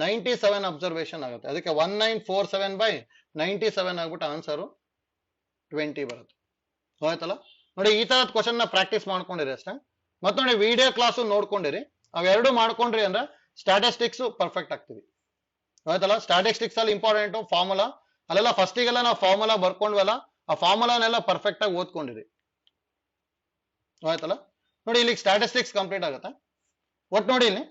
97 ಅಬ್ಸರ್ವೇಷನ್ ಆಗುತ್ತೆ. ಅದಕ್ಕೆ 1947 ಬೈ 97 ಆಗ್ಬಿಟ್ಟು ಆನ್ಸರ್ 20 ಬರುತ್ತೆ. ಆಯ್ತಲ್ಲ ನೋಡಿ, ಈ ತರದ ಕ್ವಶನ್ ನ ಪ್ರಾಕ್ಟೀಸ್ ಮಾಡ್ಕೊಂಡಿರಿ ಅಷ್ಟೇ. ಮತ್ತೆ ನೋಡಿ, ವಿಡಿಯೋ ಕ್ಲಾಸ್ ನೋಡ್ಕೊಂಡಿರಿ, ಅವೆರಡು ಮಾಡ್ಕೊಂಡ್ರಿ ಅಂದ್ರೆ ಸ್ಟಾಟಿಸ್ಟಿಕ್ಸ್ ಪರ್ಫೆಕ್ಟ್ ಆಗ್ತೀವಿ. ಆಯ್ತಲ್ಲ, ಸ್ಟಾಟಿಸ್ಟಿಕ್ಸ್ ಅಲ್ಲಿ ಇಂಪಾರ್ಟೆಂಟ್ ಫಾರ್ಮುಲಾ, ಅಲ್ಲೆಲ್ಲ ಫಸ್ಟಿಗೆಲ್ಲ ನಾವು ಫಾರ್ಮುಲಾ ಬರ್ಕೊಂಡ್ವಲ್ಲ, ಆ ಫಾರ್ಮುಲಾನೆಲ್ಲ ಪರ್ಫೆಕ್ಟ್ ಆಗಿ ಓದ್ಕೊಂಡಿರಿ. ಆಯ್ತಲ್ಲ ನೋಡಿ, ಇಲ್ಲಿ ಸ್ಟಾಟಿಸ್ಟಿಕ್ಸ್ ಕಂಪ್ಲೀಟ್ ಆಗುತ್ತೆ. ಒಟ್ಟು ನೋಡಿ, ಇಲ್ಲಿ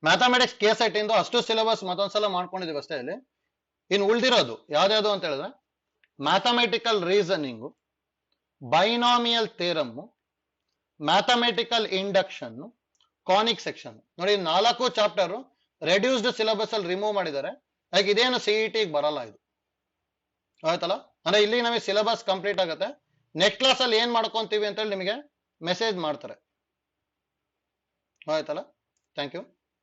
ಮ್ಯಾಥಮೆಟಿಕ್ಸ್ KSET ಇಂದು ಅಷ್ಟು ಸಿಲೆಬಸ್ ಮತ್ತೊಂದ್ಸಲ ಮಾಡ್ಕೊಂಡಿದೀವಿ ಅಷ್ಟೇ. ಇಲ್ಲಿ ಇನ್ನು ಉಳ್ದಿರೋದು ಯಾವ್ದ್ಯಾವ್ದು ಅಂತ ಹೇಳಿದ್ರೆ mathematical reasoning, binomial theorem, mathematical induction, conic section. ನೋಡಿ, 4 ಚಾಪ್ಟರ್ ರೆಡ್ಯೂಸ್ಡ್ ಸಿಲೆಬಸ್ ಅಲ್ಲಿ ರಿಮೂವ್ ಮಾಡಿದ್ದಾರೆ. ಹಾಗೆ ಇದೇನು CET ಬರಲ್ಲ ಇದು. ಆಯ್ತಲ್ಲ, ಅಂದ್ರೆ ಇಲ್ಲಿ ನಮಗೆ ಸಿಲೆಬಸ್ ಕಂಪ್ಲೀಟ್ ಆಗುತ್ತೆ. ನೆಕ್ಸ್ಟ್ ಕ್ಲಾಸ್ ಅಲ್ಲಿ ಏನ್ ಮಾಡ್ಕೊಂತೀವಿ ಅಂತ ಹೇಳಿ ನಿಮಗೆ ಮೆಸೇಜ್ ಮಾಡ್ತಾರೆ. ಆಯ್ತಲ್ಲ, ಥ್ಯಾಂಕ್ ಯು.